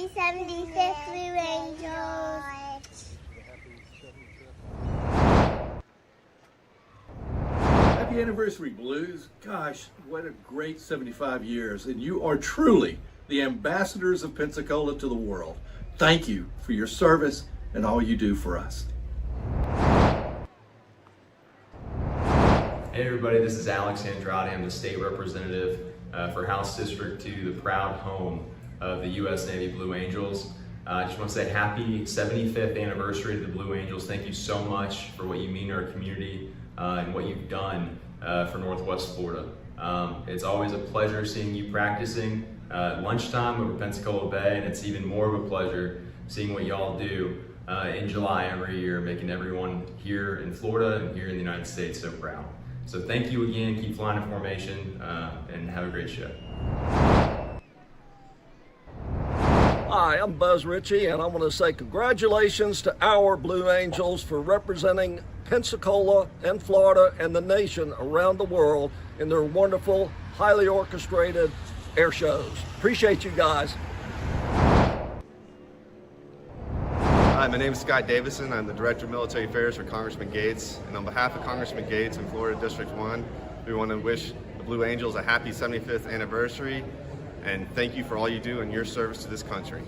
Happy 75th Blue Angels. Happy anniversary, Blues. Gosh, what a great 75 years. And you are truly the ambassadors of Pensacola to the world. Thank you for your service and all you do for us. Hey everybody, this is Alex Andrade. I'm the state representative for House District 2, the proud home of the U.S. Navy Blue Angels. I just want to say happy 75th anniversary to the Blue Angels. Thank you so much for what you mean to our community and what you've done for Northwest Florida. It's always a pleasure seeing you practicing lunchtime over Pensacola Bay, and it's even more of a pleasure seeing what y'all do in July every year, making everyone here in Florida and here in the United States so proud. So thank you again, keep flying in formation, and have a great show. Hi, I'm Buzz Ritchie, and I want to say congratulations to our Blue Angels for representing Pensacola and Florida and the nation around the world in their wonderful, highly orchestrated air shows. Appreciate you guys. Hi, my name is Scott Davison. I'm the Director of Military Affairs for Congressman Gates. And on behalf of Congressman Gates in Florida District 1, we want to wish the Blue Angels a happy 75th anniversary. And thank you for all you do in your service to this country.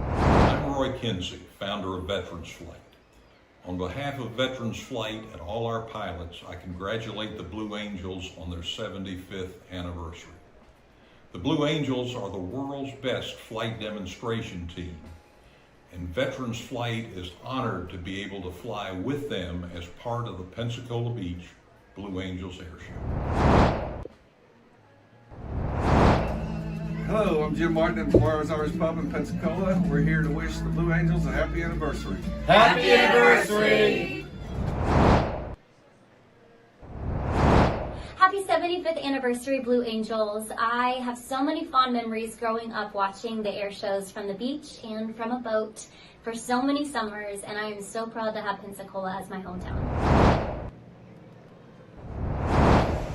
I'm Roy Kinzig, founder of Veterans Flight. On behalf of Veterans Flight and all our pilots, I congratulate the Blue Angels on their 75th anniversary. The Blue Angels are the world's best flight demonstration team, and Veterans Flight is honored to be able to fly with them as part of the Pensacola Beach Blue Angels Airshow. Hello, I'm Jim Martin from Mars Irish Pub in Pensacola. We're here to wish the Blue Angels a happy anniversary. Happy anniversary! Happy 75th anniversary, Blue Angels. I have so many fond memories growing up watching the air shows from the beach and from a boat for so many summers, and I am so proud to have Pensacola as my hometown.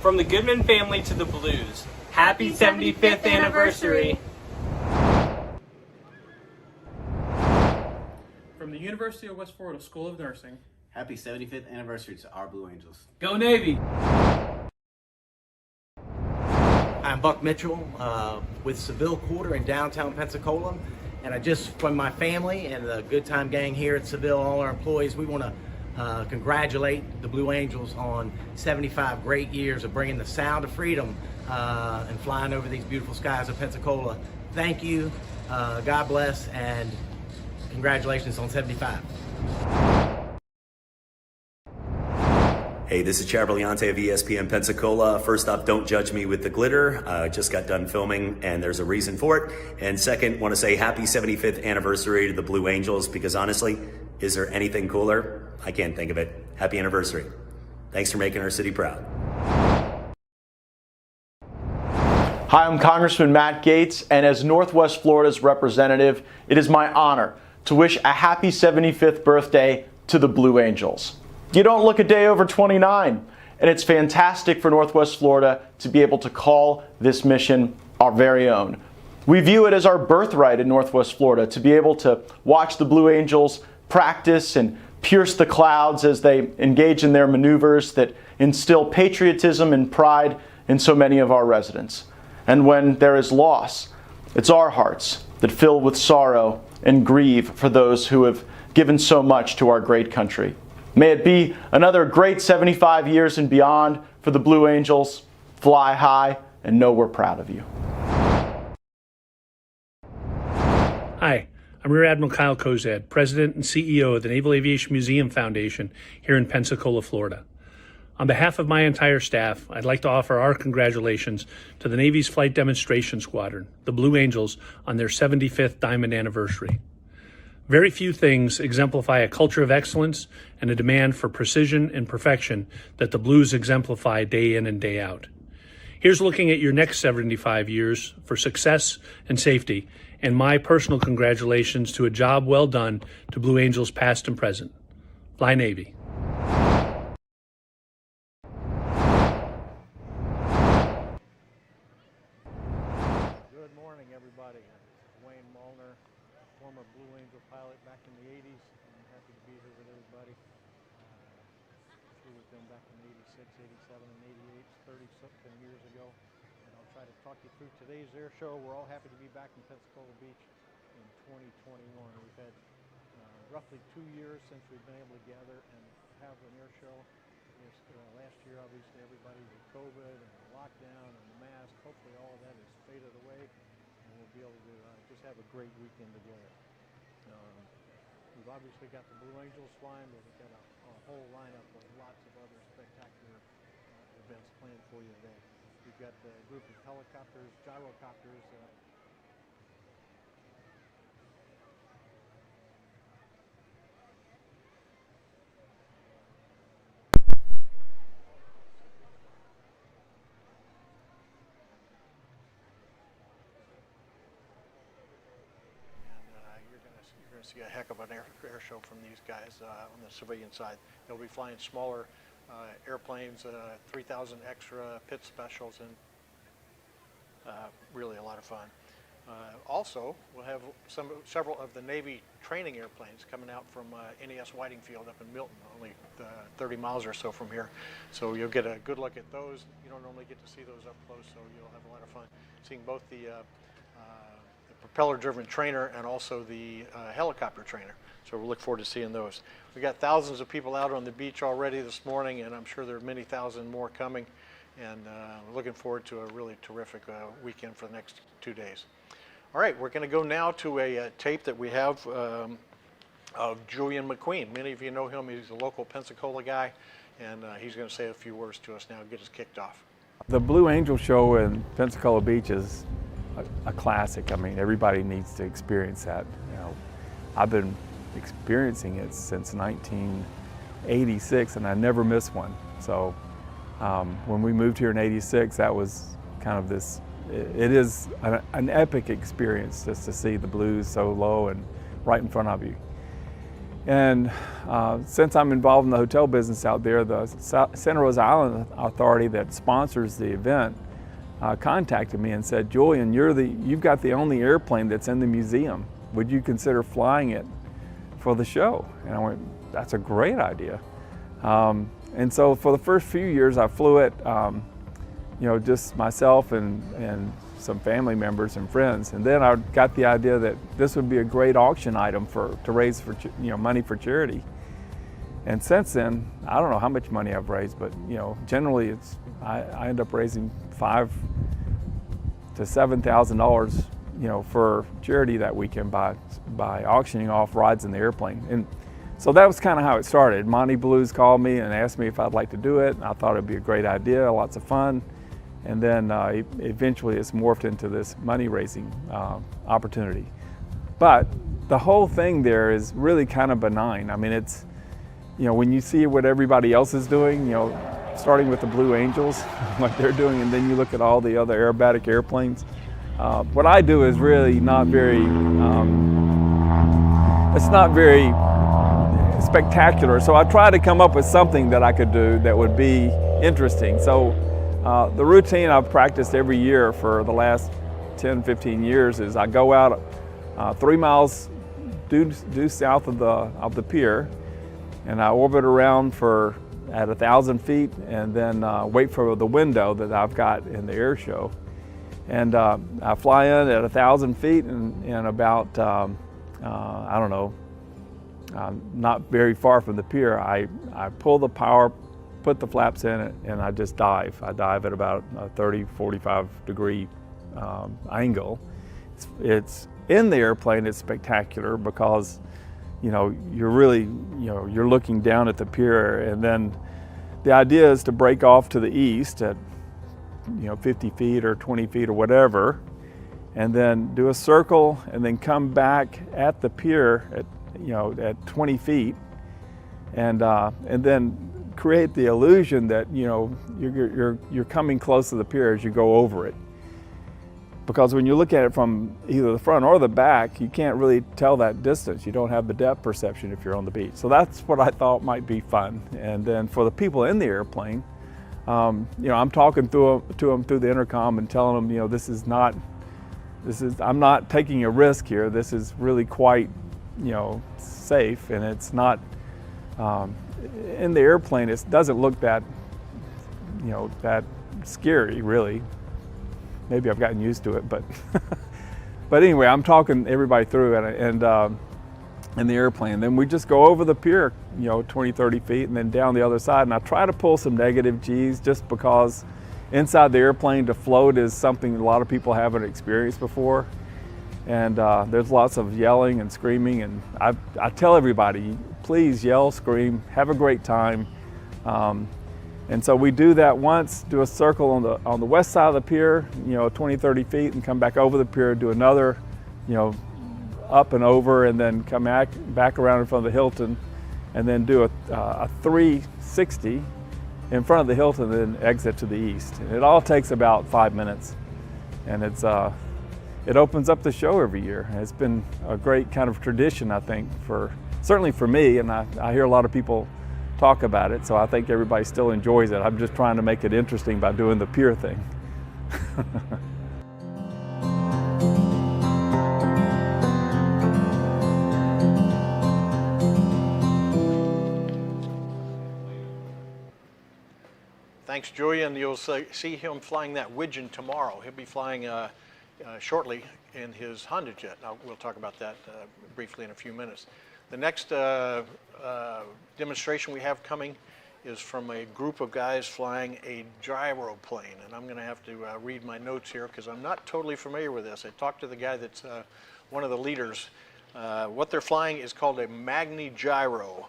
From the Goodman family to the Blues, happy 75th anniversary! From the University of West Florida School of Nursing, happy 75th anniversary to our Blue Angels. Go Navy! I'm Buck Mitchell with Seville Quarter in downtown Pensacola, and I just, from my family and the Good Time Gang here at Seville, all our employees, we want to congratulate the Blue Angels on 75 great years of bringing the sound of freedom and flying over these beautiful skies of Pensacola. Thank you, God bless, and congratulations on 75. Hey, this is Chad Brillante of ESPN Pensacola. First off, don't judge me with the glitter. Just got done filming and there's a reason for it. And second, want to say happy 75th anniversary to the Blue Angels, because honestly, is there anything cooler? I can't think of it. Happy anniversary. Thanks for making our city proud. Hi, I'm Congressman Matt Gaetz, and as Northwest Florida's representative, it is my honor to wish a happy 75th birthday to the Blue Angels. You don't look a day over 29, and it's fantastic for Northwest Florida to be able to call this mission our very own. We view it as our birthright in Northwest Florida to be able to watch the Blue Angels practice and pierce the clouds as they engage in their maneuvers that instill patriotism and pride in so many of our residents. And when there is loss, it's our hearts that fill with sorrow and grieve for those who have given so much to our great country. May it be another great 75 years and beyond for the Blue Angels. Fly high and know we're proud of you. Hi, I'm Rear Admiral Kyle Kozad, President and CEO of the Naval Aviation Museum Foundation here in Pensacola, Florida. On behalf of my entire staff, I'd like to offer our congratulations to the Navy's Flight Demonstration Squadron, the Blue Angels, on their 75th Diamond Anniversary. Very few things exemplify a culture of excellence and a demand for precision and perfection that the Blues exemplify day in and day out. Here's looking at your next 75 years for success and safety, and my personal congratulations to a job well done to Blue Angels past and present. Fly Navy. Good morning. everybody. Wayne Molnar, former Blue Angel pilot back in the 80s. I'm happy to be here with everybody. Flew with them back in 86, 87, and 88, 30-something years ago. And I'll try to talk you through today's air show. We're all happy to be back in Pensacola Beach in 2021. We've had roughly 2 years since we've been able to gather and have an air show. Last year, obviously, everybody with COVID and the lockdown and the mask. Hopefully all of that has faded away, and we'll be able to just have a great weekend together. We've obviously got the Blue Angels flying, but we've got a whole lineup of lots of other spectacular events planned for you today. We've got a group of helicopters, gyrocopters. You're going to see a heck of an air show from these guys on the civilian side. They'll be flying smaller airplanes, 3,000 extra pit specials, and really a lot of fun. Also, we'll have several of the Navy training airplanes coming out from NES Whiting Field up in Milton, only 30 miles or so from here. So you'll get a good look at those. You don't normally get to see those up close, so you'll have a lot of fun seeing both the propeller-driven trainer and also the helicopter trainer. So we'll look forward to seeing those. We got thousands of people out on the beach already this morning, and I'm sure there are many thousand more coming. And we're looking forward to a really terrific weekend for the next 2 days. All right, we're going to go now to a tape that we have of Julian McQueen. Many of you know him. He's a local Pensacola guy, and he's going to say a few words to us now and get us kicked off. The Blue Angel show in Pensacola Beach is a classic. I mean, everybody needs to experience that. You know, I've been experiencing it since 1986, and I never miss one. So when we moved here in '86, that was kind of this. It is an epic experience just to see the blues so low and right in front of you. And since I'm involved in the hotel business out there, the Santa Rosa Island Authority that sponsors the event contacted me and said, "Julian, you've got the only airplane that's in the museum. Would you consider flying it for the show?" And I went, "That's a great idea." And so for the first few years, I flew it, you know, just myself and some family members and friends. And then I got the idea that this would be a great auction item to raise money for charity. And since then, I don't know how much money I've raised, but generally I end up raising $5,000 to $7,000, for charity that weekend by auctioning off rides in the airplane. And so that was kind of how it started. Monty Blues called me and asked me if I'd like to do it. And I thought it'd be a great idea, lots of fun. And then eventually it's morphed into this money-raising opportunity. But the whole thing there is really kind of benign. I mean, it's, when you see what everybody else is doing, starting with the Blue Angels, what they're doing, and then you look at all the other aerobatic airplanes. What I do is really not very, it's not very spectacular. So I try to come up with something that I could do that would be interesting. So the routine I've practiced every year for the last 10, 15 years is I go out 3 miles due south of the pier, and I orbit around at 1,000 feet, and then wait for the window that I've got in the air show. And I fly in at 1,000 feet, and about, I don't know, not very far from the pier, I pull the power, put the flaps in it, and I just dive. I dive at about a 30, 45 degree angle. It's in the airplane, it's spectacular because you're really, you're looking down at the pier, and then the idea is to break off to the east at 50 feet or 20 feet or whatever, and then do a circle and then come back at the pier at 20 feet, and then create the illusion that you're coming close to the pier as you go over it. Because when you look at it from either the front or the back, you can't really tell that distance. You don't have the depth perception if you're on the beach. So that's what I thought might be fun. And then for the people in the airplane, I'm talking to them through the intercom and telling them, this is not I'm not taking a risk here. This is really quite, safe, and it's not, in the airplane, it doesn't look that, that scary, really. Maybe I've gotten used to it, but, but anyway, I'm talking everybody through it, and in the airplane. Then we just go over the pier, 20, 30 feet, and then down the other side. And I try to pull some negative G's just because inside the airplane to float is something a lot of people haven't experienced before. And there's lots of yelling and screaming. And I tell everybody, please yell, scream, have a great time. And so we do that once, do a circle on the west side of the pier, 20, 30 feet, and come back over the pier, do another, up and over, and then come back around in front of the Hilton, and then do a 360 in front of the Hilton, and then exit to the east. And it all takes about 5 minutes, and it opens up the show every year. And it's been a great kind of tradition, I think, certainly for me, and I hear a lot of people talk about it, so I think everybody still enjoys it. I'm just trying to make it interesting by doing the pier thing. Thanks, Julian. You'll see him flying that Widgeon tomorrow. He'll be flying shortly in his Honda jet. Now, we'll talk about that briefly in a few minutes. The next demonstration we have coming is from a group of guys flying a gyroplane. And I'm going to have to read my notes here because I'm not totally familiar with this. I talked to the guy that's one of the leaders. What they're flying is called a Magny Gyro.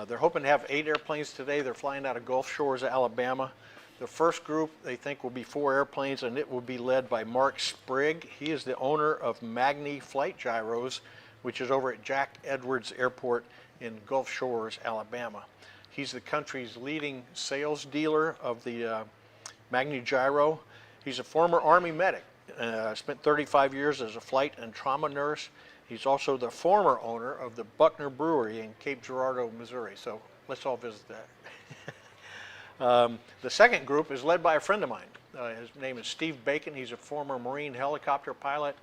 They're hoping to have 8 airplanes today. They're flying out of Gulf Shores, Alabama. The first group, they think, will be 4 airplanes, and it will be led by Mark Sprigg. He is the owner of Magny Flight Gyros, which is over at Jack Edwards Airport in Gulf Shores, Alabama. He's the country's leading sales dealer of the Magny Gyro. He's a former Army medic, spent 35 years as a flight and trauma nurse. He's also the former owner of the Buckner Brewery in Cape Girardeau, Missouri. So let's all visit that. The second group is led by a friend of mine. His name is Steve Bacon. He's a former Marine helicopter pilot.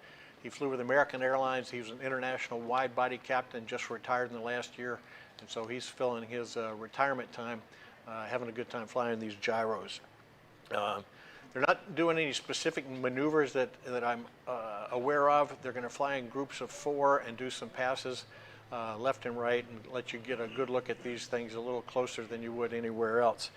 He flew with American Airlines. He was an international wide-body captain, just retired in the last year. And so he's filling his retirement time, having a good time flying these gyros. They're not doing any specific maneuvers that I'm aware of. They're going to fly in groups of 4 and do some passes left and right and let you get a good look at these things a little closer than you would anywhere else.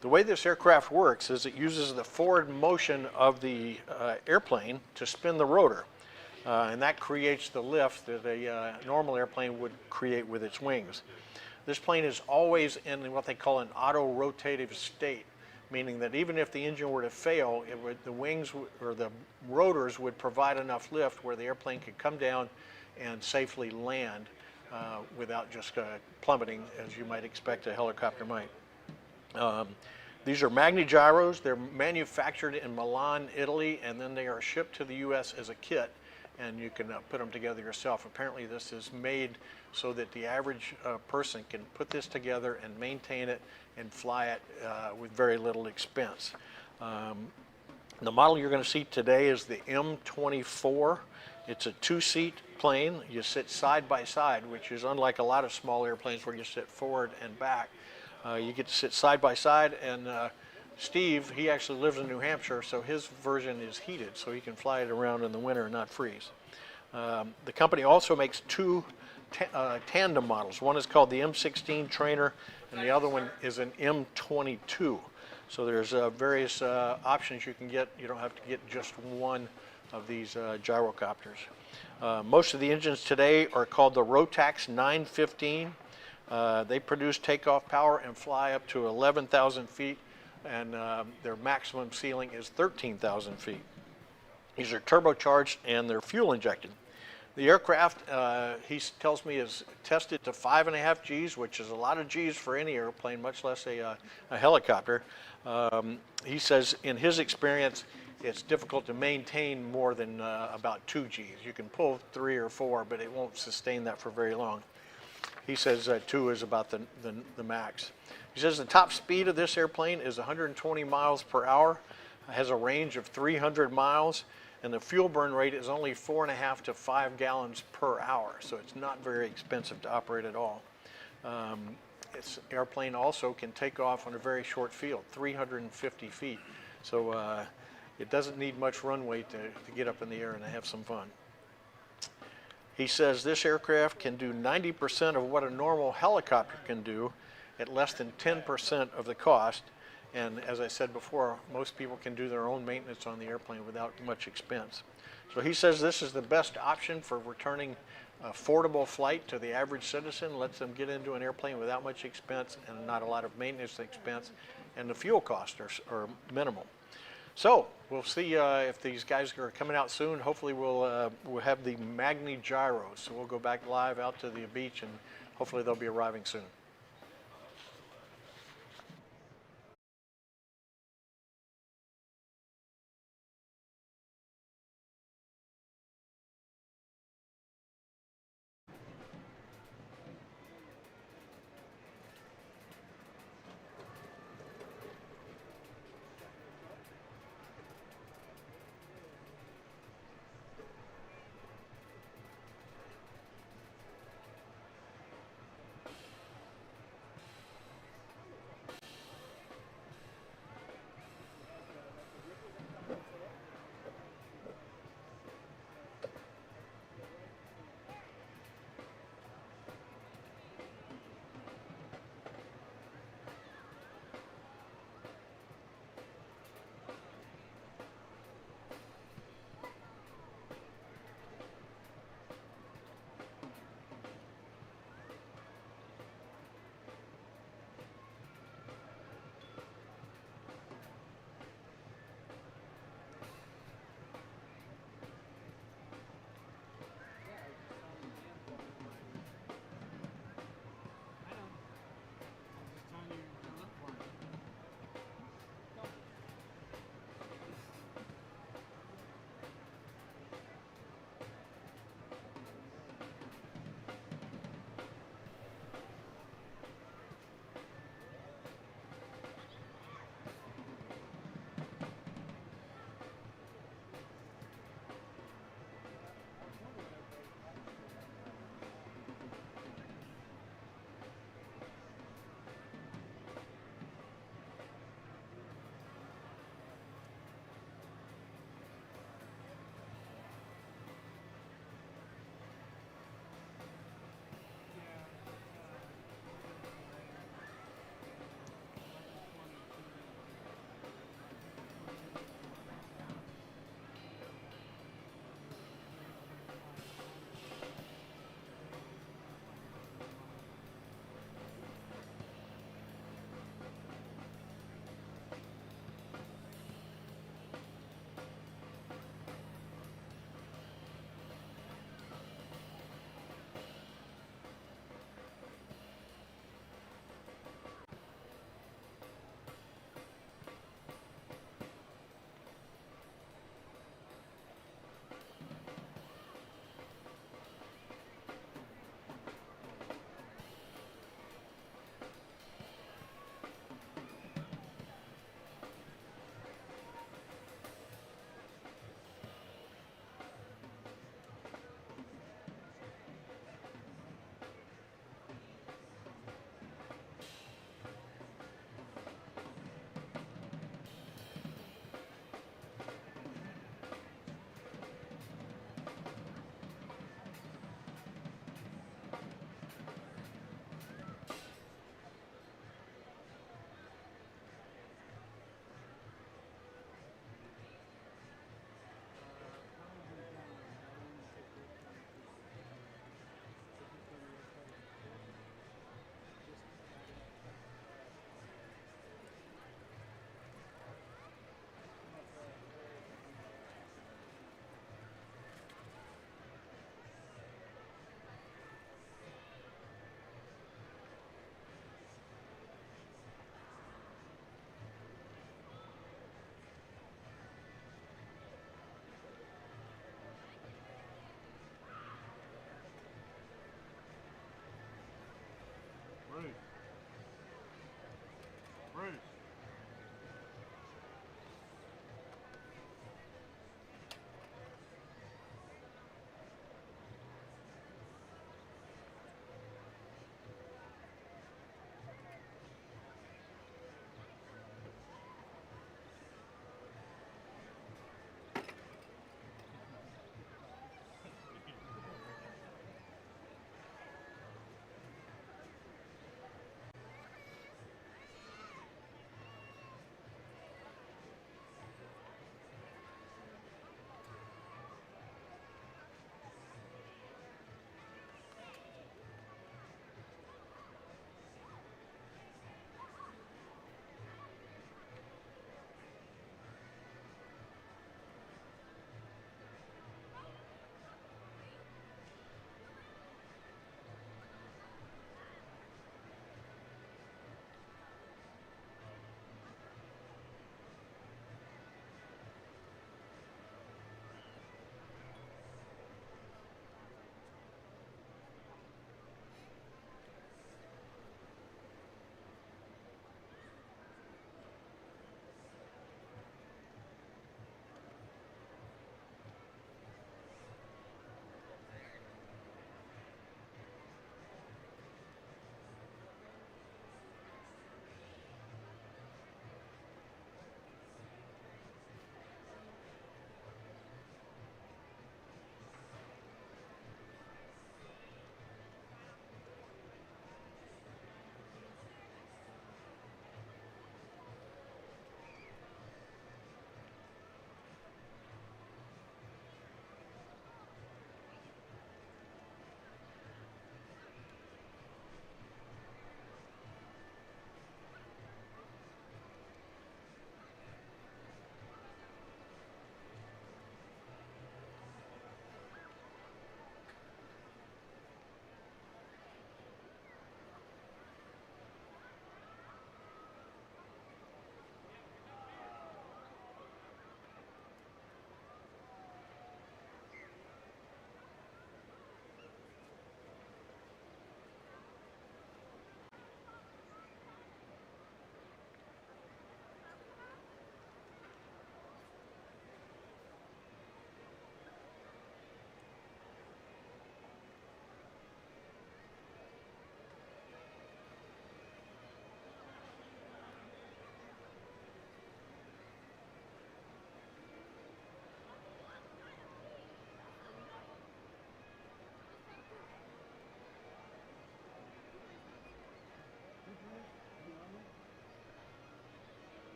The way this aircraft works is it uses the forward motion of the airplane to spin the rotor. And that creates the lift that a normal airplane would create with its wings. This plane is always in what they call an auto-rotative state, meaning that even if the engine were to fail, the wings or the rotors would provide enough lift where the airplane could come down and safely land without just plummeting, as you might expect a helicopter might. These are Magny Gyros. They're manufactured in Milan, Italy, and then they are shipped to the U.S. as a kit, and you can put them together yourself. Apparently this is made so that the average person can put this together and maintain it and fly it with very little expense. The model you're going to see today is the M24. It's a 2-seat plane. You sit side by side, which is unlike a lot of small airplanes where you sit forward and back. You get to sit side by side, and Steve, he actually lives in New Hampshire, so his version is heated, so he can fly it around in the winter and not freeze. The company also makes 2 tandem models. One is called the M16 Trainer, and the other one is an M22. So there's various options you can get. You don't have to get just one of these gyrocopters. Most of the engines today are called the Rotax 915. They produce takeoff power and fly up to 11,000 feet, and their maximum ceiling is 13,000 feet. These are turbocharged and they're fuel injected. The aircraft, he tells me, is tested to 5.5 Gs, which is a lot of Gs for any airplane, much less a helicopter. He says in his experience, it's difficult to maintain more than about 2 Gs. You can pull 3 or 4, but it won't sustain that for very long. He says 2 is about the max. He says the top speed of this airplane is 120 miles per hour, has a range of 300 miles, and the fuel burn rate is only 4.5 to 5 gallons per hour, so it's not very expensive to operate at all. This airplane also can take off on a very short field, 350 feet, so it doesn't need much runway to get up in the air and have some fun. He says this aircraft can do 90% of what a normal helicopter can do at less than 10% of the cost. And as I said before, most people can do their own maintenance on the airplane without much expense. So he says this is the best option for returning affordable flight to the average citizen, lets them get into an airplane without much expense and not a lot of maintenance expense, and the fuel costs are minimal. So we'll see if these guys are coming out soon. Hopefully we'll have the Magny Gyro, so we'll go back live out to the beach, and hopefully they'll be arriving soon.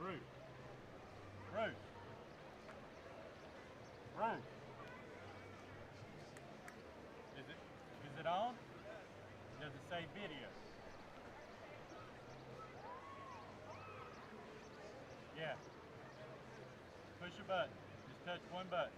Bruce. Bruce. Bruce. Is it on? Does it say video? Yeah. Push a button. Just touch one button.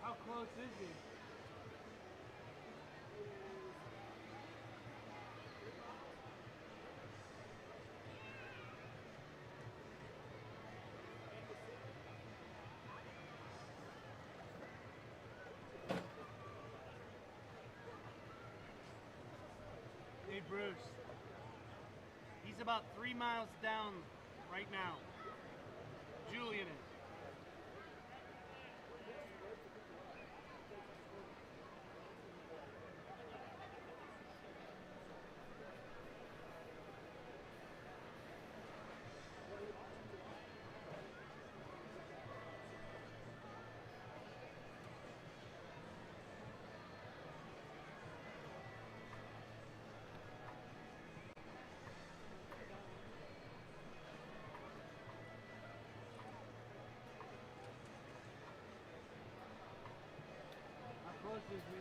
How close is he? Hey Bruce, he's about 3 miles down right now. Julian is. How close is he?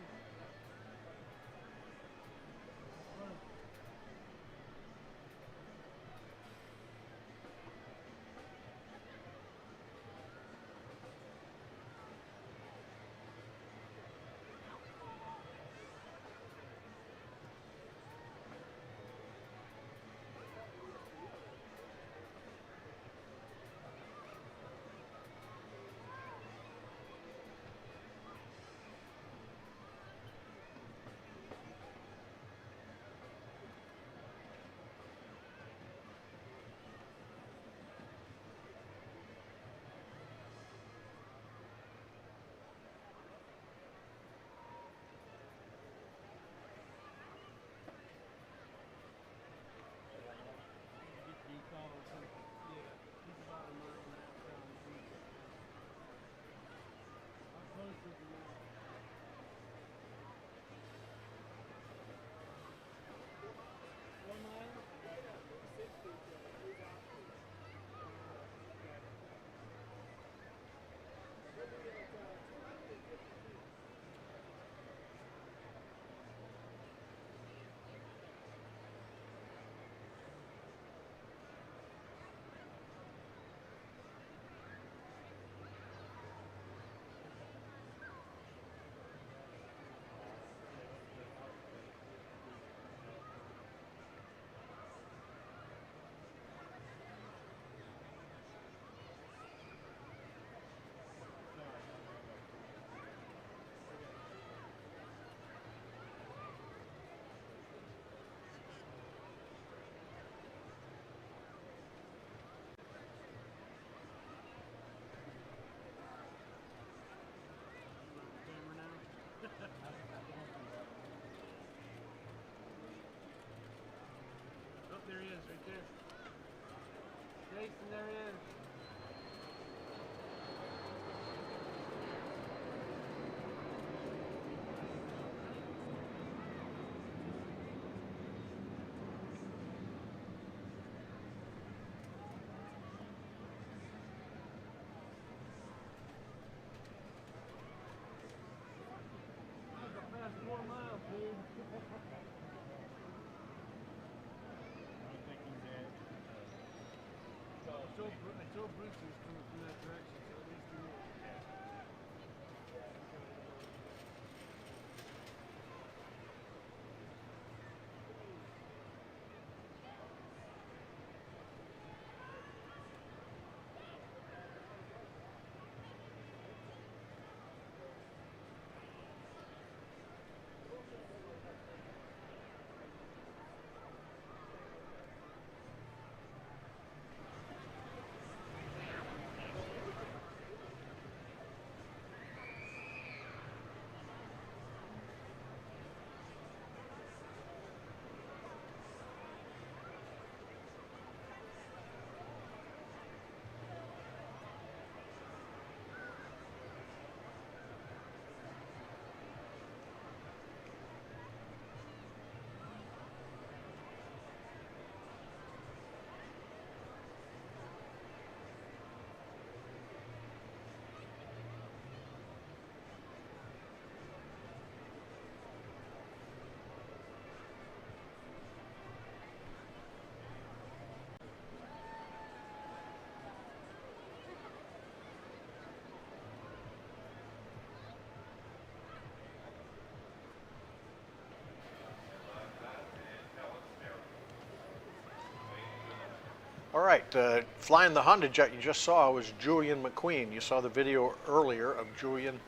boosters coming from that direction, so at least we know. All right, flying the Honda jet you just saw was Julian McQueen. You saw the video earlier of Julian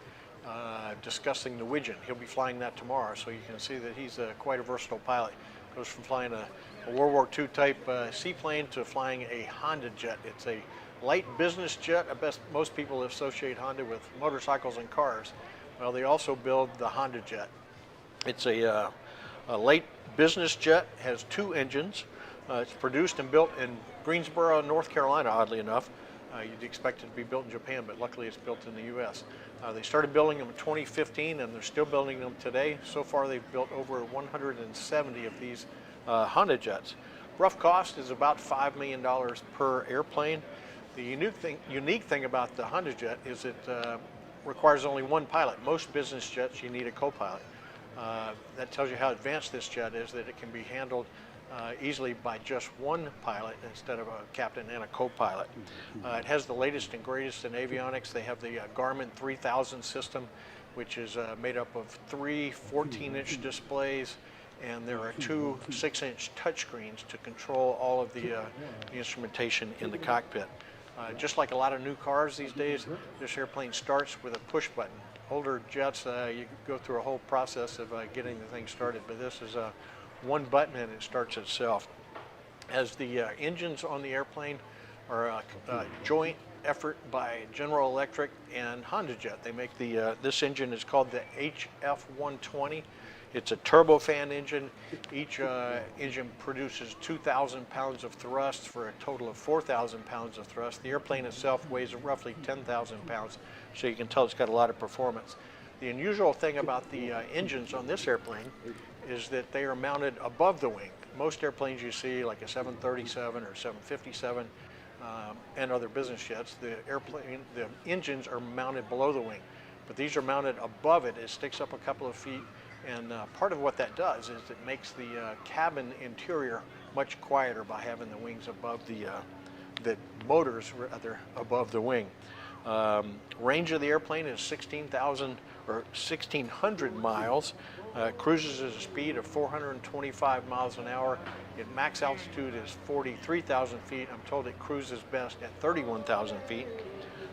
discussing the Widgeon. He'll be flying that tomorrow, so you can see that he's quite a versatile pilot. Goes from flying a World War II type seaplane to flying a Honda jet. It's a light business jet. I bet most people associate Honda with motorcycles and cars. Well, they also build the Honda jet. It's a light business jet, has 2 engines. It's produced and built in Greensboro, North Carolina, oddly enough. You'd expect it to be built in Japan, but luckily it's built in the U.S. They started building them in 2015, and they're still building them today. So far, they've built over 170 of these Honda jets. Rough cost is about $5 million per airplane. The unique thing about the Honda jet is it requires only 1 pilot. Most business jets, you need a co-pilot. That tells you how advanced this jet is, that it can be handled easily by just 1 pilot instead of a captain and a co-pilot. It has the latest and greatest in avionics. They have the Garmin 3000 system, which is made up of 3 14-inch displays, and there are 2 6-inch touchscreens to control all of the instrumentation in the cockpit. Just like a lot of new cars these days, this airplane starts with a push button. Older jets, you go through a whole process of getting the thing started, but this is 1 button and it starts itself. As the engines on the airplane are a joint effort by General Electric and Honda Jet. They make this engine is called the HF-120. It's a turbofan engine. Each engine produces 2,000 pounds of thrust for a total of 4,000 pounds of thrust. The airplane itself weighs roughly 10,000 pounds, so you can tell it's got a lot of performance. The unusual thing about the engines on this airplane is that they are mounted above the wing. Most airplanes you see, like a 737 or 757 and other business jets, the engines are mounted below the wing, but these are mounted above it. It sticks up a couple of feet, and part of what that does is it makes the cabin interior much quieter by having the wings above the motors rather above the wing. Range of the airplane is 1,600 miles. Cruises at a speed of 425 miles an hour. Its max altitude is 43,000 feet. I'm told it cruises best at 31,000 feet.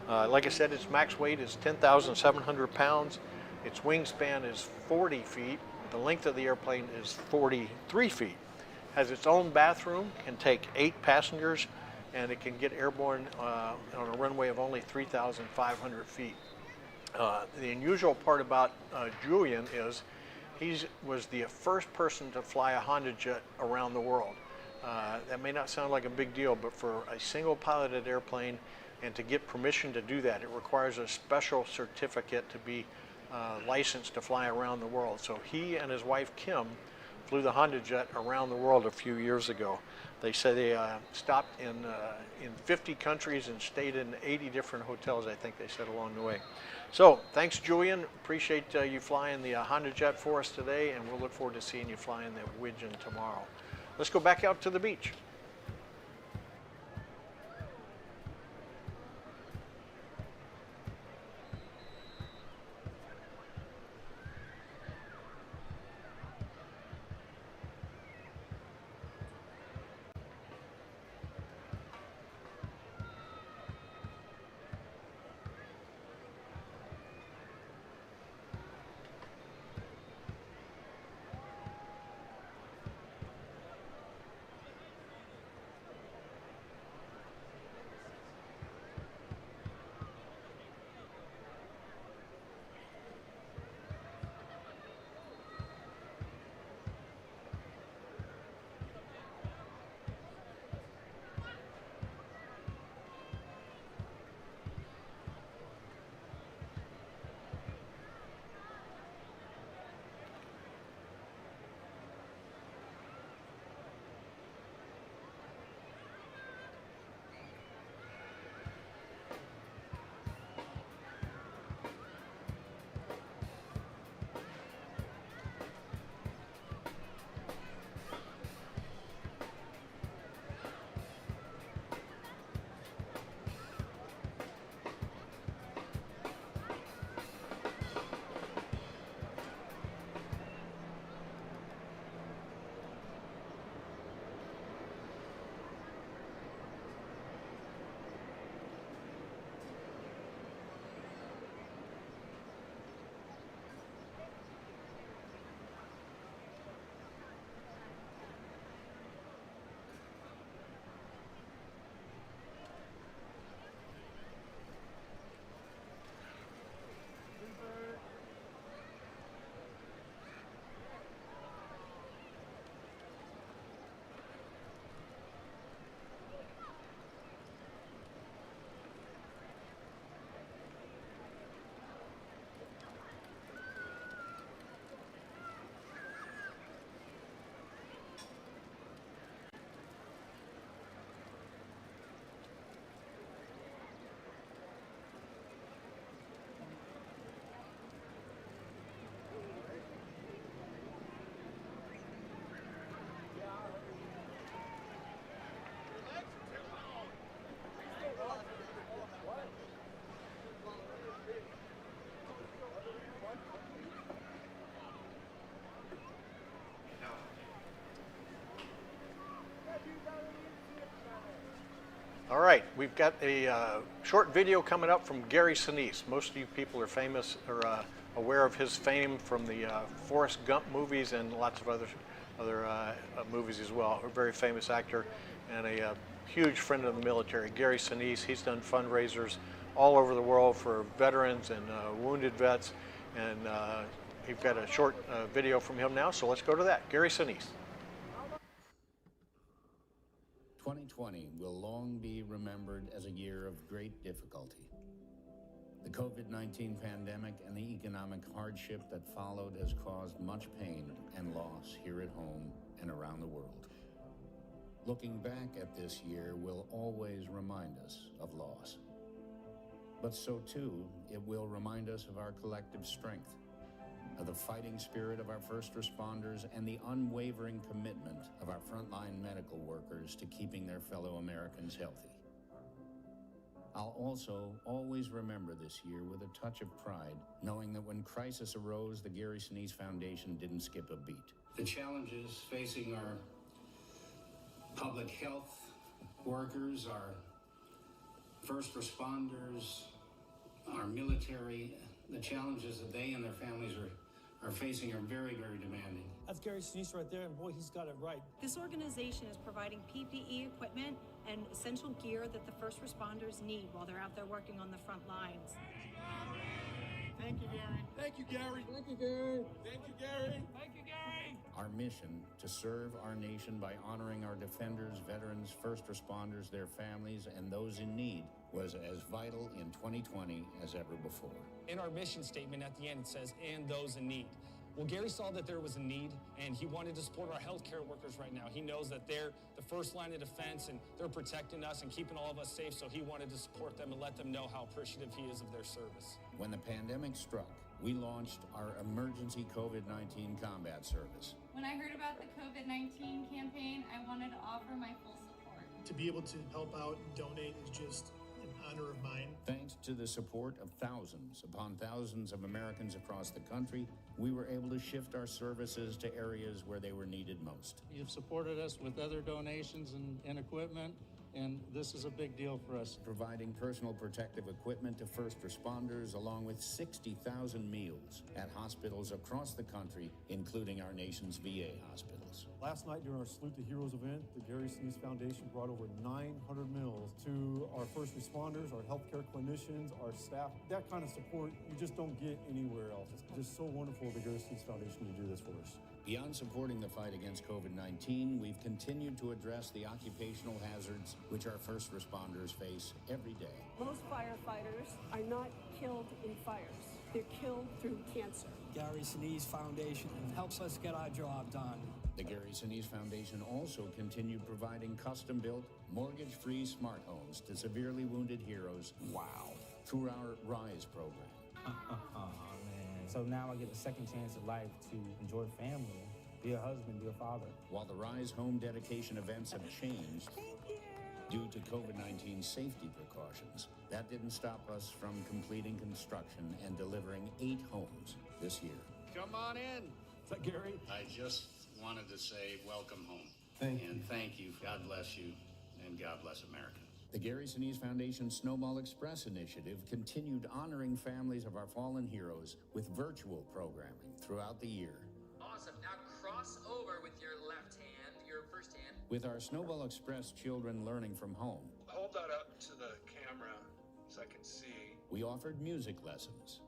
Like I said, its max weight is 10,700 pounds. Its wingspan is 40 feet. The length of the airplane is 43 feet. Has its own bathroom, can take 8 passengers, and it can get airborne on a runway of only 3,500 feet. The unusual part about Julian is he was the first person to fly a Honda jet around the world. That may not sound like a big deal, but for a single piloted airplane and to get permission to do that, it requires a special certificate to be licensed to fly around the world. So he and his wife Kim flew the Honda jet around the world a few years ago. They said they stopped in 50 countries and stayed in 80 different hotels, I think they said, along the way. So thanks, Julian. Appreciate you flying the Honda jet for us today, and we'll look forward to seeing you flying the Widgeon tomorrow. Let's go back out to the beach. right, we've got a short video coming up from Gary Sinise. Most of you people are famous or aware of his fame from the Forrest Gump movies and lots of other movies as well. A very famous actor and a huge friend of the military. Gary Sinise, he's done fundraisers all over the world for veterans and wounded vets, and we've got a short video from him now, so let's go to that. Gary Sinise. 2020 will long be remembered as a year of great difficulty. The COVID-19 pandemic and the economic hardship that followed has caused much pain and loss here at home and around the world. Looking back at this year will always remind us of loss. But so too, it will remind us of our collective strength, of the fighting spirit of our first responders, and the unwavering commitment of our frontline medical workers to keeping their fellow Americans healthy. I'll also always remember this year with a touch of pride, knowing that when crisis arose, the Gary Sinise Foundation didn't skip a beat. The challenges facing our public health workers, our first responders, our military, the challenges that they and their families are facing are very, very demanding. That's Gary Sinise right there, and boy, he's got it right. This organization is providing PPE equipment and essential gear that the first responders need while they're out there working on the front lines. Thank you, Gary. Thank you, Gary. Thank you, Gary. Thank you, Gary. Thank you, Gary. Our mission to serve our nation by honoring our defenders, veterans, first responders, their families, and those in need was as vital in 2020 as ever before. In our mission statement at the end, it says, and those in need. Well, Gary saw that there was a need, and he wanted to support our healthcare workers right now. He knows that they're the first line of defense, and they're protecting us and keeping all of us safe, so he wanted to support them and let them know how appreciative he is of their service. When the pandemic struck, we launched our emergency COVID-19 combat service. When I heard about the COVID-19 campaign, I wanted to offer my full support. To be able to help out and donate is just an honor of mine. Thanks to the support of thousands upon thousands of Americans across the country, we were able to shift our services to areas where they were needed most. You've supported us with other donations and equipment, and this is a big deal for us. Providing personal protective equipment to first responders, along with 60,000 meals at hospitals across the country, including our nation's VA hospitals. Last night during our Salute the Heroes event, the Gary Sinise Foundation brought over 900 meals to our first responders, our healthcare clinicians, our staff. That kind of support you just don't get anywhere else. It's just so wonderful of the Gary Sinise Foundation to do this for us. Beyond supporting the fight against COVID-19, we've continued to address the occupational hazards which our first responders face every day. Most firefighters are not killed in fires. They're killed through cancer. Gary Sinise Foundation helps us get our job done. The Gary Sinise Foundation also continued providing custom-built, mortgage-free smart homes to severely wounded heroes. Wow! Through our RISE program. So now I get a second chance at life to enjoy family, be a husband, be a father. While the RISE home dedication events have changed due to COVID-19 safety precautions, that didn't stop us from completing construction and delivering 8 homes this year. Come on in. Is that Gary? I just wanted to say welcome home. Thank you. And thank you. God bless you, and God bless America. The Gary Sinise Foundation Snowball Express initiative continued honoring families of our fallen heroes with virtual programming throughout the year. Awesome. Now cross over with your left hand, your first hand. With our Snowball Express children learning from home. Hold that up to the camera so I can see. We offered music lessons.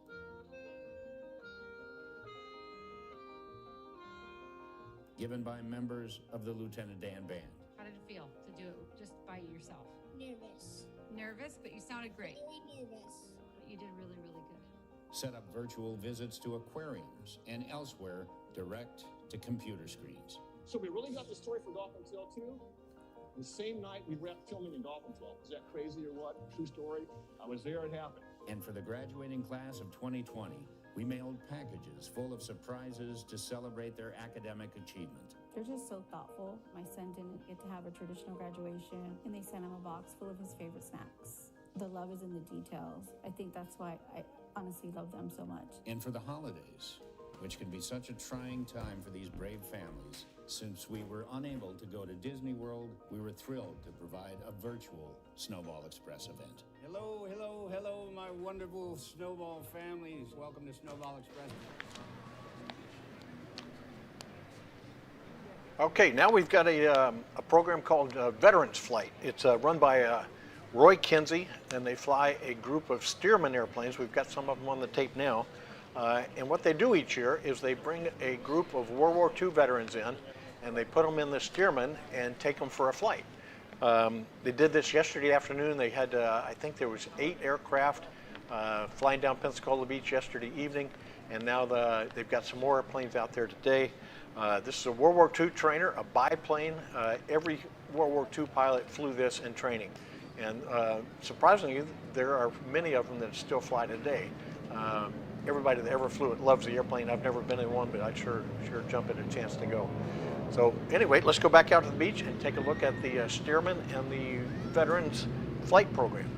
Given by members of the Lieutenant Dan Band. How did it feel to do it just by yourself? Nervous. Nervous, but you sounded great. Very nervous. But you did really, really good. Set up virtual visits to aquariums and elsewhere direct to computer screens. So we really got the story for Dolphin Tale 2. The same night we wrapped filming in Dolphin Tale. Is that crazy or what? True story. I was there, it happened. And for the graduating class of 2020, we mailed packages full of surprises to celebrate their academic achievement. They're just so thoughtful. My son didn't get to have a traditional graduation, and they sent him a box full of his favorite snacks. The love is in the details. I think that's why I honestly love them so much. And for the holidays, which can be such a trying time for these brave families, Since we were unable to go to Disney World, we were thrilled to provide a virtual Snowball Express event. Hello, hello, hello, my wonderful Snowball families. Welcome to Snowball Express. Okay, now we've got a program called Veterans Flight. It's run by Roy Kinsey, and they fly a group of Stearman airplanes. We've got some of them on the tape now. And what they do each year is they bring a group of World War II veterans in, and they put them in the Stearman and take them for a flight. They did this yesterday afternoon. They had, I think there was 8 aircraft flying down Pensacola Beach yesterday evening, and now they've got some more airplanes out there today. This is a World War II trainer, a biplane. Every World War II pilot flew this in training. And surprisingly, there are many of them that still fly today. Everybody that ever flew it loves the airplane. I've never been in one, but I'd sure jump at a chance to go. So anyway, let's go back out to the beach and take a look at the Stearman and the Veterans Flight Program.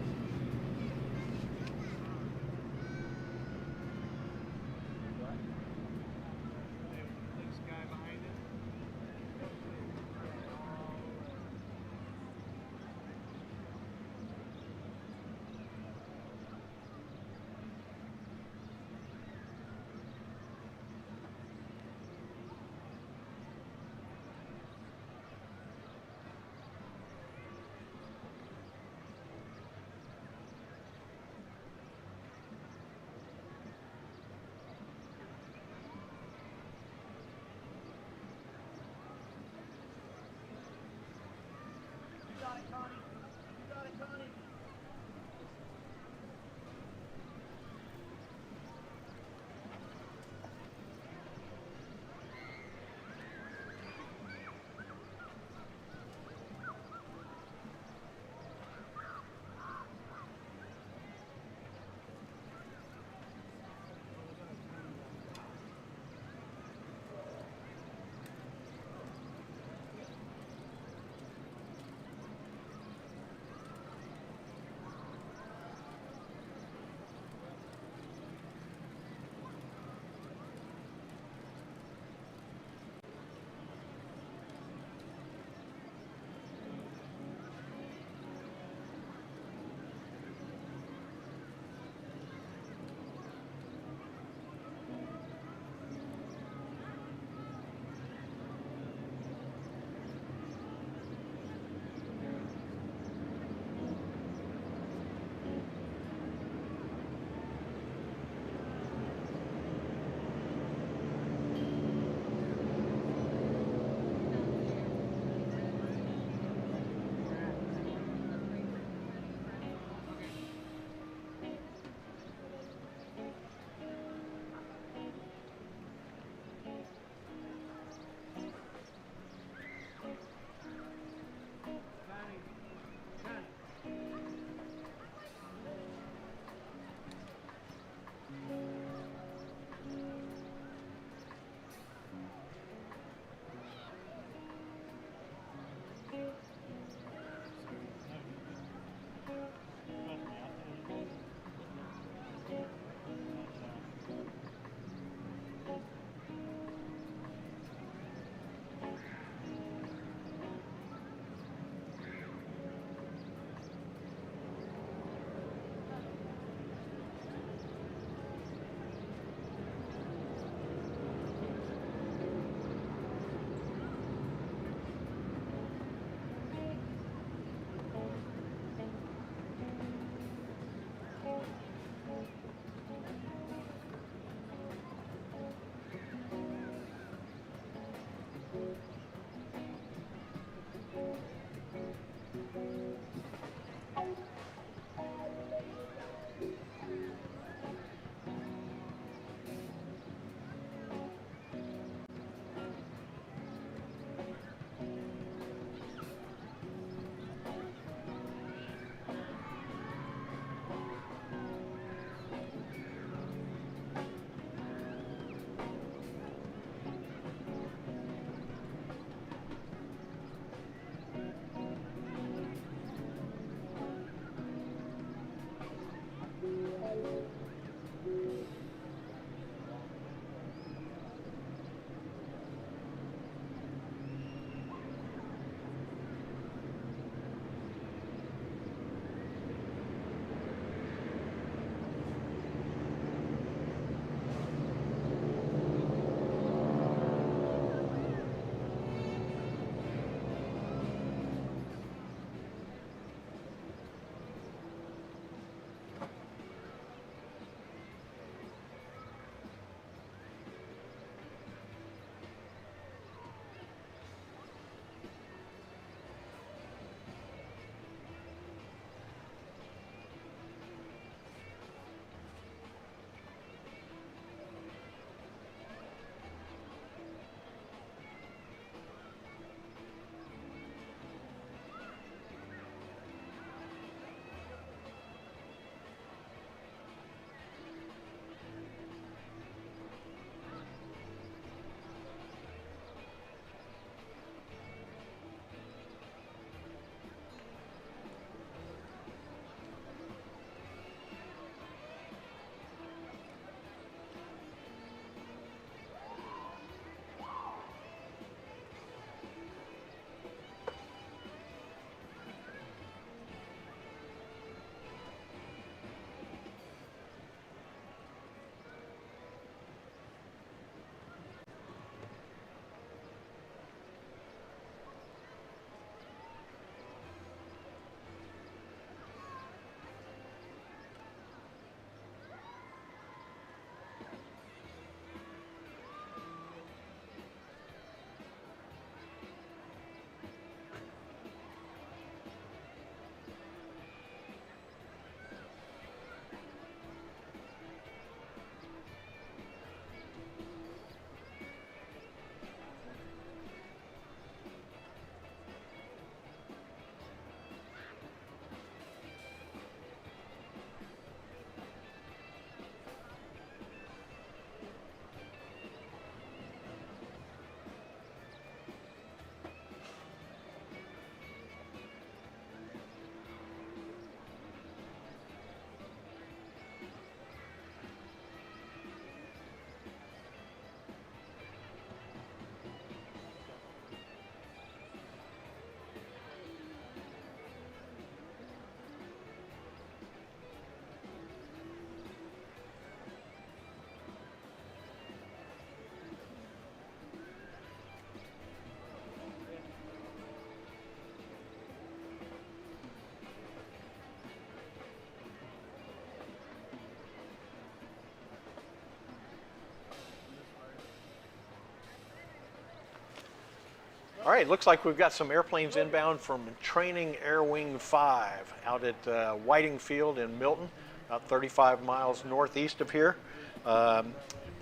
All right, looks like we've got some airplanes inbound from Training Air Wing 5 out at Whiting Field in Milton, about 35 miles northeast of here. Part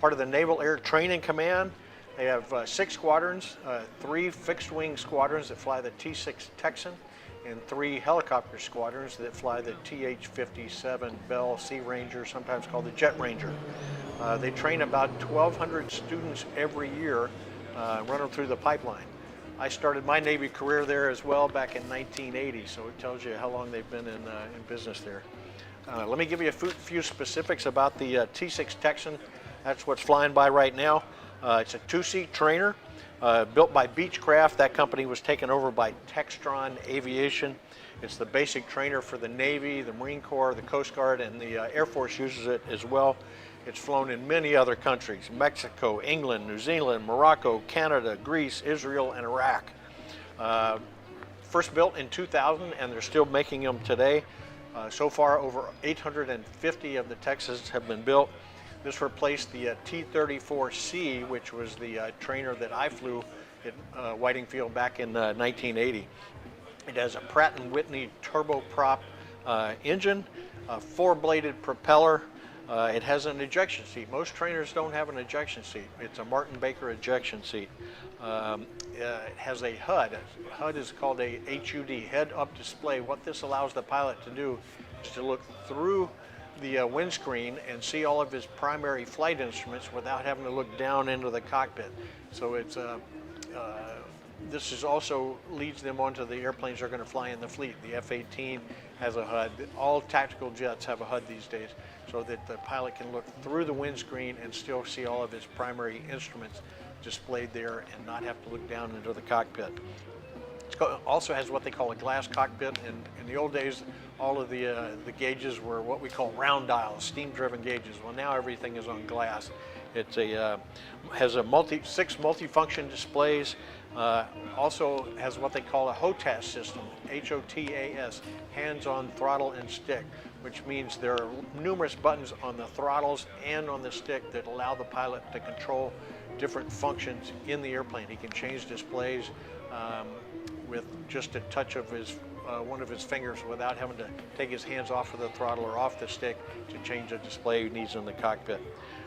of the Naval Air Training Command. They have 6 squadrons, 3 fixed-wing squadrons that fly the T-6 Texan, and 3 helicopter squadrons that fly the TH-57 Bell Sea Ranger, sometimes called the Jet Ranger. They train about 1,200 students every year, run them through the pipeline. I started my Navy career there as well back in 1980, so it tells you how long they've been in business there. Let me give you a few specifics about the T-6 Texan. That's what's flying by right now. It's a 2-seat trainer built by Beechcraft. That company was taken over by Textron Aviation. It's the basic trainer for the Navy, the Marine Corps, the Coast Guard, and the Air Force uses it as well. It's flown in many other countries: Mexico, England, New Zealand, Morocco, Canada, Greece, Israel, and Iraq. First built in 2000, and they're still making them today. So far, over 850 of the Texans have been built. This replaced the T-34C, which was the trainer that I flew at Whiting Field back in 1980. It has a Pratt & Whitney turboprop engine, a 4-bladed propeller. It has an ejection seat. Most trainers don't have an ejection seat. It's a Martin Baker ejection seat. It has a HUD. HUD is called a HUD, head-up display. What this allows the pilot to do is to look through the windscreen and see all of his primary flight instruments without having to look down into the cockpit. So it's this is also leads them onto the airplanes they're going to fly in the fleet. The F-18 has a HUD. All tactical jets have a HUD these days, so that the pilot can look through the windscreen and still see all of his primary instruments displayed there and not have to look down into the cockpit. It also has what they call a glass cockpit. In the old days, all of the gauges were what we call round dials, steam-driven gauges. Well, now everything is on glass. It's has a 6 multifunction displays. Also has what they call a HOTAS system, H-O-T-A-S, hands-on throttle and stick, which means there are numerous buttons on the throttles and on the stick that allow the pilot to control different functions in the airplane. He can change displays with just a touch of his one of his fingers without having to take his hands off of the throttle or off the stick to change the display he needs in the cockpit.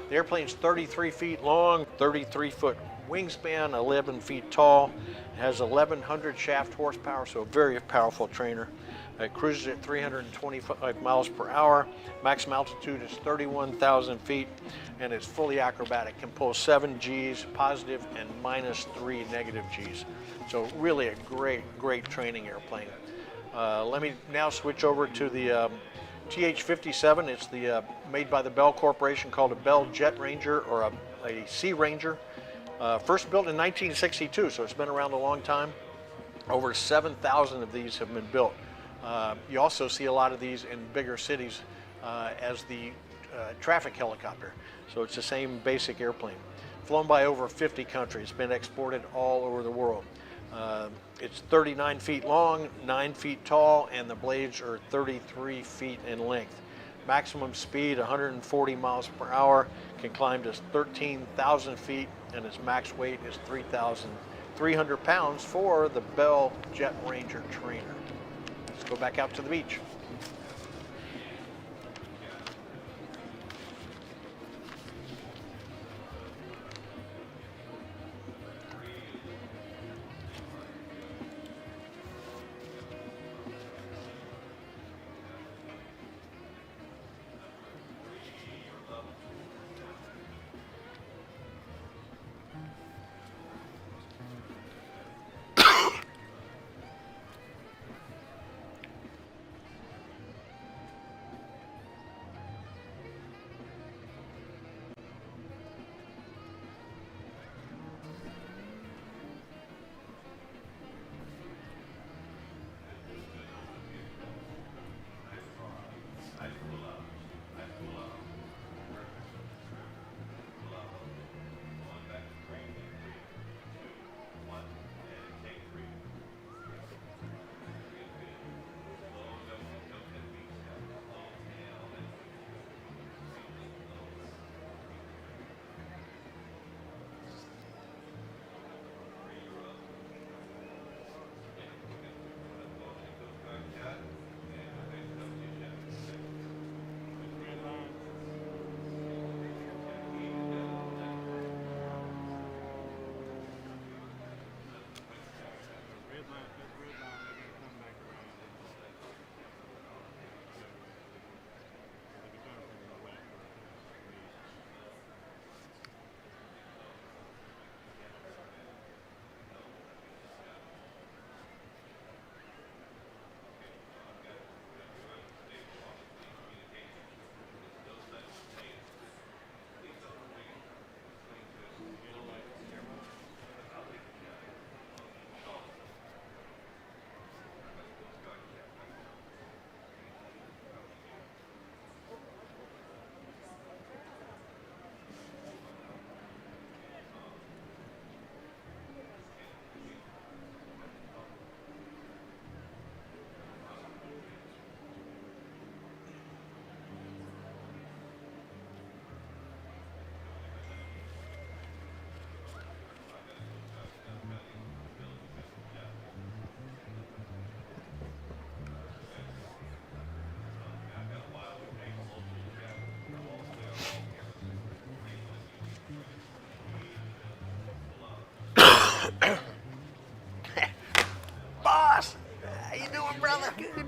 The airplane's 33 feet long, 33-foot wingspan, 11 feet tall. It has 1,100 shaft horsepower, so a very powerful trainer. It cruises at 325 miles per hour. Maximum altitude is 31,000 feet, and it's fully acrobatic. Can pull 7 Gs, positive, and -3 negative Gs. So really a great training airplane. Let me now switch over to the TH-57. It's the made by the Bell Corporation, called a Bell Jet Ranger, or a Sea Ranger. First built in 1962, so it's been around a long time. Over 7,000 of these have been built. You also see a lot of these in bigger cities as the traffic helicopter. So it's the same basic airplane. Flown by over 50 countries, been exported all over the world. It's 39 feet long, 9 feet tall, and the blades are 33 feet in length. Maximum speed, 140 miles per hour, can climb to 13,000 feet, and its max weight is 3,300 pounds for the Bell Jet Ranger trainer. Let's go back out to the beach.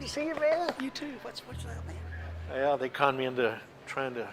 to see you, man. You too. What's that, man? Yeah, they conned me into trying to.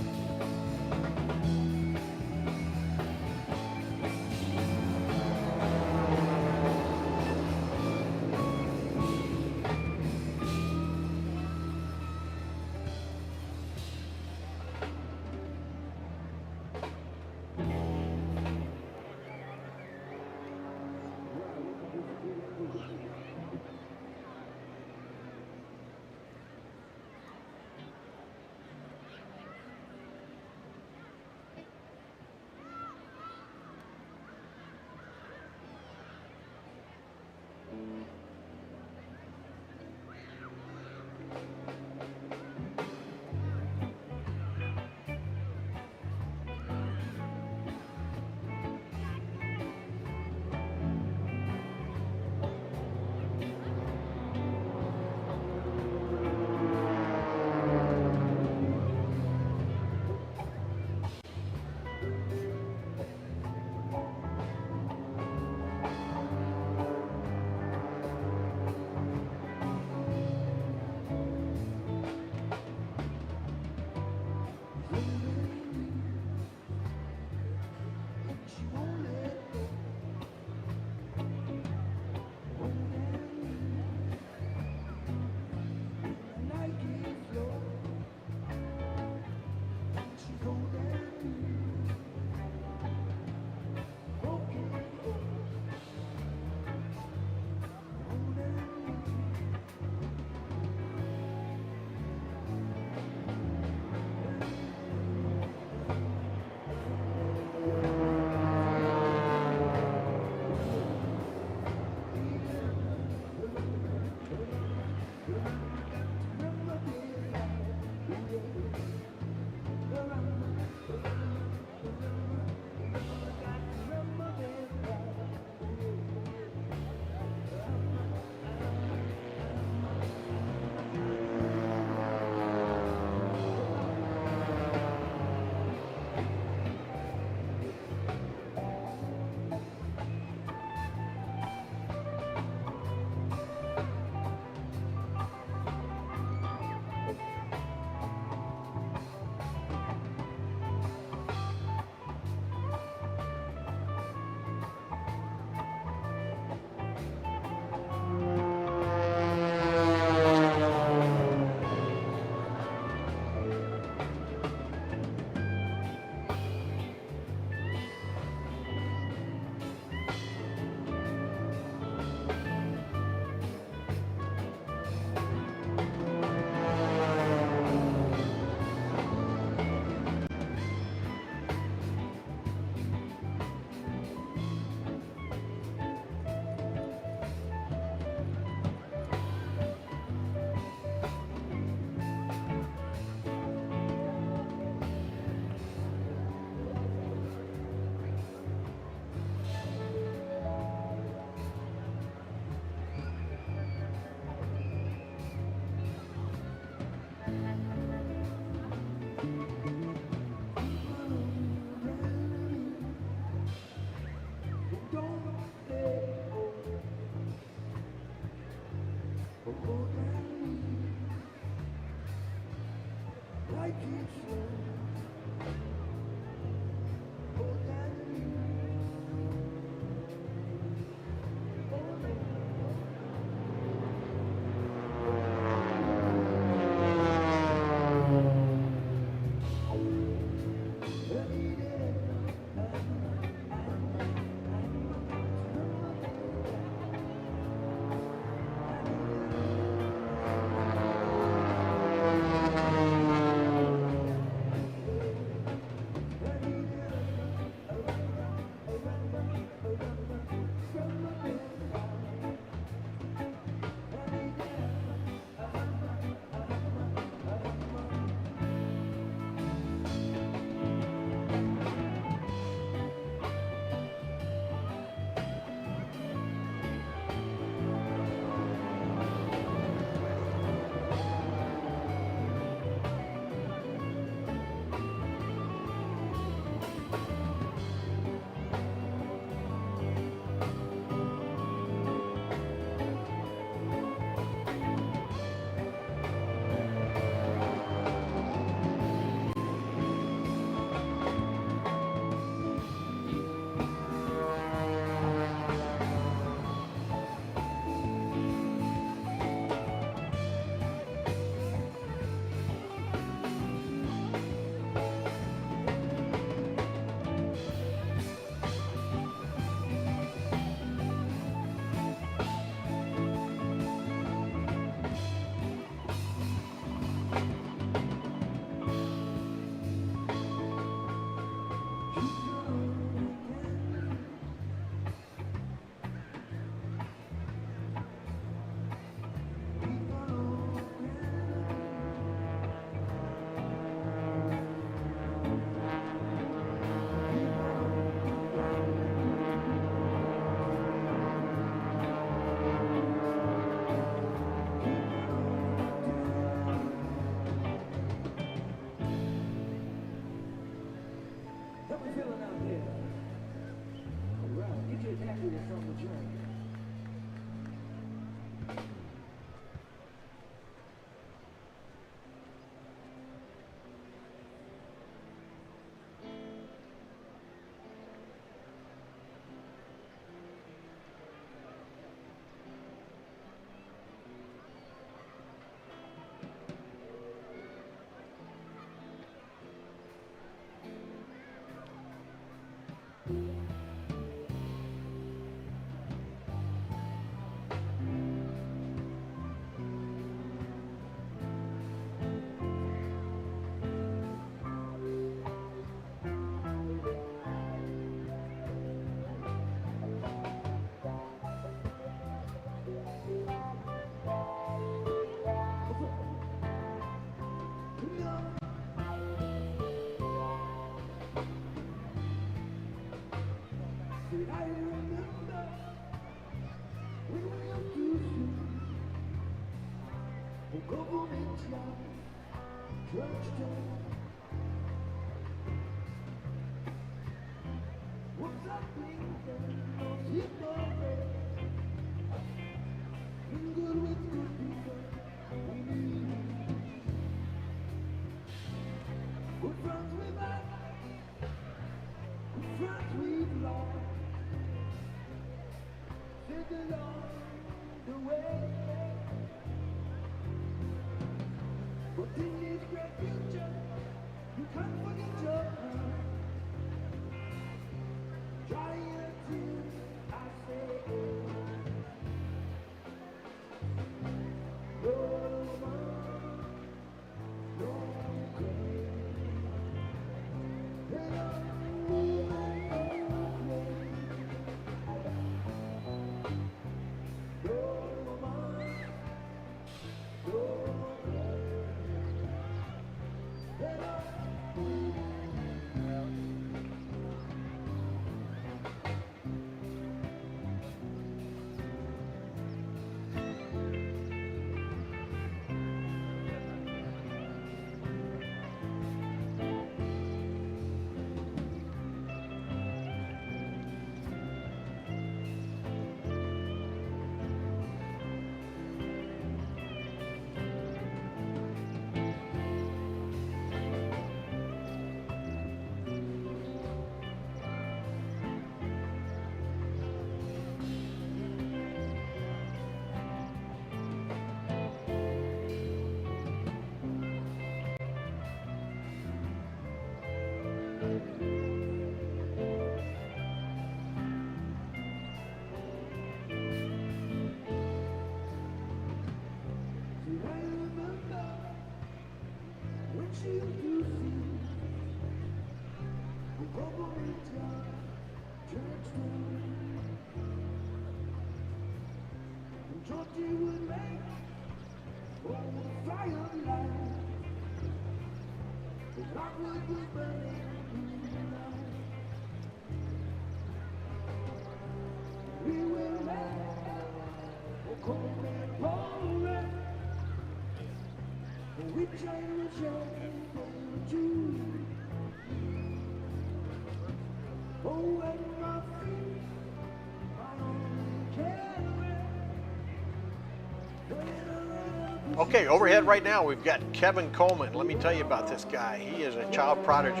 Okay, overhead right now we've got Kevin Coleman. Let me tell you about this guy. He is a child prodigy.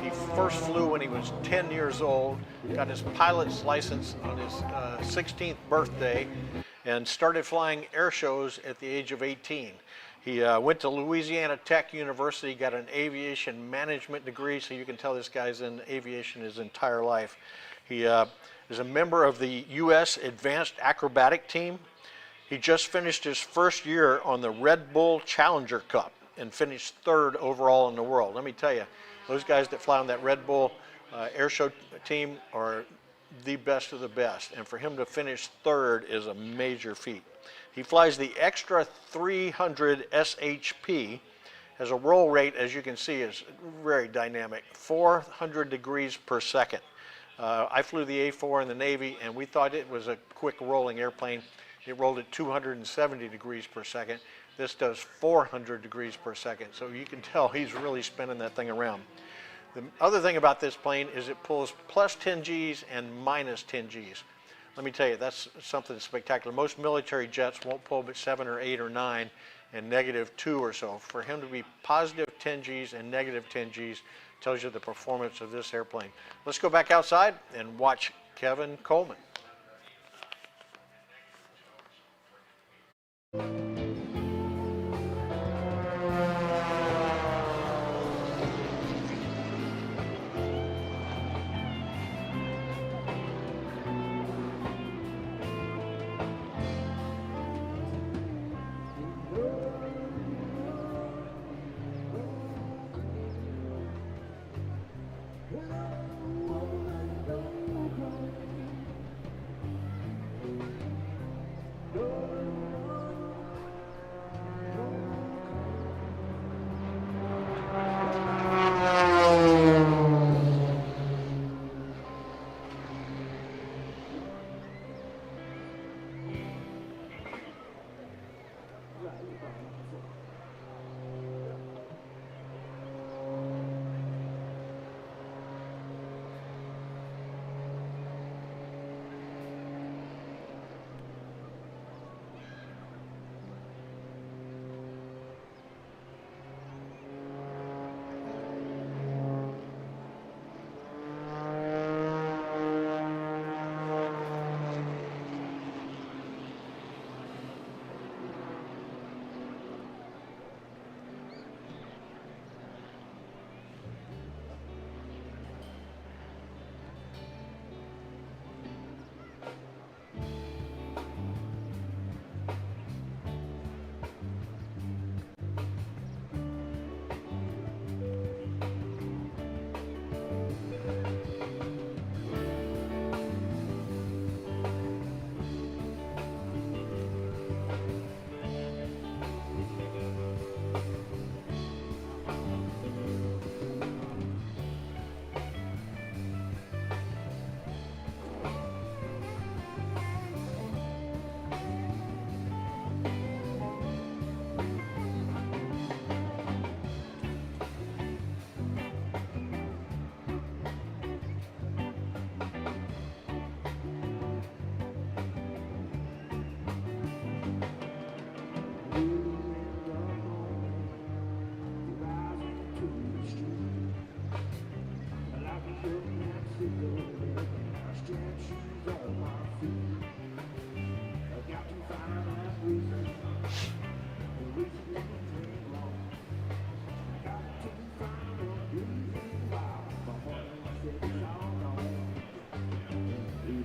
He first flew when he was 10 years old, got his pilot's license on his 16th birthday, and started flying air shows at the age of 18. He went to Louisiana Tech University, got an aviation management degree, so you can tell this guy's in aviation his entire life. He is a member of the U.S. Advanced Acrobatic Team. He just finished his first year on the Red Bull Challenger Cup and finished 3rd overall in the world. Let me tell you, those guys that fly on that Red Bull air show team are the best of the best. And for him to finish 3rd is a major feat. He flies the Extra 300 SHP, has a roll rate, as you can see, is very dynamic, 400 degrees per second. I flew the A4 in the Navy, and we thought it was a quick rolling airplane. It rolled at 270 degrees per second. This does 400 degrees per second, so you can tell he's really spinning that thing around. The other thing about this plane is it pulls plus 10 Gs and minus 10 Gs. Let me tell you, that's something spectacular. Most military jets won't pull but 7 or 8 or 9 and -2 or so. For him to be positive 10 Gs and negative 10 Gs tells you the performance of this airplane. Let's go back outside and watch Kevin Coleman.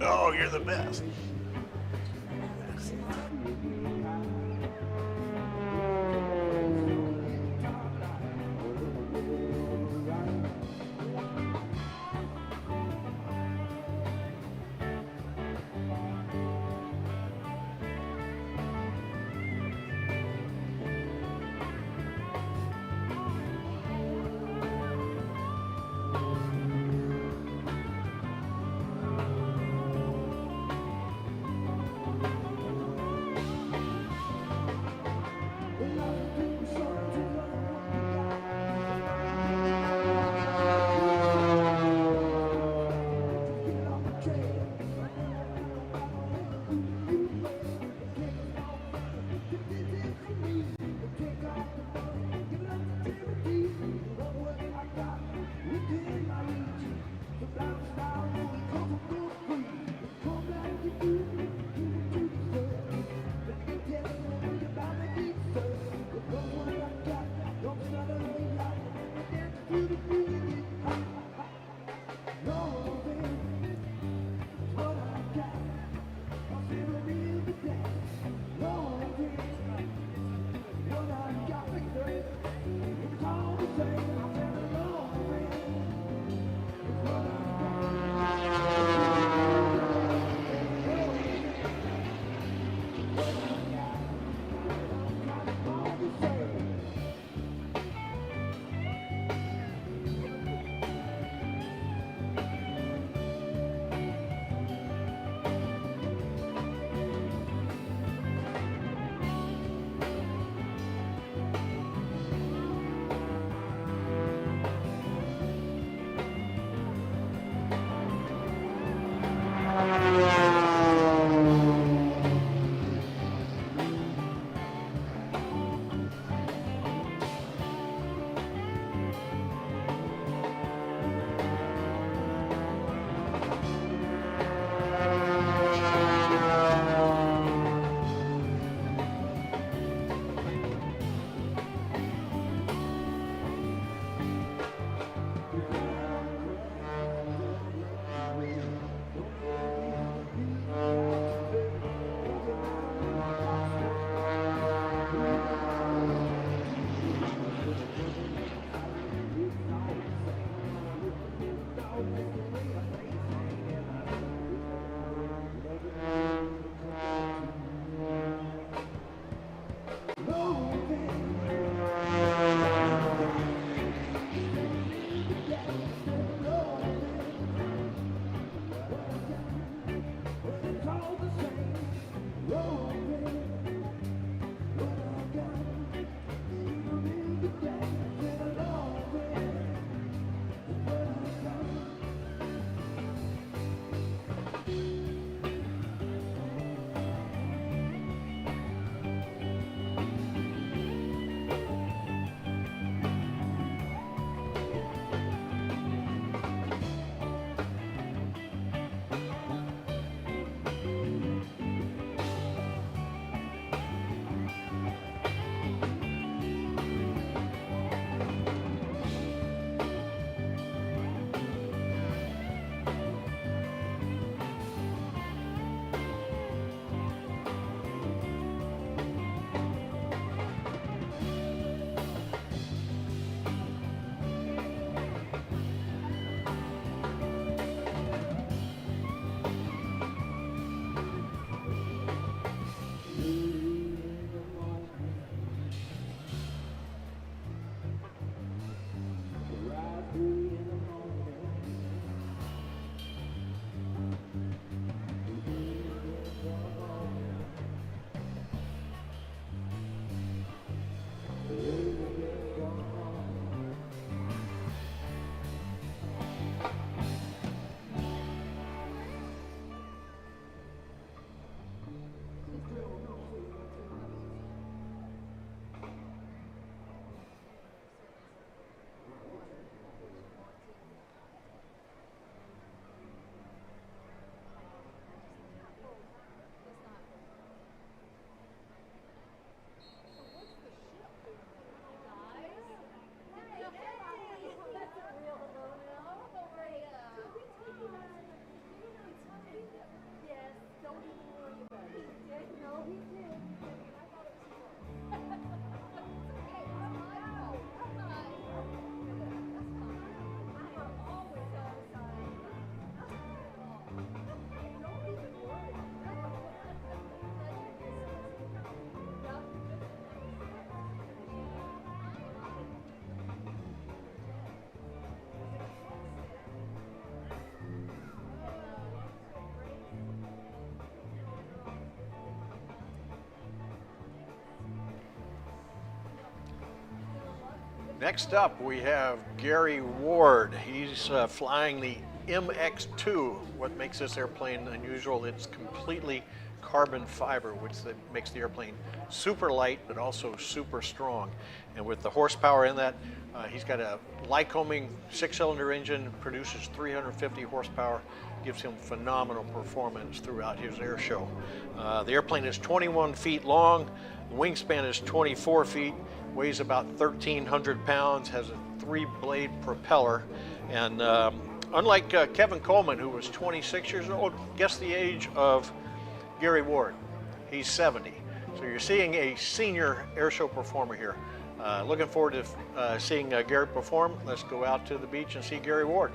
Oh, you're the best. Next up, we have Gary Ward. He's flying the MX-2. What makes this airplane unusual, it's completely carbon fiber, which makes the airplane super light, but also super strong. And with the horsepower in that, he's got a Lycoming 6-cylinder engine, produces 350 horsepower, gives him phenomenal performance throughout his air show. The airplane is 21 feet long, the wingspan is 24 feet, weighs about 1,300 pounds, has a 3-blade propeller, and unlike Kevin Coleman, who was 26 years old, guess the age of Gary Ward. He's 70. So you're seeing a senior airshow performer here. Looking forward to seeing Gary perform. Let's go out to the beach and see Gary Ward.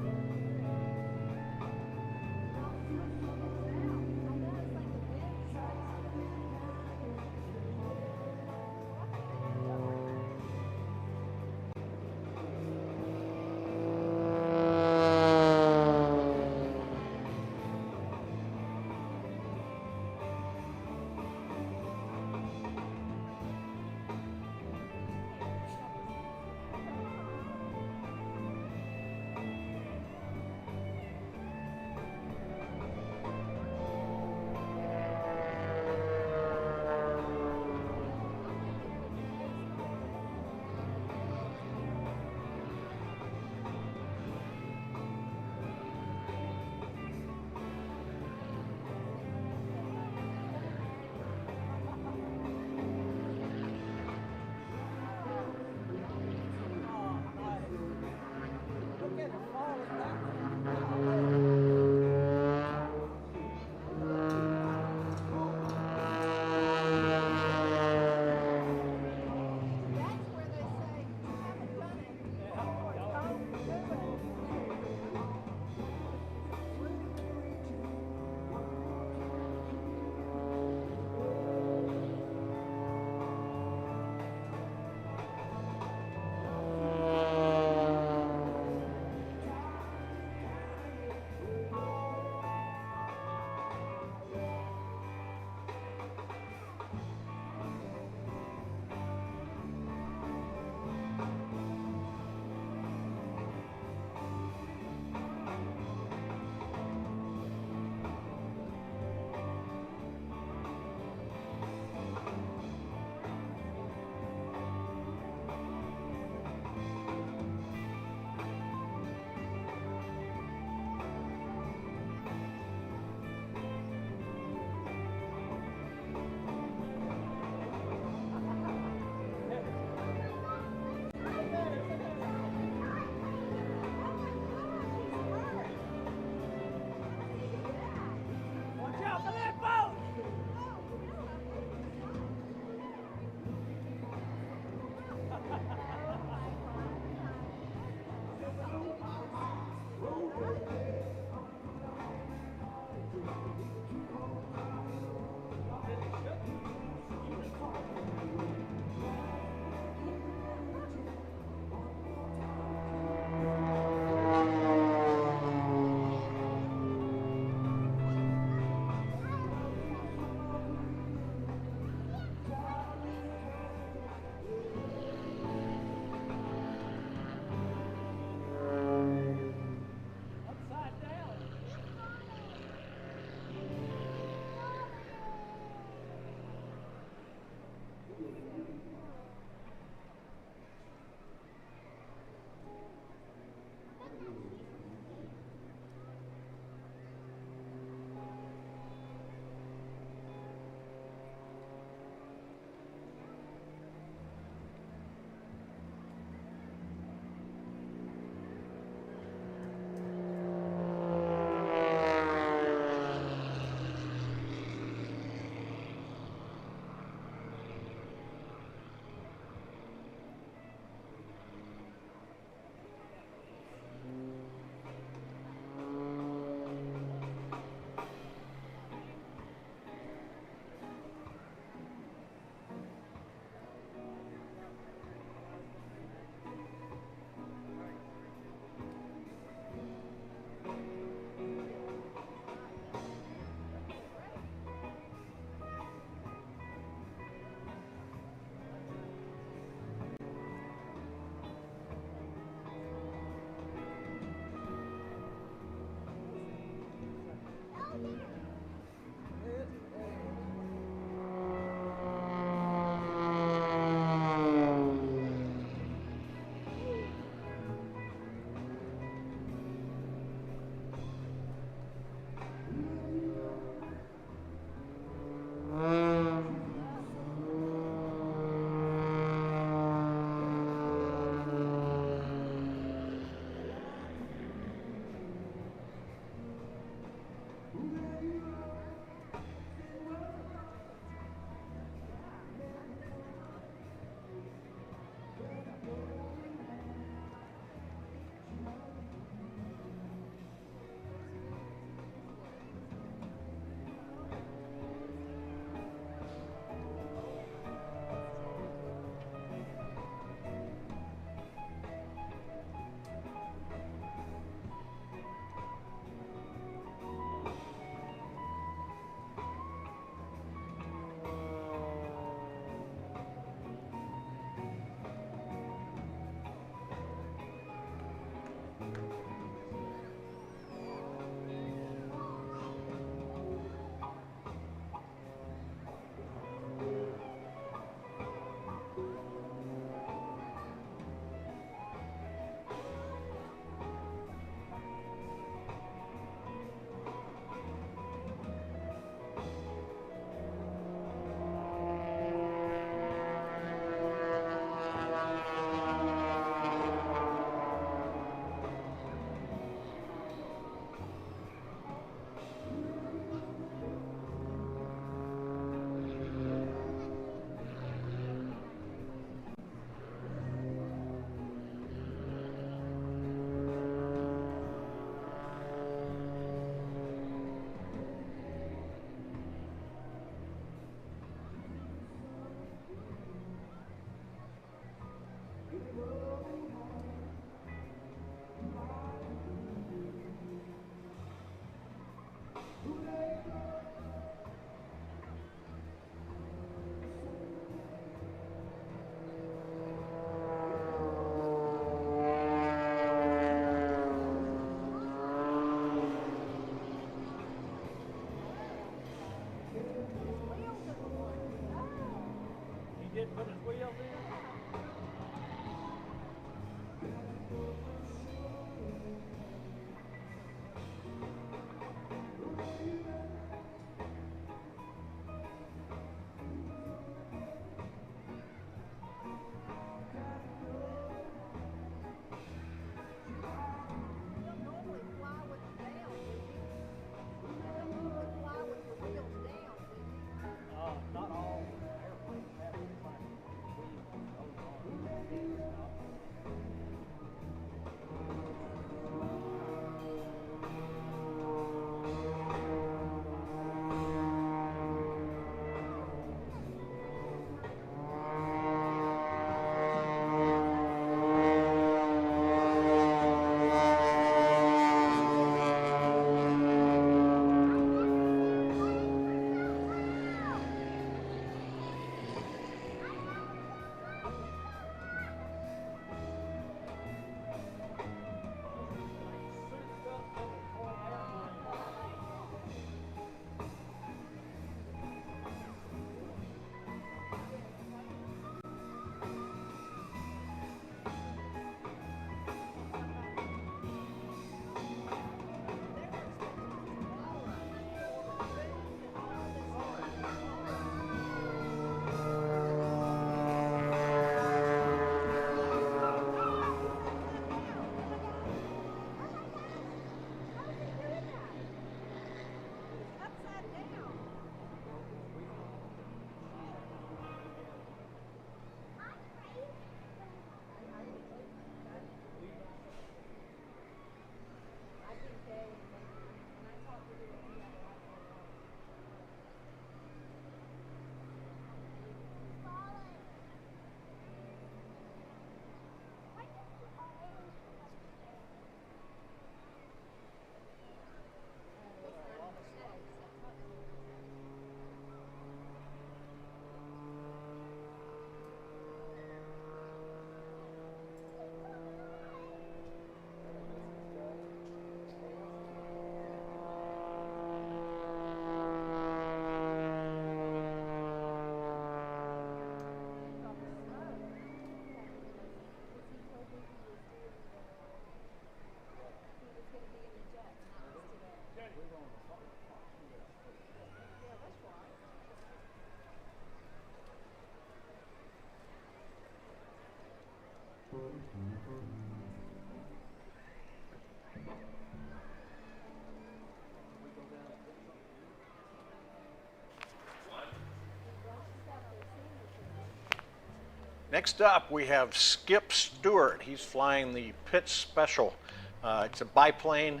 Next up, we have Skip Stewart. He's flying the Pitts Special. It's a biplane.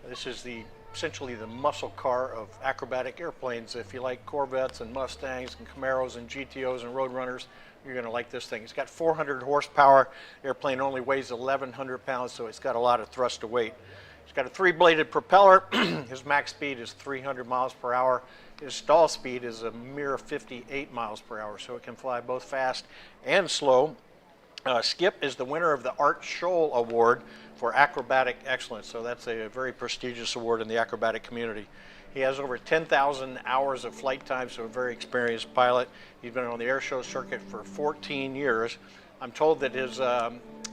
This is essentially the muscle car of acrobatic airplanes. If you like Corvettes and Mustangs and Camaros and GTOs and Roadrunners, you're going to like this thing. It's got 400 horsepower. Airplane only weighs 1,100 pounds, so it's got a lot of thrust to weight. It's got a 3-bladed propeller. His max speed is 300 miles per hour. His stall speed is a mere 58 miles per hour, so it can fly both fast and slow. Skip is the winner of the Art Scholl Award for Acrobatic Excellence, so that's a very prestigious award in the acrobatic community. He has over 10,000 hours of flight time, so a very experienced pilot. He's been on the airshow circuit for 14 years. I'm told that his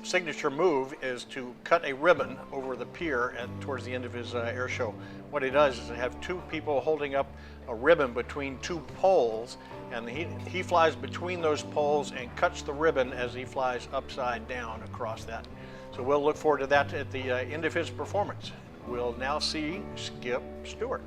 signature move is to cut a ribbon over the pier towards the end of his airshow. What he does is have two people holding up a ribbon between two poles, and he flies between those poles and cuts the ribbon as he flies upside down across that. So we'll look forward to that at the end of his performance. We'll now see Skip Stewart.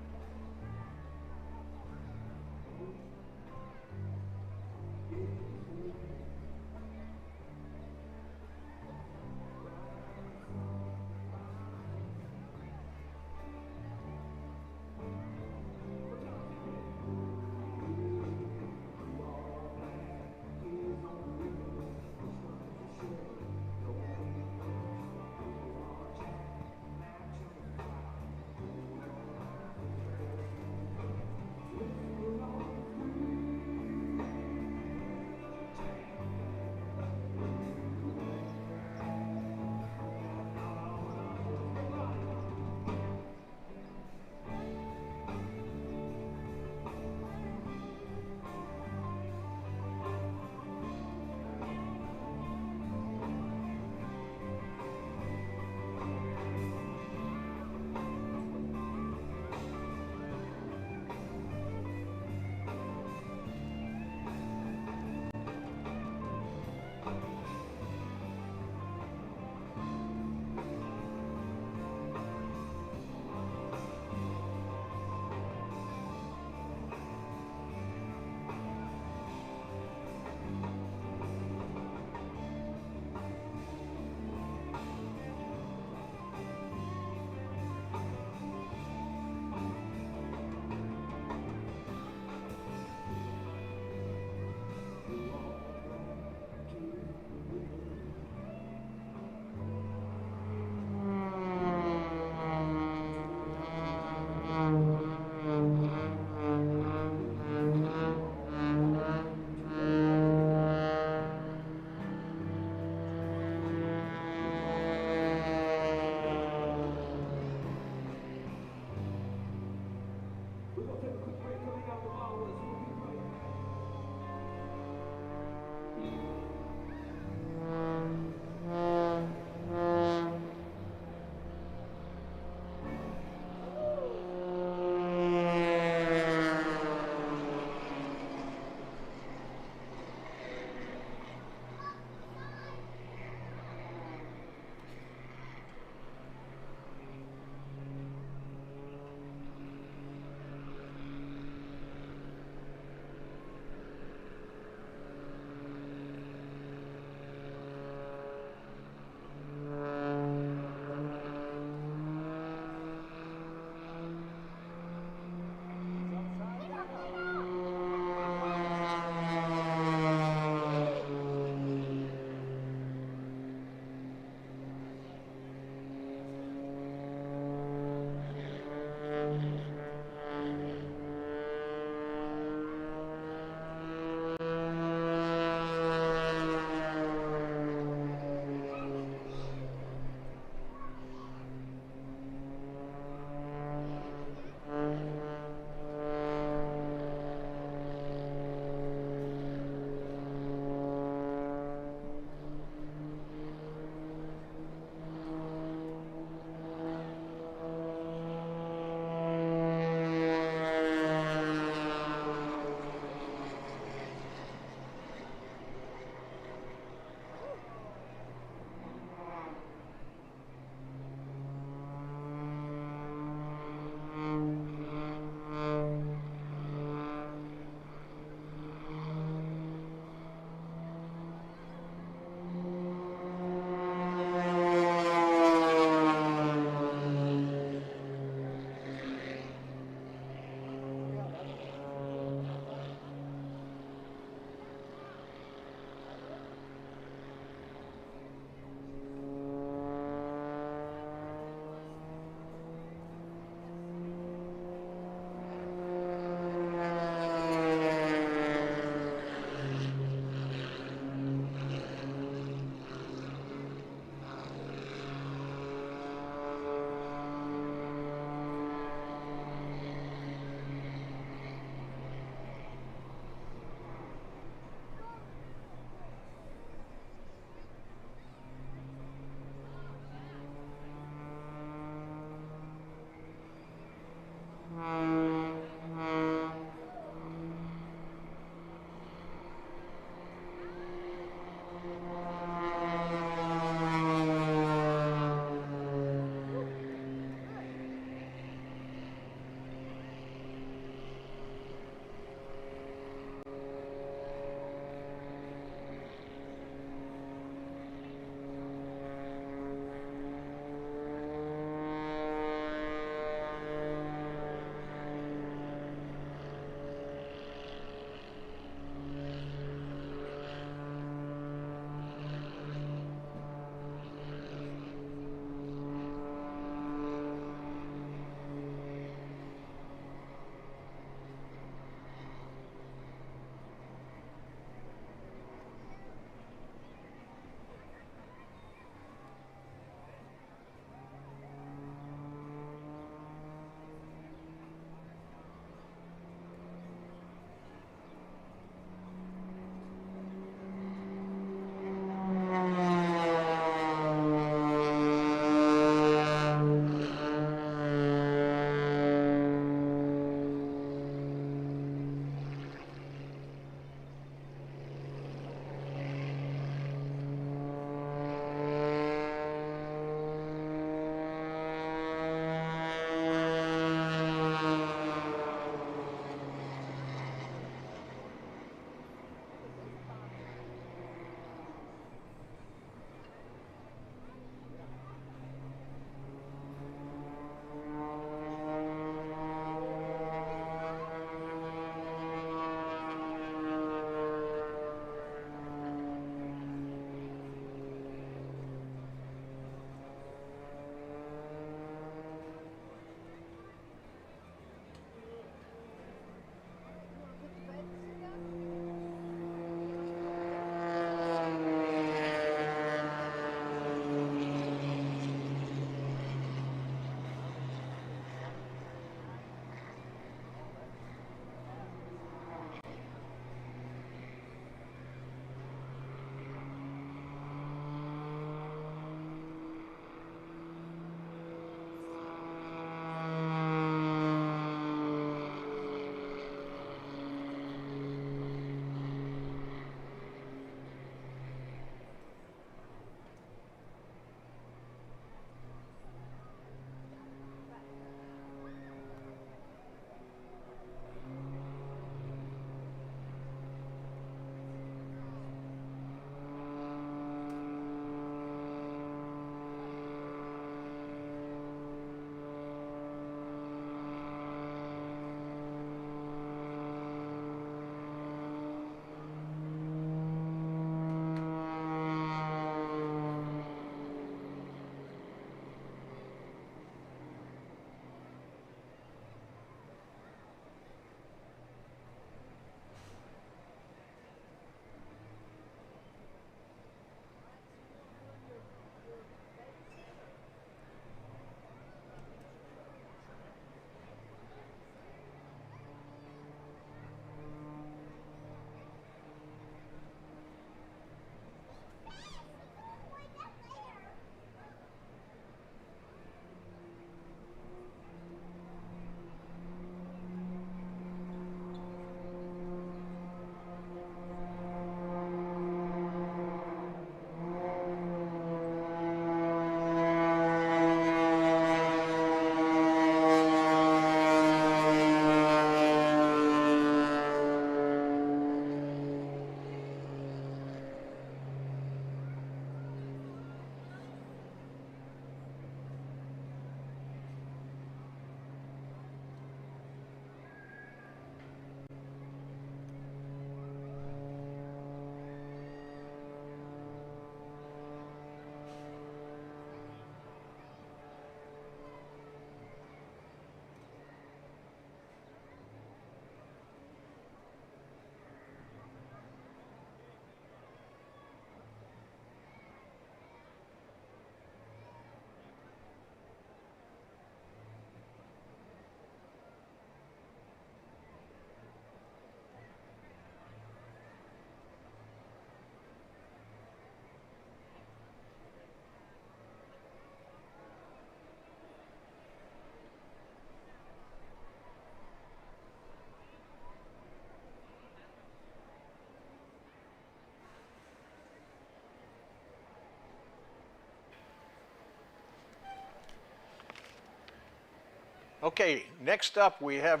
Okay, next up we have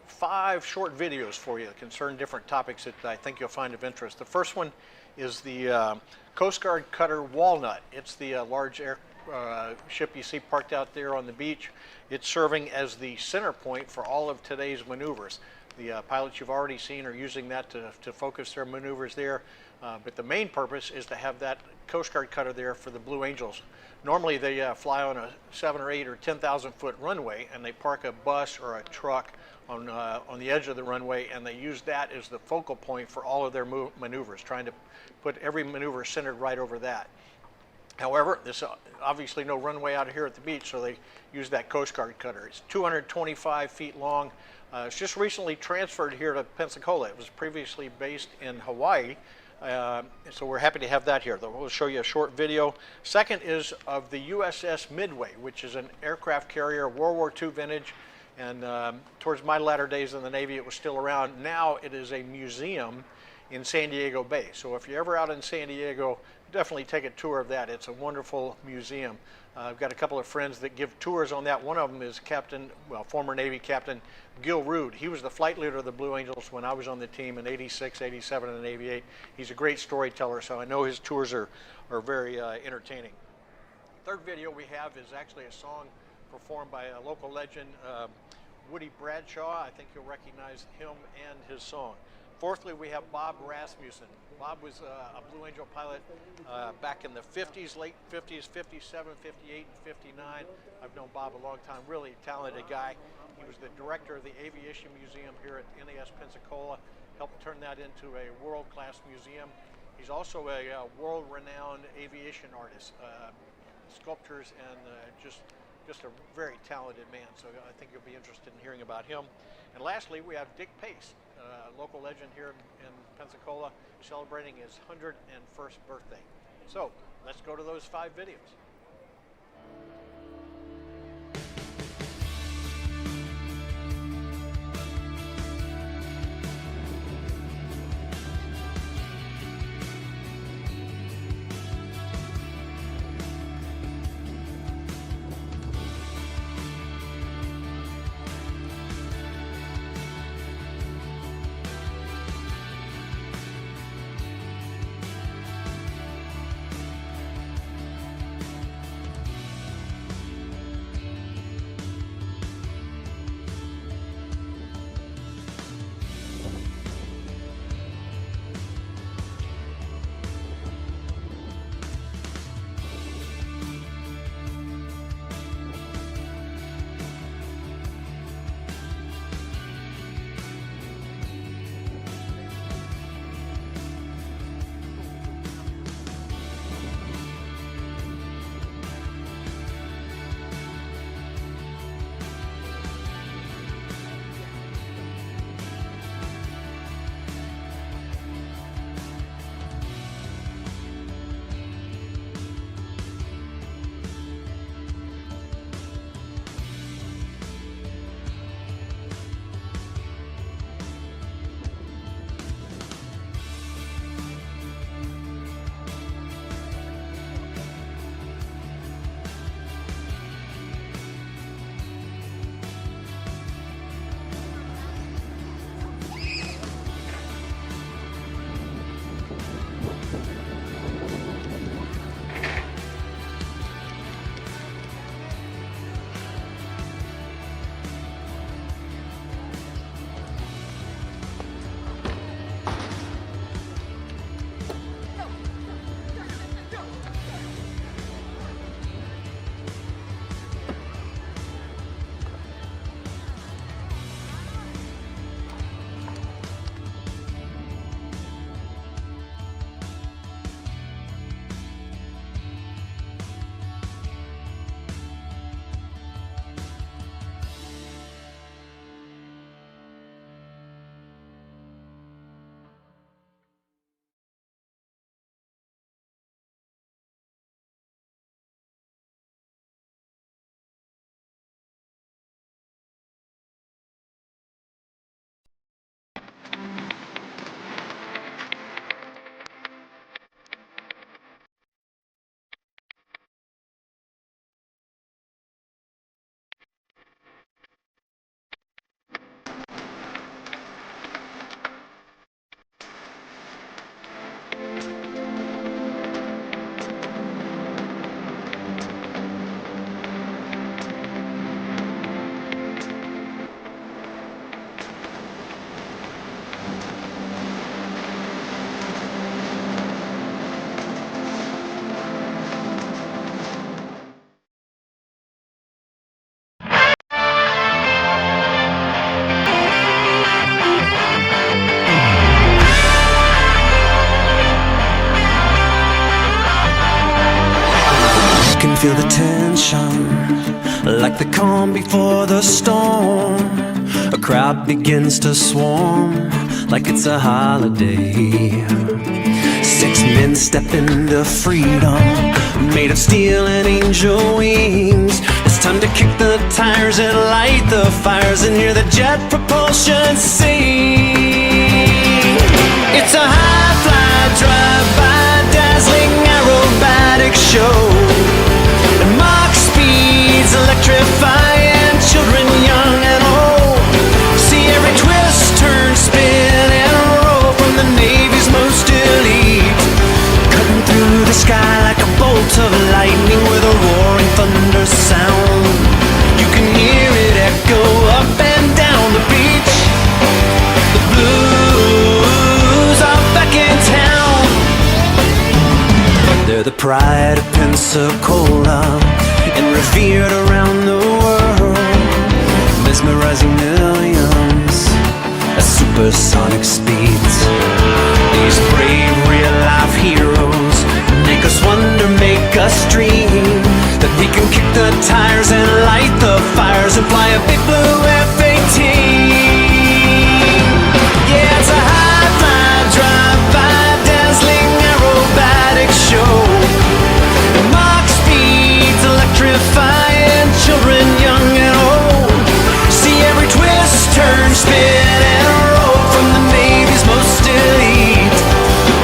5 short videos for you that concern different topics that I think you'll find of interest. The first one is the Coast Guard cutter Walnut. It's the large ship you see parked out there on the beach. It's serving as the center point for all of today's maneuvers. The pilots you've already seen are using that to focus their maneuvers there, but the main purpose is to have that Coast Guard cutter there for the Blue Angels. Normally they fly on a 7 or 8 or 10,000 foot runway, and they park a bus or a truck on the edge of the runway, and they use that as the focal point for all of their maneuvers, trying to put every maneuver centered right over that. However, there's obviously no runway out here at the beach, so they use that Coast Guard cutter. It's 225 feet long. It's just recently transferred here to Pensacola. It was previously based in Hawaii, so we're happy to have that here. We'll show you a short video. Second is of the USS Midway, which is an aircraft carrier, World War II vintage, and towards my latter days in the Navy, it was still around. Now it is a museum in San Diego Bay. So if you're ever out in San Diego, definitely take a tour of that. It's a wonderful museum. I've got a couple of friends that give tours on that. One of them is former Navy Captain Gil Rood. He was the flight leader of the Blue Angels when I was on the team in '86, '87, and '88. He's a great storyteller, so I know his tours are very entertaining. Third video we have is actually a song performed by a local legend, Woody Bradshaw. I think you'll recognize him and his song. Fourthly, we have Bob Rasmussen. Bob was a Blue Angel pilot back in the 50s, late 50s, 57, 58, and 59. I've known Bob a long time, really talented guy. He was the director of the Aviation Museum here at NAS Pensacola, helped turn that into a world-class museum. He's also a world-renowned aviation artist, sculptures, and just a very talented man, so I think you'll be interested in hearing about him. And lastly, we have Dick Pace, a local legend here in Pensacola, celebrating his 101st birthday. So let's go to those 5 videos. Like the calm before the storm, a crowd begins to swarm like it's a holiday. 6 men step into freedom, made of steel and angel wings. It's time to kick the tires and light the fires and hear the jet propulsion sing. It's a high fly, drive-by, dazzling aerobatic show. And Mach speeds electrifying children young and old. See every twist, turn, spin, and roll from the Navy's most elite. Cutting through the sky like a bolt of lightning with a roaring thunder sound. You can hear it echo up and down the beach. The blues are back in town. They're the pride of Pensacola and revered around the world, mesmerizing millions at supersonic speeds. These brave real-life heroes make us wonder, make us dream that we can kick the tires and light the fires and fly a big blue F-18. Yeah, it's a high-fly, drive-by, dazzling aerobatic show. Mach speeds electrifying children young and old. See every twist, turn, spin, and roll from the Navy's most elite.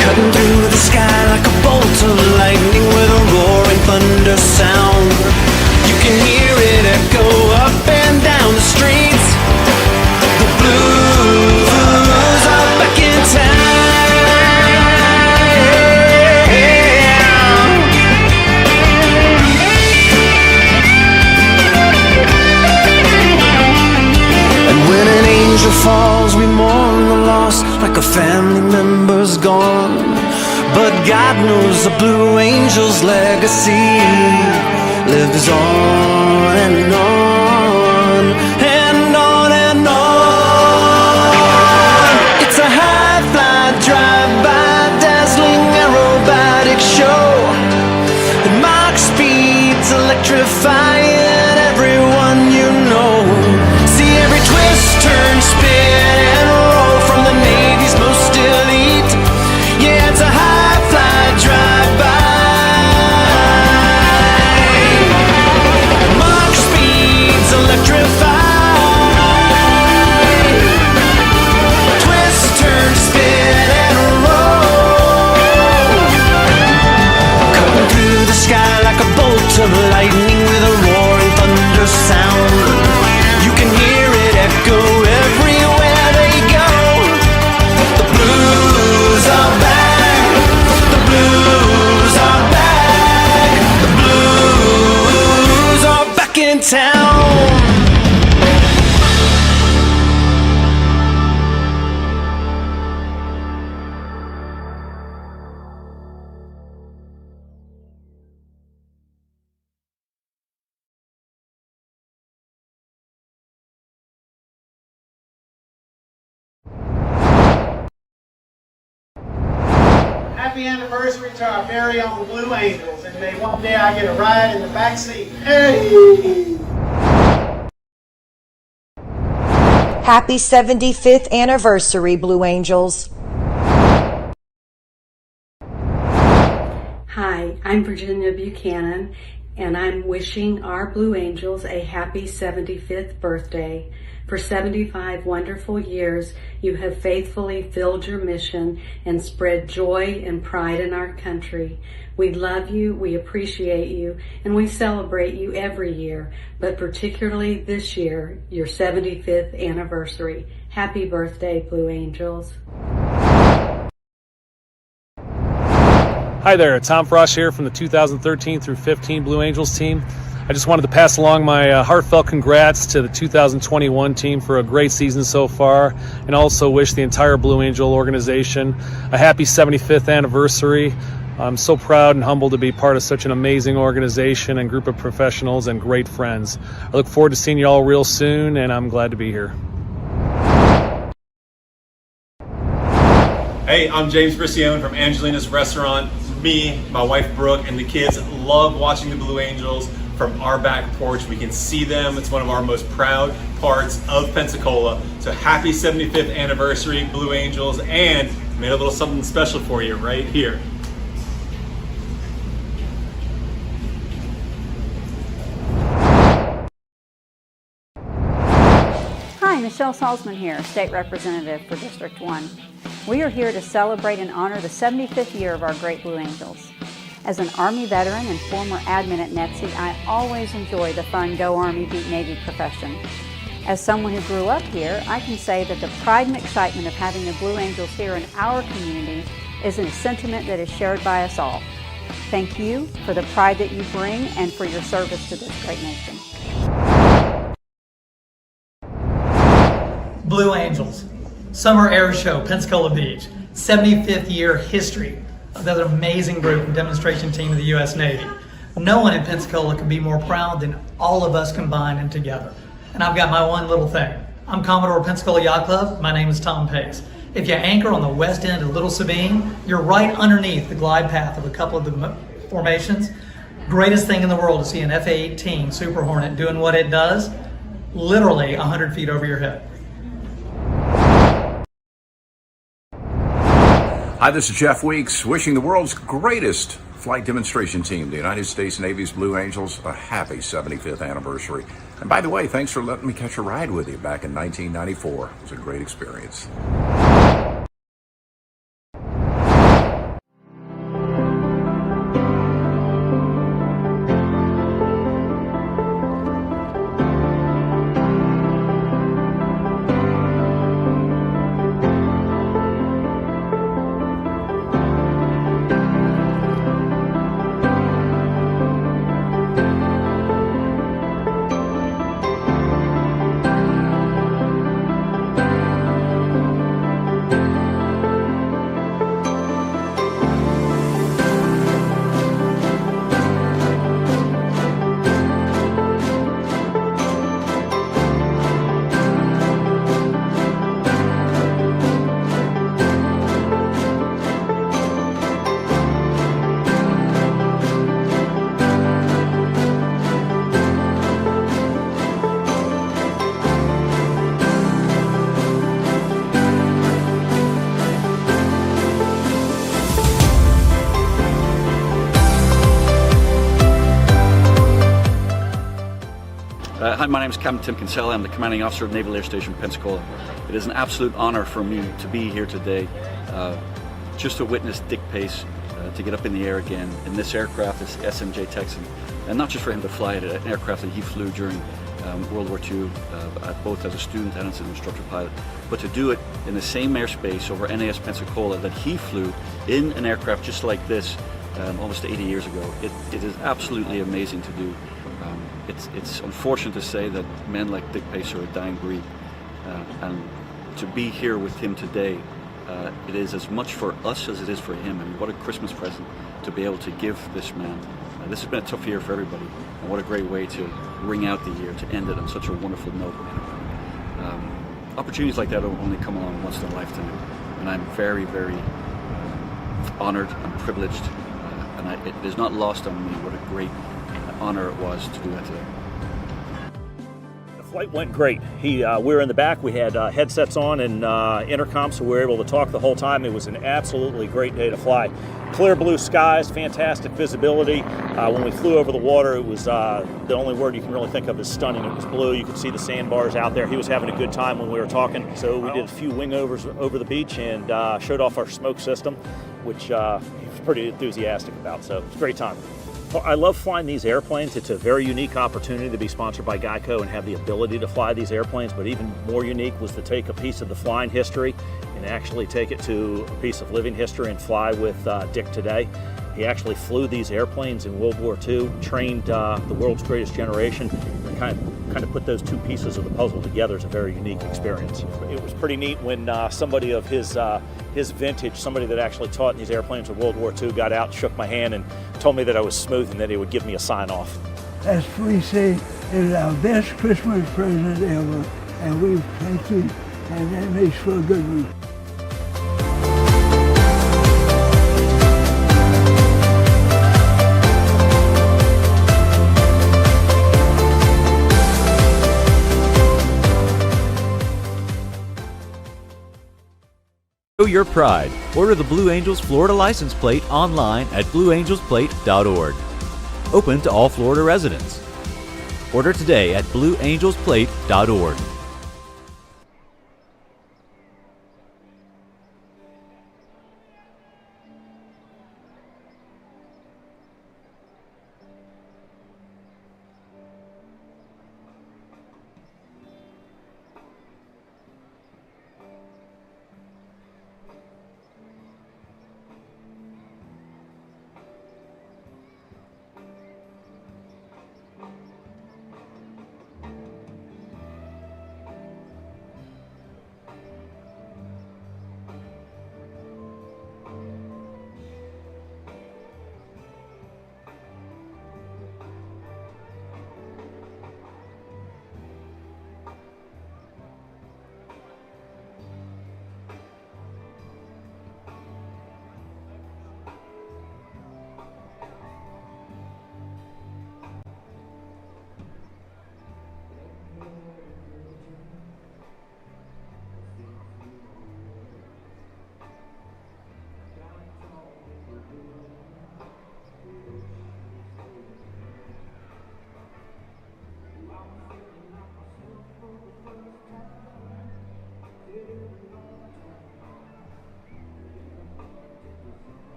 Cutting through the sky like a bolt of lightning with a roaring thunder sound. You can hear it echo up and down the streets. The blues are back in When an angel falls, we mourn the loss like a family member's gone. But God knows the Blue Angel's legacy lives on and on and on and on. It's a high-fly, drive-by, dazzling aerobatic show. And Mach speeds electrifying everyone you know. Turn, spin, and roll from the Navy's most elite. Yeah, it's a high-fly, drive-by. Mach speeds electrify. Twist, turn, spin, and roll. Cutting through the sky like a bolt of lightning with a roaring thunder sound. You can hear it echo everywhere they go. The blues are back. The blues are back. The blues are back in town. Happy anniversary to our very own Blue Angels, and may one day I get a ride in the back seat. Hey! Happy 75th anniversary, Blue Angels. Hi, I'm Virginia Buchanan, and I'm wishing our Blue Angels a happy 75th birthday. For 75 wonderful years, you have faithfully filled your mission and spread joy and pride in our country. We love you, we appreciate you, and we celebrate you every year, but particularly this year, your 75th anniversary. Happy birthday, Blue Angels. Hi there, Tom Frost here from the 2013 through 15 Blue Angels team. I just wanted to pass along my heartfelt congrats to the 2021 team for a great season so far, and also wish the entire Blue Angel organization a happy 75th anniversary. I'm so proud and humbled to be part of such an amazing organization and group of professionals and great friends. I look forward to seeing you all real soon, and I'm glad to be here. Hey, I'm James Brisione from Angelina's Restaurant. Me, my wife Brooke, and the kids love watching the Blue Angels. from our back porch. We can see them. It's one of our most proud parts of Pensacola. So happy 75th anniversary, Blue Angels, and made a little something special for you right here. Hi, Michelle Salzman here, State Representative for District 1. We are here to celebrate and honor the 75th year of our great Blue Angels. As an Army veteran and former admin at NETSI, I always enjoy the fun Go Army Beat Navy profession. As someone who grew up here, I can say that the pride and excitement of having the Blue Angels here in our community is a sentiment that is shared by us all. Thank you for the pride that you bring and for your service to this great nation. Blue Angels, Summer Airshow, Pensacola Beach, 75th year history of that amazing group and demonstration team of the U.S. Navy. No one in Pensacola could be more proud than all of us combined and together. And I've got my one little thing. I'm Commodore Pensacola Yacht Club. My name is Tom Pace. If you anchor on the west end of Little Sabine, you're right underneath the glide path of a couple of the formations. Greatest thing in the world to see an F-18 Super Hornet doing what it does, literally 100 feet over your head. Hi, this is Jeff Weeks, wishing the world's greatest flight demonstration team, the United States Navy's Blue Angels, a happy 75th anniversary. And by the way, thanks for letting me catch a ride with you back in 1994. It was a great experience. Hi, my name is Captain Tim Kinsella. I'm the Commanding Officer of Naval Air Station Pensacola. It is an absolute honor for me to be here today, just to witness Dick Pace to get up in the air again in this aircraft, this SMJ Texan, and not just for him to fly it, an aircraft that he flew during World War II, both as a student and as an instructor pilot, but to do it in the same airspace over NAS Pensacola that he flew in an aircraft just like this almost 80 years ago. It is absolutely amazing to do. It's unfortunate to say that men like Dick Pace are a dying breed, and to be here with him today, it is as much for us as it is for him, and what a Christmas present to be able to give this man. This has been a tough year for everybody, and what a great way to ring out the year, to end it on such a wonderful note. Opportunities like that only come along once in a lifetime, and I'm very, very honored and privileged, and it is not lost on me what a great honor it was to do that today. The flight went great. We were in the back. We had headsets on and intercom, so we were able to talk the whole time. It was an absolutely great day to fly. Clear blue skies, fantastic visibility. When we flew over the water, it was the only word you can really think of is stunning. It was blue. You could see the sandbars out there. He was having a good time when we were talking. So we did a few wing overs over the beach and showed off our smoke system, which he was pretty enthusiastic about. So it was a great time. I love flying these airplanes. It's a very unique opportunity to be sponsored by Geico and have the ability to fly these airplanes, but even more unique was to take a piece of the flying history and actually take it to a piece of living history and fly with Dick today. He actually flew these airplanes in World War II, trained the world's greatest generation, and kind of put those two pieces of the puzzle together. Is a very unique experience. It was pretty neat when somebody of his vintage, somebody that actually taught in these airplanes in World War II, got out, shook my hand, and told me that I was smooth and that he would give me a sign off. As we say, it is our best Christmas present ever, and we thank you, and that makes for a good one. Show your pride. Order the Blue Angels Florida license plate online at blueangelsplate.org. Open to all Florida residents. Order today at blueangelsplate.org.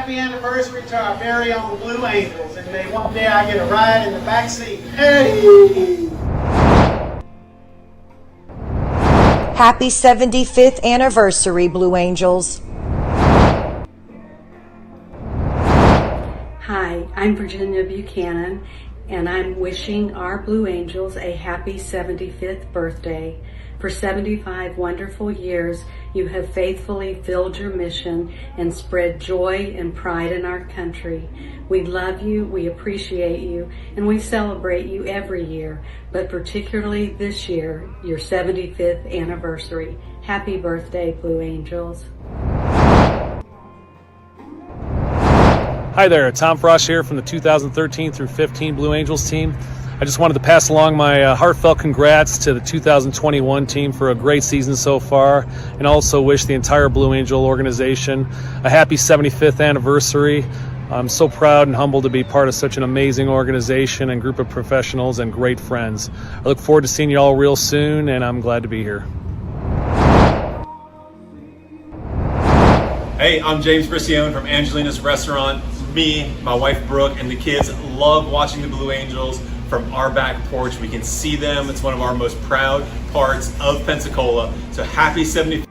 happy anniversary to our very own Blue Angels, and may one day I get a ride in the back seat. Hey! Happy 75th anniversary, Blue Angels. Hi, I'm Virginia Buchanan, and I'm wishing our Blue Angels a happy 75th birthday. For 75 wonderful years, you have faithfully filled your mission and spread joy and pride in our country. We love you, we appreciate you, and we celebrate you every year, but particularly this year, your 75th anniversary. Happy birthday, Blue Angels. Hi there, Tom Frost here from the 2013 through 15 Blue Angels team. I just wanted to pass along my heartfelt congrats to the 2021 team for a great season so far, and also wish the entire Blue Angel organization a happy 75th anniversary. I'm so proud and humbled to be part of such an amazing organization and group of professionals and great friends. I look forward to seeing you all real soon, and I'm glad to be here. Hey, I'm James Bricione from Angelina's Restaurant. Me, my wife Brooke, and the kids love watching the Blue Angels from our back porch. We can see them. It's one of our most proud parts of Pensacola. So happy 75th.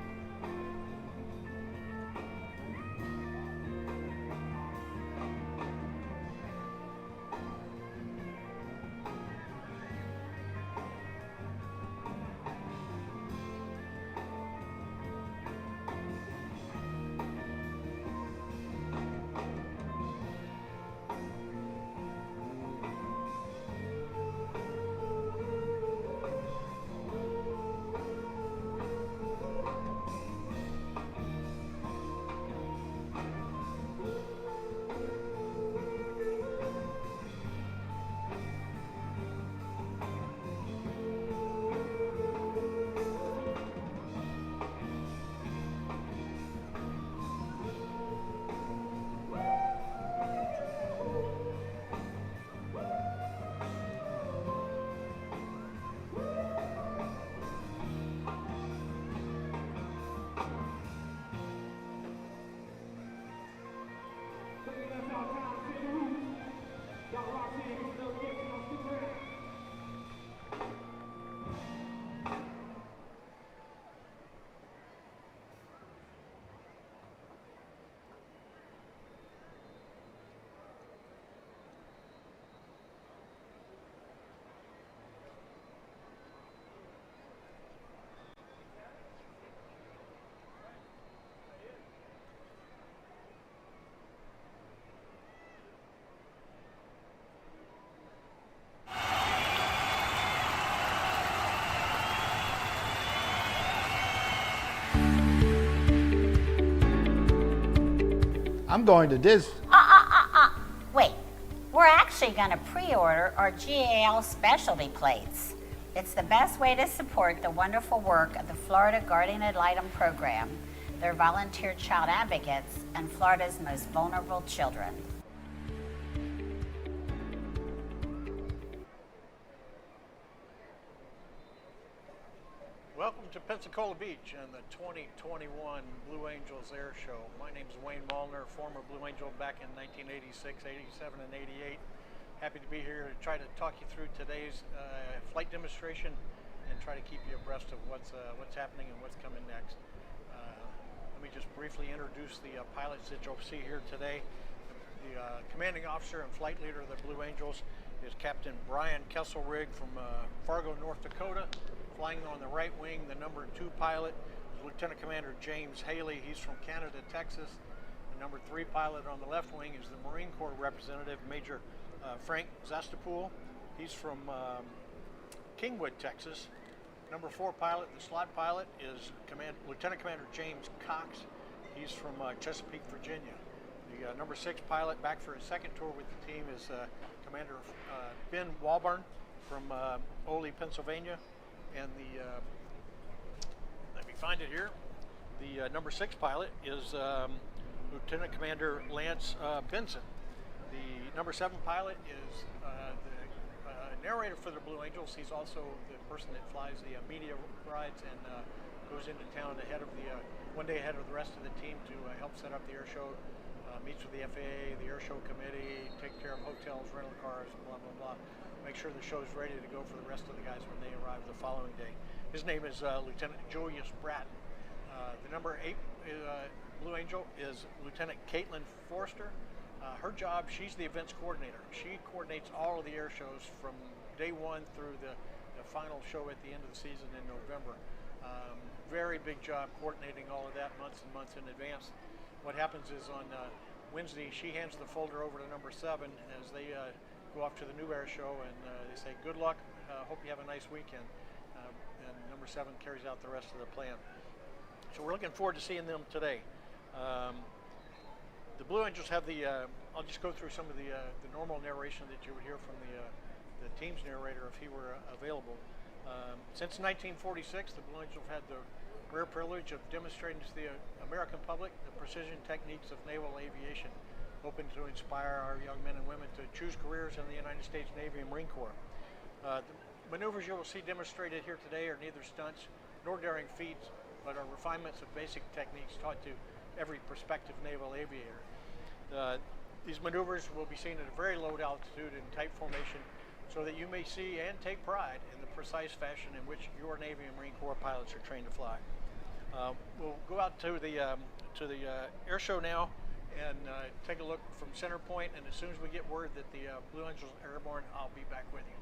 I'm going to Disney. Wait, we're actually going to pre-order our GAL specialty plates. It's the best way to support the wonderful work of the Florida Guardian Ad Litem program, their volunteer child advocates, and Florida's most vulnerable children. Welcome to Pensacola Beach and the 2021 Blue Angels Airshow. My name is Wayne Mullner, former Blue Angel back in 1986, 87, and 88. Happy to be here to try to talk you through today's flight demonstration and try to keep you abreast of what's happening and what's coming next. Let me just briefly introduce the pilots that you'll see here today. The commanding officer and flight leader of the Blue Angels is Captain Brian Kesselrig from Fargo, North Dakota. Flying on the right wing, the number 2 pilot is Lieutenant Commander James Haley. He's from Canada, Texas. The number 3 pilot on the left wing is the Marine Corps representative, Major Frank Zastapool. He's from Kingwood, Texas. Number 4 pilot, the slot pilot, is Lieutenant Commander James Cox. He's from Chesapeake, Virginia. The number 6 pilot, back for his second tour with the team, is Commander Ben Walburn from Ole, Pennsylvania. And the, let me find it here, the number 6 pilot is Lieutenant Commander Lance Benson. The number 7 pilot is the narrator for the Blue Angels. He's also the person that flies the media rides and goes into town ahead of the, one day ahead of the rest of the team to help set up the air show. meets with the FAA, the Airshow committee, take care of hotels, rental cars, blah, blah, blah. Make sure the show's ready to go for the rest of the guys when they arrive the following day. His name is Lieutenant Julius Bratton. The number 8 Blue Angel is Lieutenant Caitlin Forster. Her job, she's the events coordinator. She coordinates all of the air shows from day one through the final show at the end of the season in November. Very big job coordinating all of that months and months in advance. What happens is on Wednesday, she hands the folder over to number 7 as they go off to the new air show, and they say, good luck, hope you have a nice weekend. And number 7 carries out the rest of the plan. So we're looking forward to seeing them today. The Blue Angels have the, I'll just go through some of the normal narration that you would hear from the team's narrator if he were available. Since 1946, the Blue Angels have had the rare privilege of demonstrating to the American public the precision techniques of naval aviation, hoping to inspire our young men and women to choose careers in the United States Navy and Marine Corps. The maneuvers you will see demonstrated here today are neither stunts nor daring feats, but are refinements of basic techniques taught to every prospective naval aviator. These maneuvers will be seen at a very low altitude in tight formation, so that you may see and take pride in the precise fashion in which your Navy and Marine Corps pilots are trained to fly. We'll go out to the air show now and take a look from center point, and as soon as we get word that the Blue Angels are airborne, I'll be back with you.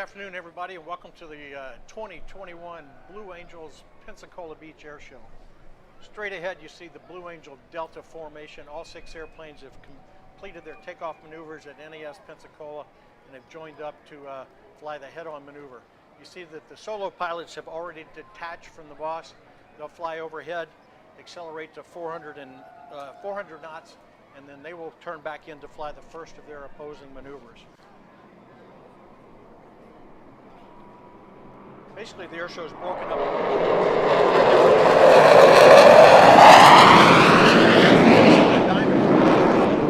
afternoon, everybody, and welcome to the 2021 Blue Angels Pensacola Beach Air Show. Straight ahead, you see the Blue Angel Delta formation. All 6 airplanes have completed their takeoff maneuvers at NAS Pensacola and have joined up to fly the head-on maneuver. You see that the solo pilots have already detached from the boss. They'll fly overhead, accelerate to 400 knots, and then they will turn back in to fly the first of their opposing maneuvers. Basically, the air show is broken up.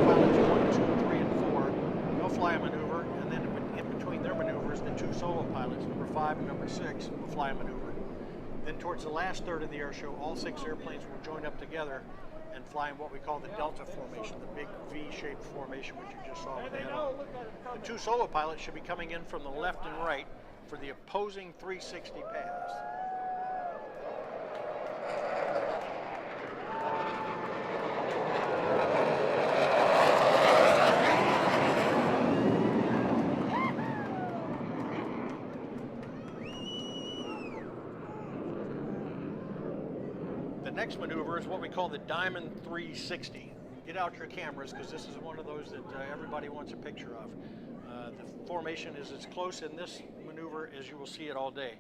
Pilots 1, 2, 3, and 4. They'll fly a maneuver, and then in between their maneuvers, the 2 solo pilots, number 5 and number 6, will fly a maneuver. Then towards the last third of the air show, all 6 airplanes will join up together and fly in what we call the Delta formation, the big V-shaped formation which you just saw with the head-on. The 2 solo pilots should be coming in from the left and right for the opposing 360 pass. The next maneuver is what we call the Diamond 360. Get out your cameras because this is one of those that everybody wants a picture of. The formation is as close in this maneuver as you will see it all day.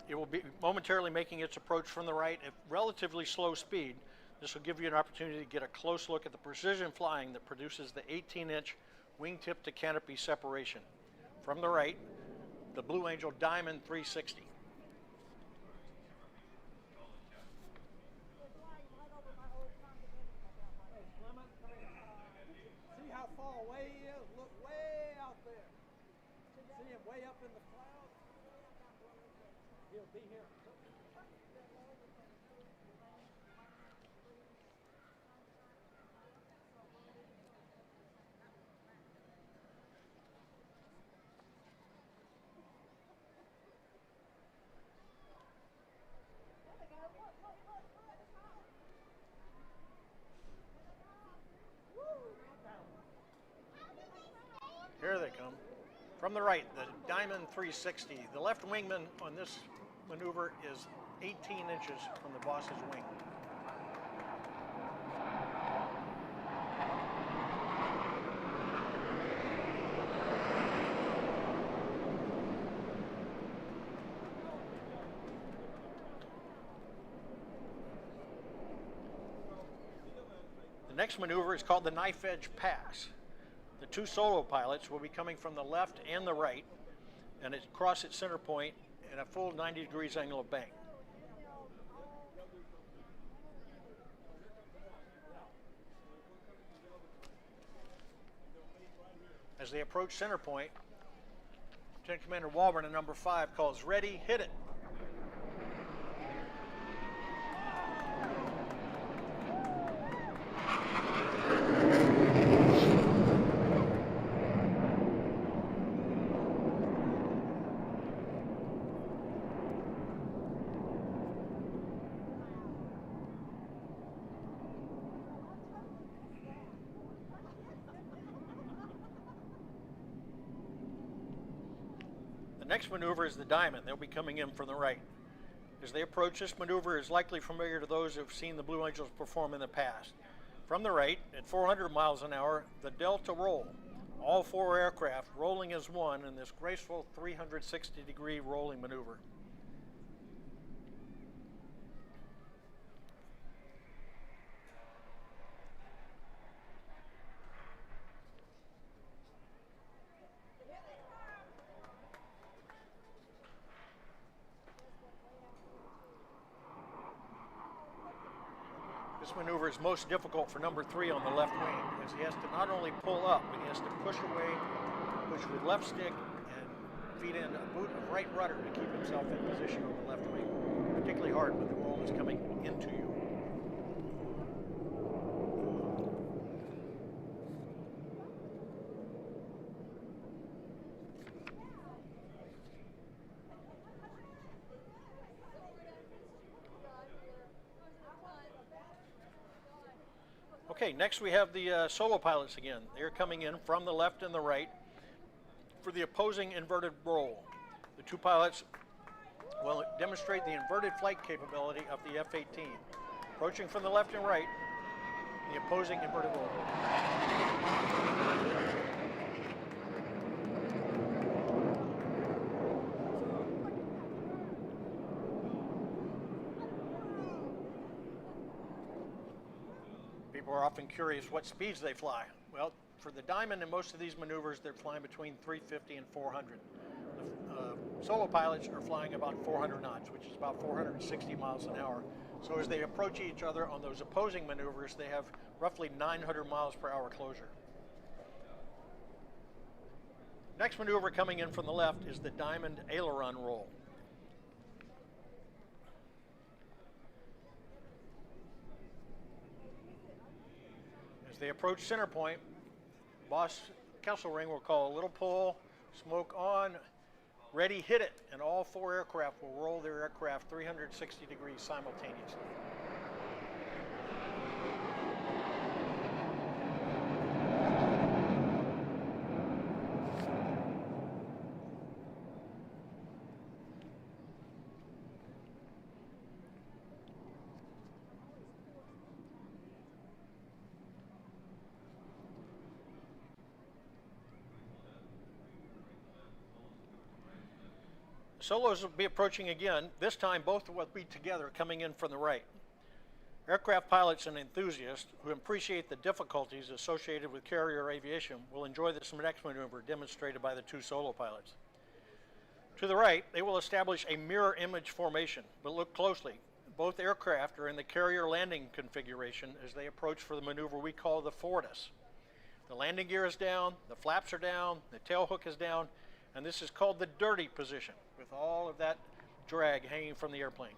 It will be momentarily making its approach from the right at relatively slow speed. This will give you an opportunity to get a close look at the precision flying that produces the 18-inch wingtip to canopy separation. From the right, the Blue Angel Diamond 360. See how far away he is? Look way out there. See him way up in the clouds? He'll be here. Here they come. From the right, the Diamond 360. The left wingman on this maneuver is 18 inches from the boss's wing. The next maneuver is called the Knife Edge Pass. The 2 solo pilots will be coming from the left and the right, and it cross its center point in a full 90 degrees angle of bank. As they approach center point, Lieutenant Commander Walburn in number 5 calls, "Ready, hit it." The next maneuver is the Diamond. They'll be coming in from the right. As they approach, this maneuver is likely familiar to those who have seen the Blue Angels perform in the past. From the right, at 400 miles an hour, the Delta roll. All 4 aircraft rolling as one in this graceful 360-degree rolling maneuver. This maneuver is most difficult for number 3 on the left wing, as he has to not only pull up, but he has to push away, push with left stick, and feed in a boot of right rudder to keep himself in position on the left wing. Particularly hard when the roll is coming into you. Okay, next we have the solo pilots again. They're coming in from the left and the right for the opposing inverted roll. The two pilots will demonstrate the inverted flight capability of the F-18. Approaching from the left and right, the opposing inverted roll. People are often curious what speeds they fly. Well, for the Diamond in most of these maneuvers, they're flying between 350 and 400. The solo pilots are flying about 400 knots, which is about 460 miles an hour. So as they approach each other on those opposing maneuvers, they have roughly 900 miles per hour closure. Next maneuver coming in from the left is the Diamond aileron roll. As they approach center point, Boss Kesselring will call a little pull, smoke on, ready, hit it, and all four aircraft will roll their aircraft 360 degrees simultaneously. Solos will be approaching again. This time both will be together coming in from the right. Aircraft pilots and enthusiasts who appreciate the difficulties associated with carrier aviation will enjoy this next maneuver demonstrated by the two solo pilots. To the right, they will establish a mirror image formation, but look closely. Both aircraft are in the carrier landing configuration as they approach for the maneuver we call the fortis. The landing gear is down, the flaps are down, the tail hook is down, and this is called the dirty position, with all of that drag hanging from the airplane.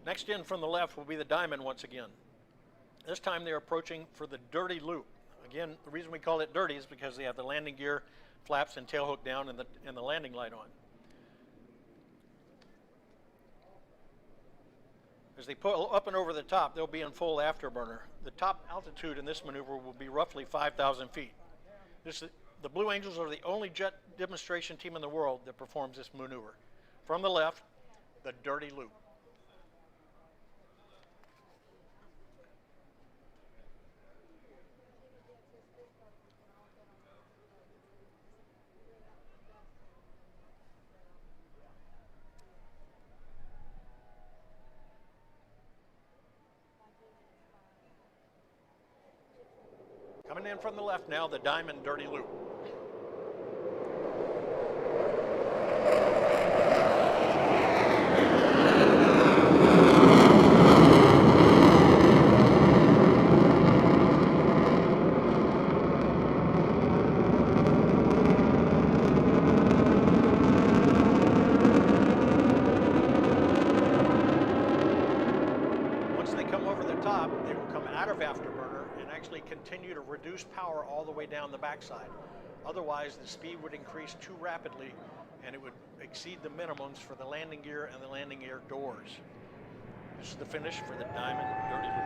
Next in from the left will be the Diamond once again. This time they're approaching for the dirty loop. Again, the reason we call it dirty is because they have the landing gear, flaps, and tail hook down and the landing light on. As they pull up and over the top, they'll be in full afterburner. The top altitude in this maneuver will be roughly 5,000 feet. The Blue Angels are the only jet demonstration team in the world that performs this maneuver. From the left, the dirty loop. Coming in from the left now, the Diamond dirty loop. Once they come over the top, they will come out of afterburner and actually continue to reduce power all the way down the backside. Otherwise, the speed would increase too rapidly and it would exceed the minimums for the landing gear and the landing gear doors. This is the finish for the Diamond dirty loop.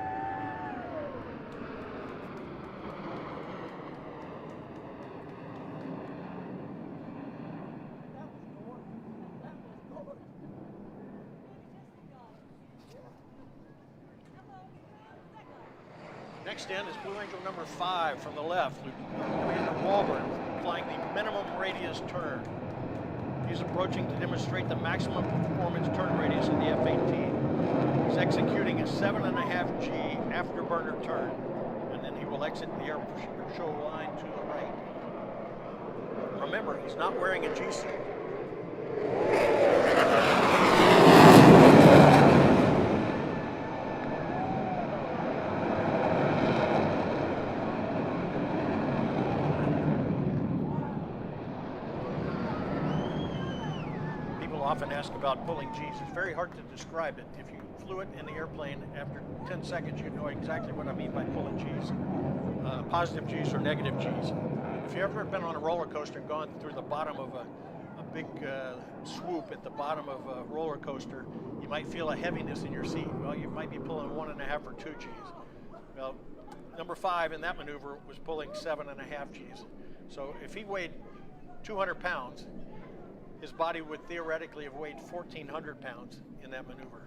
Next in is Blue Angel number 5 from the left, Commander Walburn, flying the minimum radius turn. He's approaching to demonstrate the maximum performance turn radius of the F-18. He's executing a 7.5 G afterburner turn, and then he will exit the Airshow line to the right. Remember, he's not wearing a G-suit. ask about pulling G's. It's very hard to describe it. If you flew it in the airplane, after 10 seconds, you'd know exactly what I mean by pulling G's. Positive G's or negative G's. If you've ever been on a roller coaster and gone through the bottom of a big swoop at the bottom of a roller coaster, you might feel a heaviness in your seat. Well, you might be pulling 1.5 or 2 G's. Well, number 5 in that maneuver was pulling 7.5 G's. So if he weighed 200 pounds, his body would theoretically have weighed 1,400 pounds in that maneuver.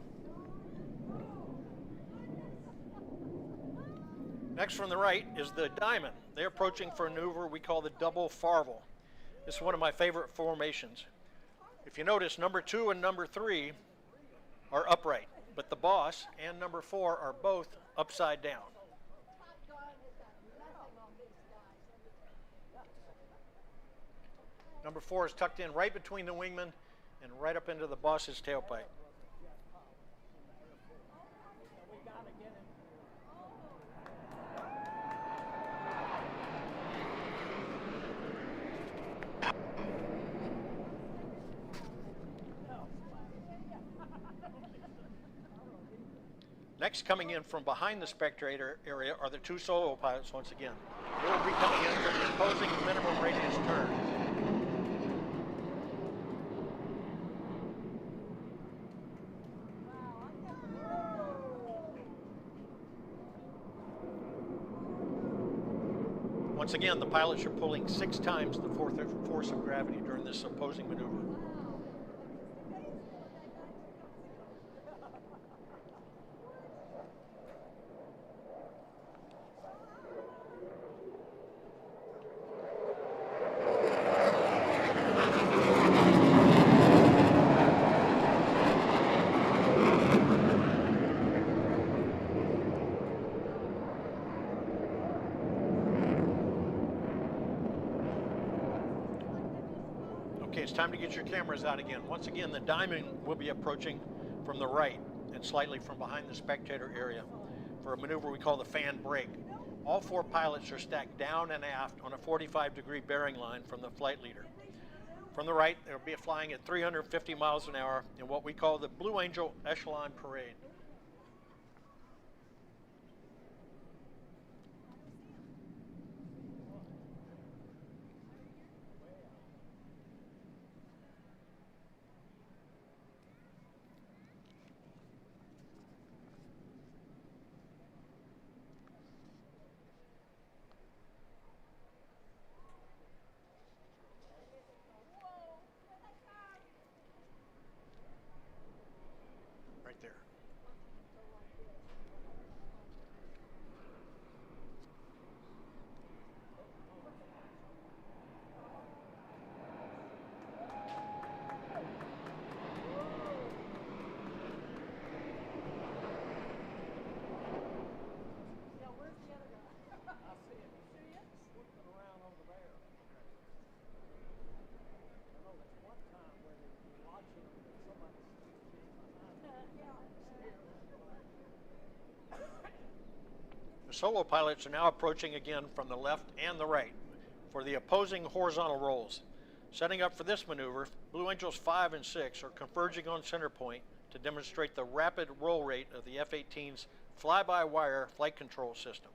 Next from the right is the diamond. They're approaching for a maneuver we call the double farvel. This is one of my favorite formations. If you notice, number 2 and number 3 are upright, but the boss and number 4 are both upside down. Number 4 is tucked in right between the wingman and right up into the boss's tailpipe. Next, coming in from behind the spectator area are the 2 solo pilots once again. They will be coming in for the opposing minimum radius turn. Once again, the pilots are pulling 6 times the force of gravity during this opposing maneuver. Okay, it's time to get your cameras out again. Once again, the diamond will be approaching from the right and slightly from behind the spectator area for a maneuver we call the fan brake. All 4 pilots are stacked down and aft on a 45-degree bearing line from the flight leader. From the right, they'll be flying at 350 miles an hour in what we call the Blue Angel Echelon Parade. Right there. The solo pilots are now approaching again from the left and the right for the opposing horizontal rolls. Setting up for this maneuver, Blue Angels 5 and 6 are converging on center point to demonstrate the rapid roll rate of the F-18's fly-by-wire flight control system.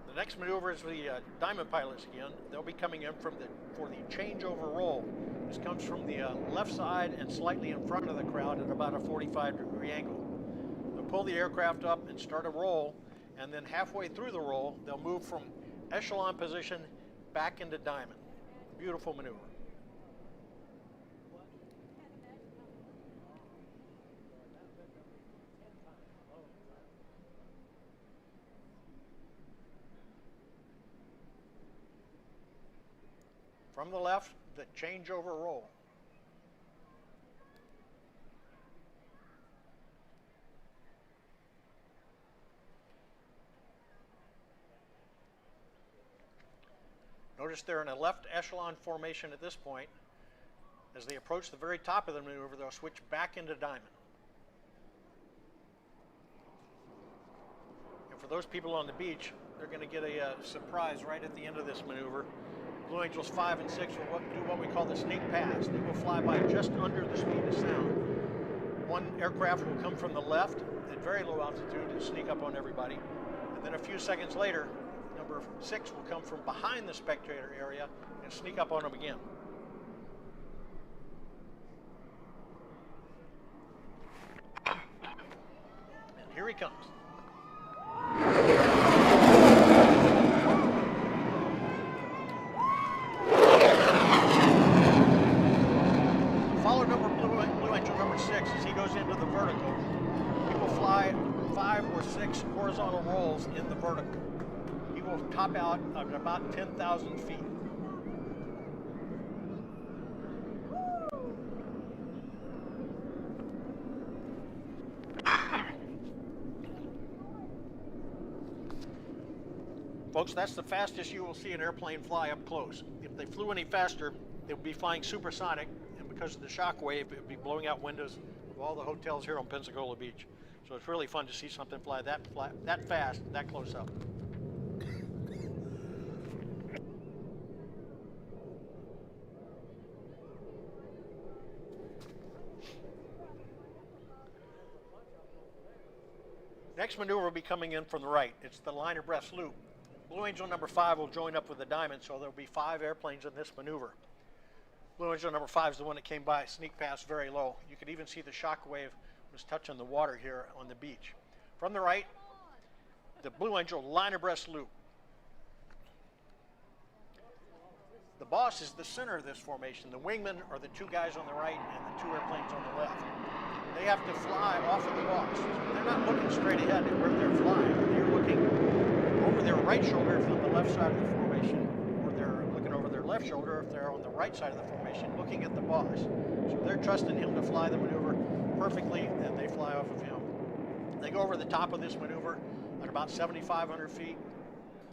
The next maneuver is the diamond pilots again. They'll be coming in for the changeover roll. This comes from the left side and slightly in front of the crowd at about a 45-degree angle. They'll pull the aircraft up and start a roll, and then halfway through the roll, they'll move from echelon position back into diamond. Beautiful maneuver. From the left, the changeover roll. Notice they're in a left echelon formation at this point. As they approach the very top of the maneuver, they'll switch back into diamond. And for those people on the beach, they're going to get a surprise right at the end of this maneuver. Blue Angels 5 and 6 will do what we call the sneak pass. They will fly by just under the speed of sound. One aircraft will come from the left at very low altitude and sneak up on everybody. And then a few seconds later, number 6 will come from behind the spectator area and sneak up on them again. And here he comes. Follow Blue Angel number 6 as he goes into the vertical. He will fly 5 or 6 horizontal rolls in the vertical. He will top out at about 10,000 feet. Folks, that's the fastest you will see an airplane fly up close. If they flew any faster, they would be flying supersonic, and because of the shock wave, it would be blowing out windows of all the hotels here on Pensacola Beach. So it's really fun to see something fly that fast, that close up. Next maneuver will be coming in from the right. It's the line abreast loop. Blue Angel number 5 will join up with the Diamond, so there'll be 5 airplanes in this maneuver. Blue Angel number 5 is the one that came by, sneak past very low. You could even see the shock wave was touching the water here on the beach. From the right, the Blue Angel line abreast loop. The boss is the center of this formation. The wingmen are the 2 guys on the right and the 2 airplanes on the left. They have to fly off of the boss. They're not looking straight ahead at where they're flying. They're looking over their right shoulder if they're on the left side of the formation, or they're looking over their left shoulder if they're on the right side of the formation, looking at the boss. So they're trusting him to fly the maneuver perfectly, and they fly off of him. They go over the top of this maneuver at about 7,500 feet.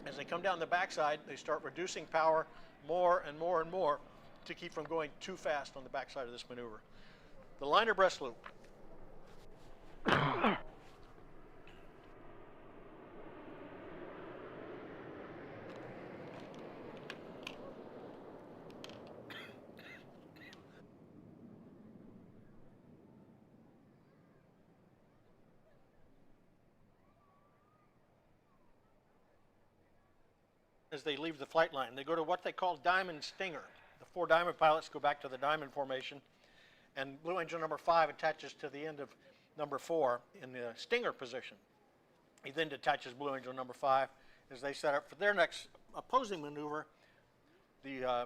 As they come down the backside, they start reducing power more and more and more to keep from going too fast on the backside of this maneuver. The line abreast loop. As they leave the flight line, they go to what they call Diamond Stinger. The 4 Diamond pilots go back to the Diamond formation, and Blue Angel number 5 attaches to the end of number 4 in the Stinger position. He then detaches Blue Angel number 5 as they set up for their next opposing maneuver, the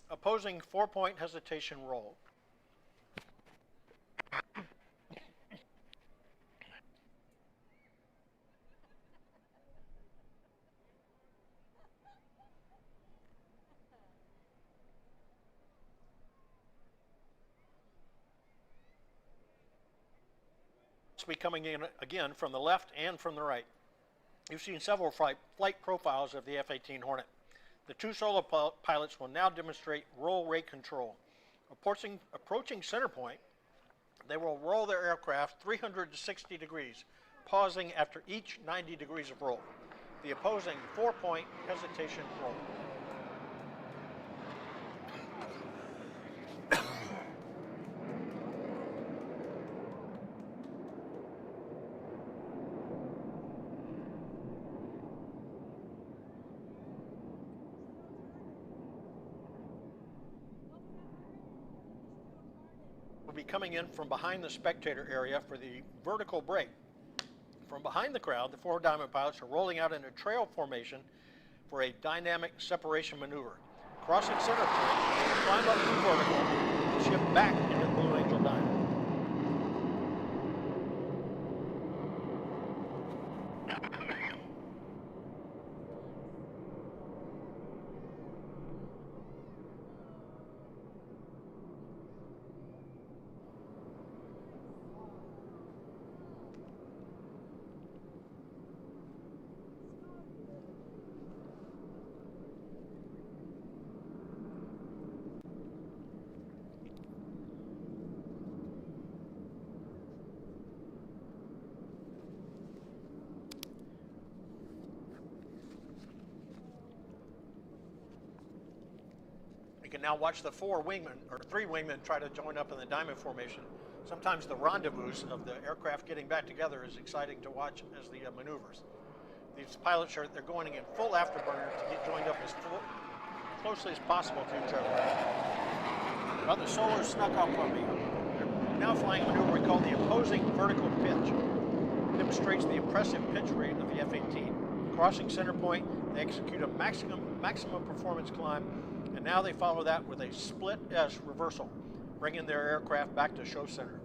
opposing 4-point hesitation roll. Be coming in again from the left and from the right. You've seen several flight profiles of the F-18 Hornet. The 2 solo pilots will now demonstrate roll rate control. Approaching center point, they will roll their aircraft 360 degrees, pausing after each 90 degrees of roll. The opposing 4-point hesitation roll. Will be coming in from behind the spectator area for the vertical break. From behind the crowd, the 4 Diamond pilots are rolling out in a trail formation for a dynamic separation maneuver. Crossing center point, they will climb up to the vertical and shift back into the Blue Angel Diamond. You can now watch the three wingmen try to join up in the diamond formation. Sometimes the rendezvous of the aircraft getting back together is exciting to watch as the maneuvers. These pilots they're going in full afterburner to get joined up as closely as possible to each other. Well, the Solar snuck up on me. They're now flying a maneuver we call the opposing vertical pitch. It demonstrates the impressive pitch rate of the F-18. Crossing center point, they execute a maximum performance climb, and now they follow that with a split S reversal, bringing their aircraft back to show center.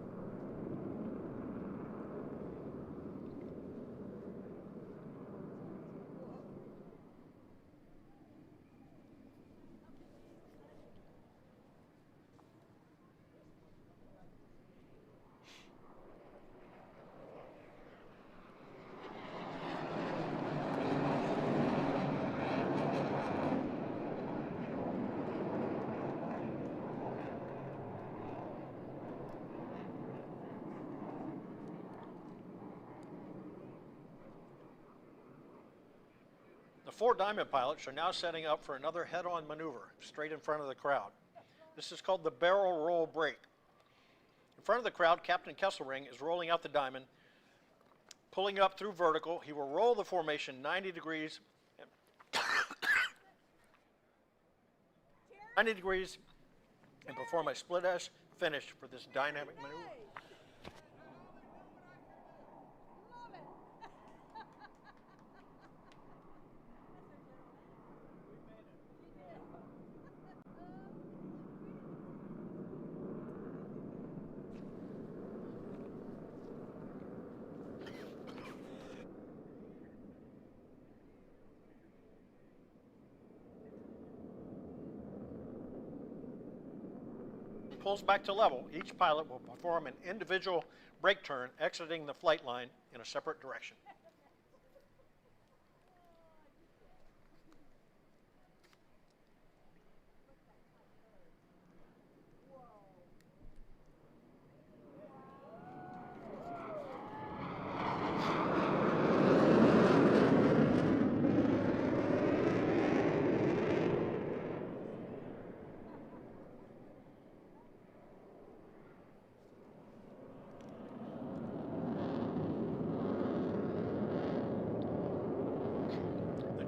The four diamond pilots are now setting up for another head-on maneuver straight in front of the crowd. This is called the barrel roll break. In front of the crowd, Captain Kesselring is rolling out the diamond, pulling up through vertical. He will roll the formation 90 degrees, 90 degrees, and perform a split S finish for this dynamic maneuver. Pulls back to level, each pilot will perform an individual brake turn, exiting the flight line in a separate direction.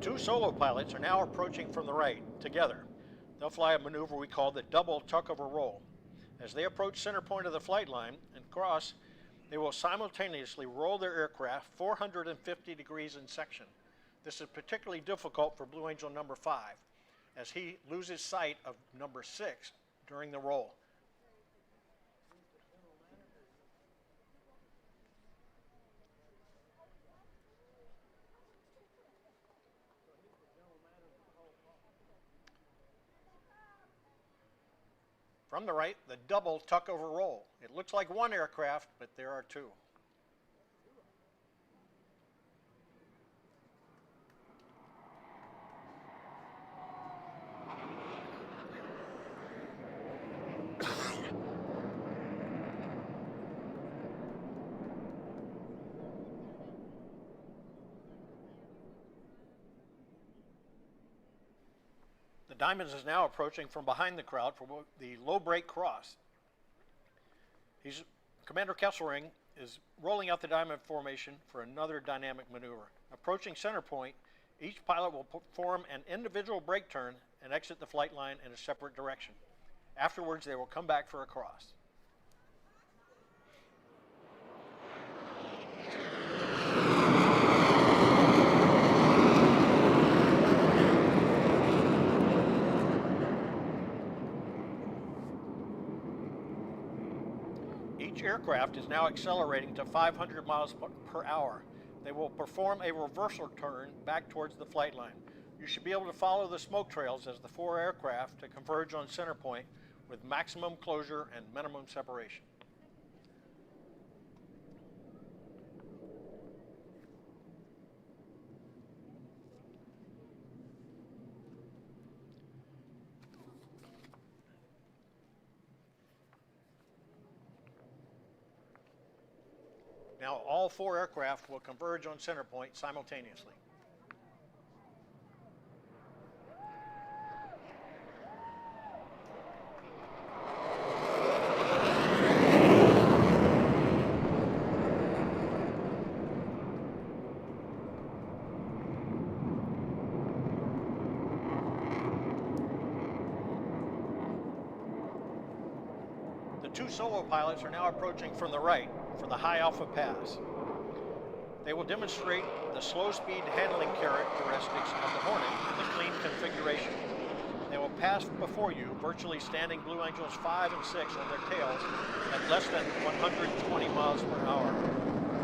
Two solo pilots are now approaching from the right, together. They'll fly a maneuver we call the double tuck-over roll. As they approach center point of the flight line and cross, they will simultaneously roll their aircraft 450 degrees in section. This is particularly difficult for Blue Angel number 5, as he loses sight of number 6 during the roll. From the right, the double tuck-over roll. It looks like one aircraft, but there are two. Diamonds is now approaching from behind the crowd for the low brake cross. Commander Kesselring is rolling out the diamond formation for another dynamic maneuver. Approaching center point, each pilot will perform an individual brake turn and exit the flight line in a separate direction. Afterwards, they will come back for a cross. Each aircraft is now accelerating to 500 miles per hour. They will perform a reversal turn back towards the flight line. You should be able to follow the smoke trails as the four aircraft to converge on center point with maximum closure and minimum separation. Now all four aircraft will converge on center point simultaneously. The two solo pilots are now approaching from the right for the high alpha pass. They will demonstrate the slow speed handling characteristics of the Hornet in the clean configuration. They will pass before you, virtually standing Blue Angels 5 and 6 on their tails at less than 120 miles per hour.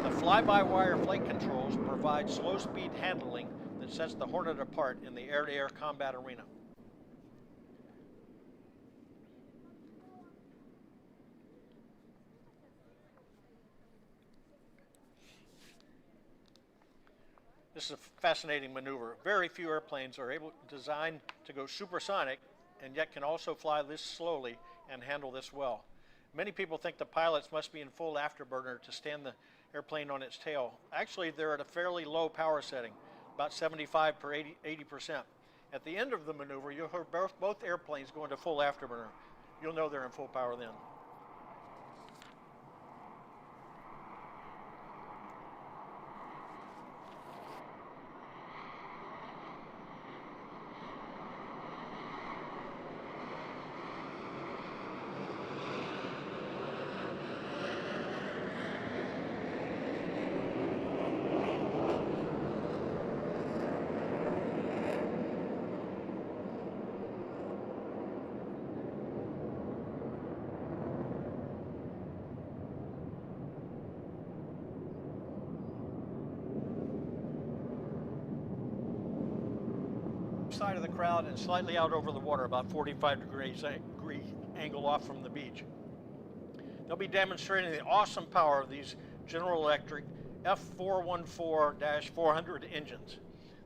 The fly-by-wire flight controls provide slow speed handling that sets the Hornet apart in the air-to-air combat arena. This is a fascinating maneuver. Very few airplanes are designed to go supersonic and yet can also fly this slowly and handle this well. Many people think the pilots must be in full afterburner to stand the airplane on its tail. Actually, they're at a fairly low power setting, about 75 per 80%. At the end of the maneuver, you'll hear both airplanes go into full afterburner. You'll know they're in full power then. Side of the crowd and slightly out over the water, about 45 degrees angle off from the beach. They'll be demonstrating the awesome power of these General Electric F414-400 engines.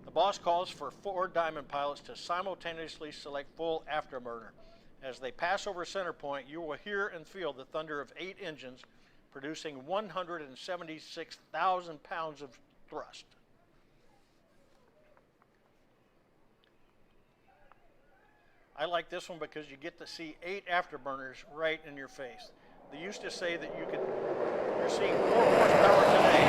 The boss calls for 4 Diamond pilots to simultaneously select full afterburner. As they pass over center point, you will hear and feel the thunder of 8 engines producing 176,000 pounds of thrust. I like this one because you get to see 8 afterburners right in your face. They used to say that you're seeing more horsepower today.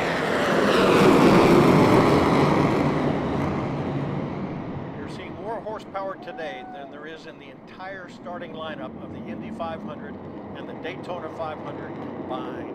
You're seeing more horsepower today than there is in the entire starting lineup of the Indy 500 and the Daytona 500 combined.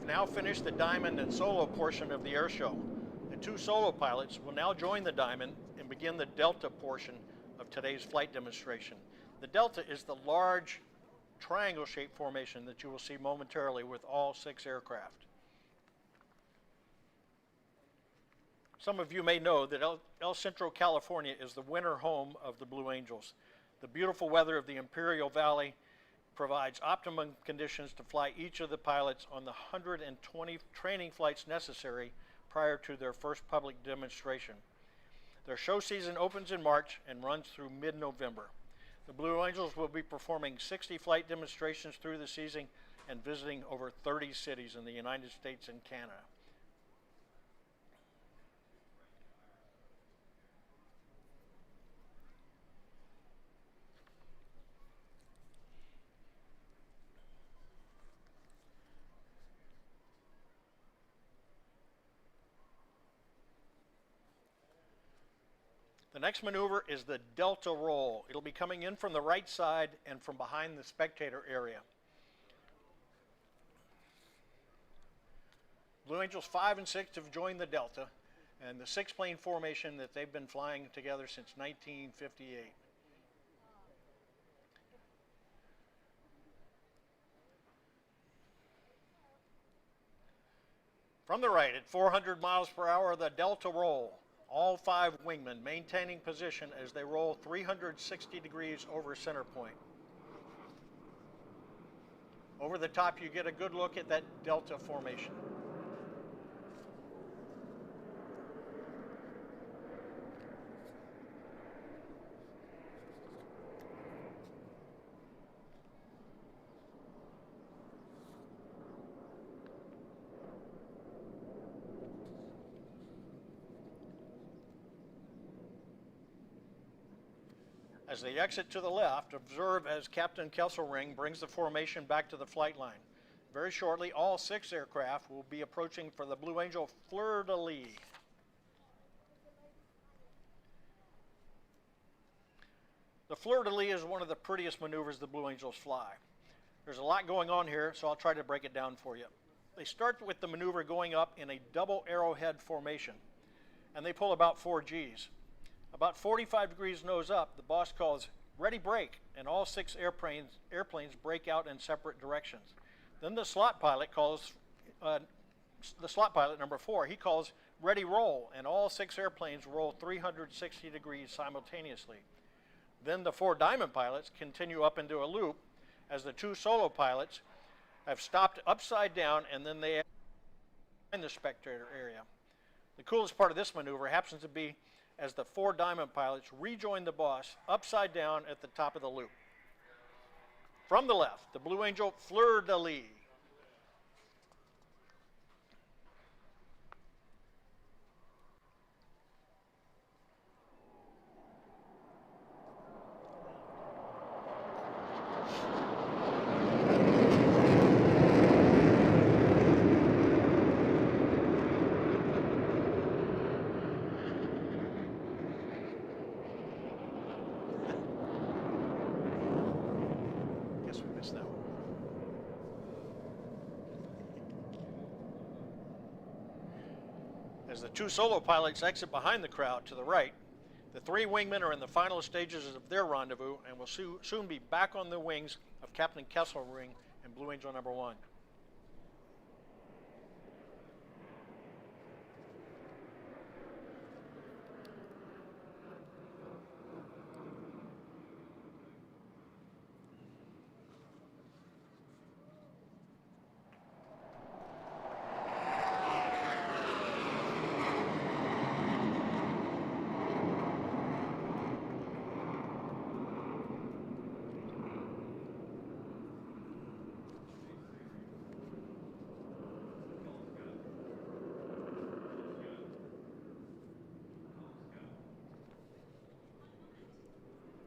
Now finished the Diamond and solo portion of the air show. The 2 solo pilots will now join the Diamond and begin the Delta portion of today's flight demonstration. The Delta is the large triangle-shaped formation that you will see momentarily with all 6 aircraft. Some of you may know that El Centro, California is the winter home of the Blue Angels. The beautiful weather of the Imperial Valley provides optimum conditions to fly each of the pilots on the 120 training flights necessary prior to their first public demonstration. Their show season opens in March and runs through mid-November. The Blue Angels will be performing 60 flight demonstrations through the season and visiting over 30 cities in the United States and Canada. The next maneuver is the Delta roll. It'll be coming in from the right side and from behind the spectator area. Blue Angels 5 and 6 have joined the Delta and the 6-plane formation that they've been flying together since 1958. From the right at 400 miles per hour, the Delta roll. All 5 wingmen maintaining position as they roll 360 degrees over center point. Over the top, you get a good look at that Delta formation. As they exit to the left, observe as Captain Kesselring brings the formation back to the flight line. Very shortly, all 6 aircraft will be approaching for the Blue Angel fleur-de-lis. The fleur-de-lis is one of the prettiest maneuvers the Blue Angels fly. There's a lot going on here, so I'll try to break it down for you. They start with the maneuver going up in a double arrowhead formation, and they pull about 4 Gs. About 45 degrees nose up, the boss calls ready brake, and all 6 airplanes break out in separate directions. Then the slot pilot calls, number 4, he calls ready roll, and all 6 airplanes roll 360 degrees simultaneously. Then the 4 diamond pilots continue up into a loop as the 2 solo pilots have stopped upside down, and then they in the spectator area. The coolest part of this maneuver happens to be as the 4 diamond pilots rejoin the boss upside down at the top of the loop. From the left, the Blue Angel fleur-de-lis. Guess we missed that one. As the 2 solo pilots exit behind the crowd to the right, the 3 wingmen are in the final stages of their rendezvous and will soon be back on the wings of Captain Kesselring and Blue Angel number 1.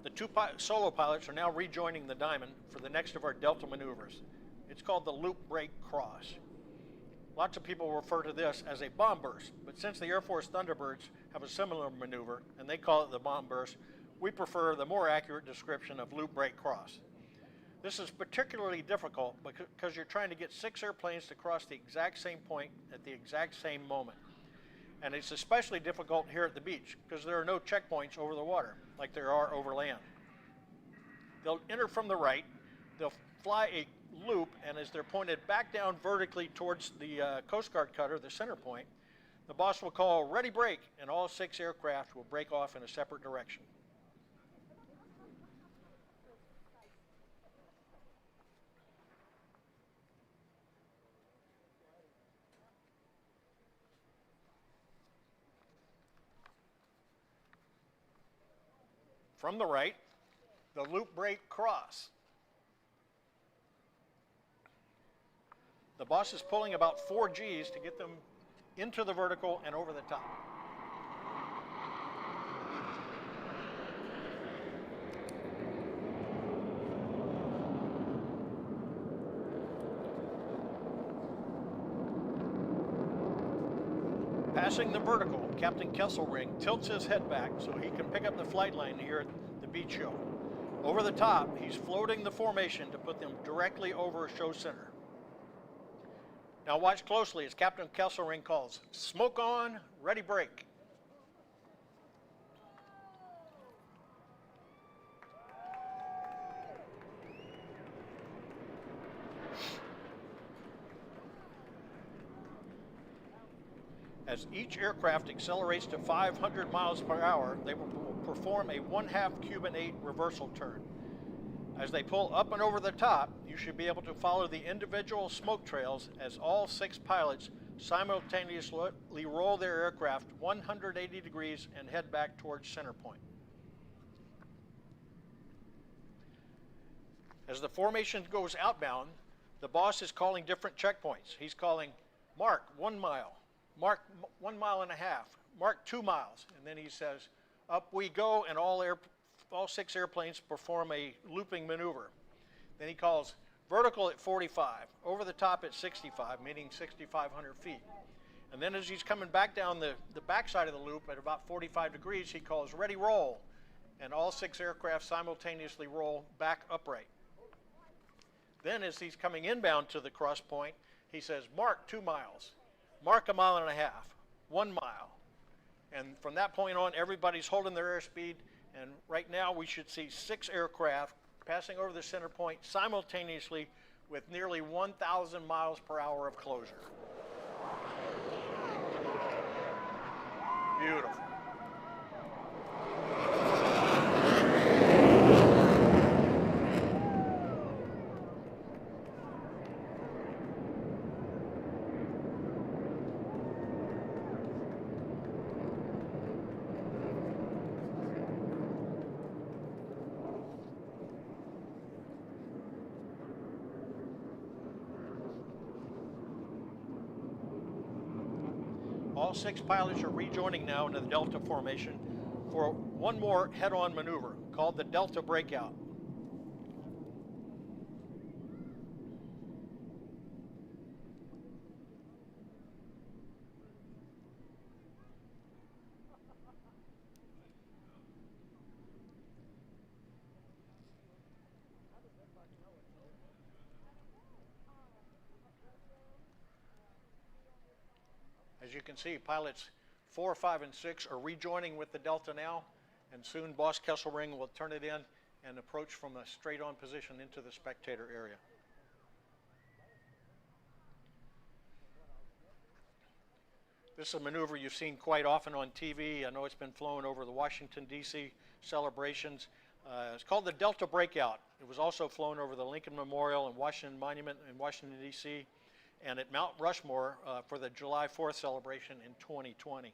The 2 solo pilots are now rejoining the diamond for the next of our Delta maneuvers. It's called the loop break cross. Lots of people refer to this as a bomb burst, but since the Air Force Thunderbirds have a similar maneuver and they call it the bomb burst, we prefer the more accurate description of loop break cross. This is particularly difficult because you're trying to get 6 airplanes to cross the exact same point at the exact same moment. And it's especially difficult here at the beach because there are no checkpoints over the water like there are over land. They'll enter from the right, they'll fly a loop, and as they're pointed back down vertically towards the Coast Guard cutter, the center point, the boss will call ready brake, and all 6 aircraft will break off in a separate direction. From the right, the loop break cross. The boss is pulling about 4 Gs to get them into the vertical and over the top. Passing the vertical, Captain Kesselring tilts his head back so he can pick up the flight line here at the beach show. Over the top, he's floating the formation to put them directly over show center. Now watch closely as Captain Kesselring calls, smoke on, ready brake. As each aircraft accelerates to 500 miles per hour, they will perform a 1/2 Cuban 8 reversal turn. As they pull up and over the top, you should be able to follow the individual smoke trails as all 6 pilots simultaneously roll their aircraft 180 degrees and head back towards center point. As the formation goes outbound, the boss is calling different checkpoints. He's calling mark 1 mile, mark 1.5 miles, mark 2 miles, and then he says, up we go, and all all 6 airplanes perform a looping maneuver. Then he calls vertical at 45, over the top at 65, meaning 6,500 feet. And then as he's coming back down the backside of the loop at about 45 degrees, he calls ready roll. And all 6 aircraft simultaneously roll back upright. Then as he's coming inbound to the cross point, he says mark 2 miles, mark 1.5 miles, 1 mile. And from that point on, everybody's holding their airspeed. And right now we should see 6 aircraft passing over the center point simultaneously with nearly 1,000 miles per hour of closure. Beautiful. All 6 pilots are rejoining now into the Delta formation for one more head-on maneuver called the Delta Breakout. As you can see, pilots 4, 5, and 6 are rejoining with the Delta now, and soon Boss Kesselring will turn it in and approach from a straight-on position into the spectator area. This is a maneuver you've seen quite often on TV. I know it's been flown over the Washington, D.C. celebrations. It's called the Delta Breakout. It was also flown over the Lincoln Memorial and Washington Monument in Washington, D.C., and at Mount Rushmore for the July 4th celebration in 2020.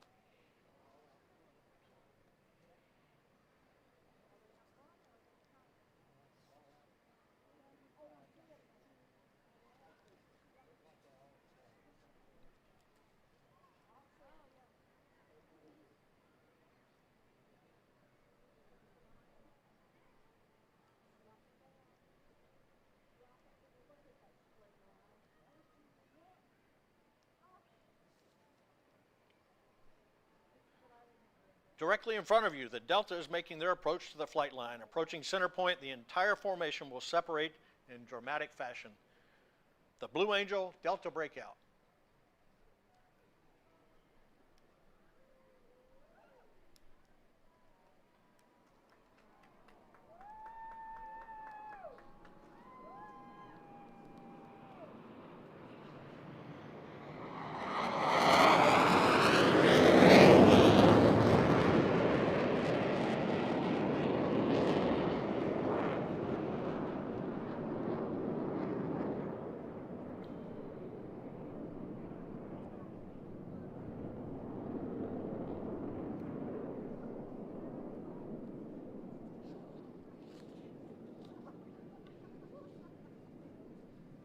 Directly in front of you, the Delta is making their approach to the flight line. Approaching center point, the entire formation will separate in dramatic fashion. The Blue Angel Delta Breakout.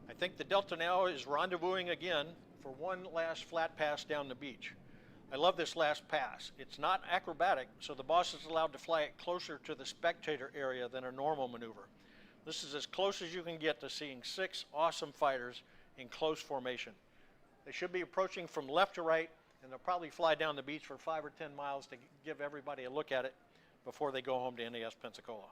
I think the Delta now is rendezvousing again for one last flat pass down the beach. I love this last pass. It's not acrobatic, so the boss is allowed to fly it closer to the spectator area than a normal maneuver. This is as close as you can get to seeing 6 awesome fighters in close formation. They should be approaching from left to right, and they'll probably fly down the beach for 5 or 10 miles to give everybody a look at it before they go home to NAS Pensacola.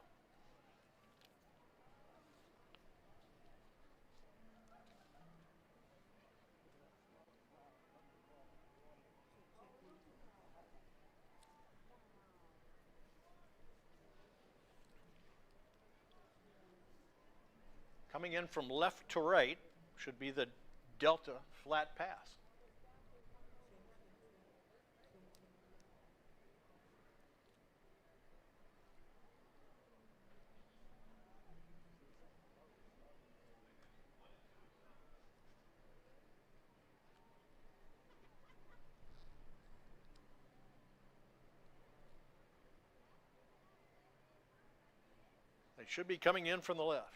Coming in from left to right should be the Delta flat pass. They should be coming in from the left.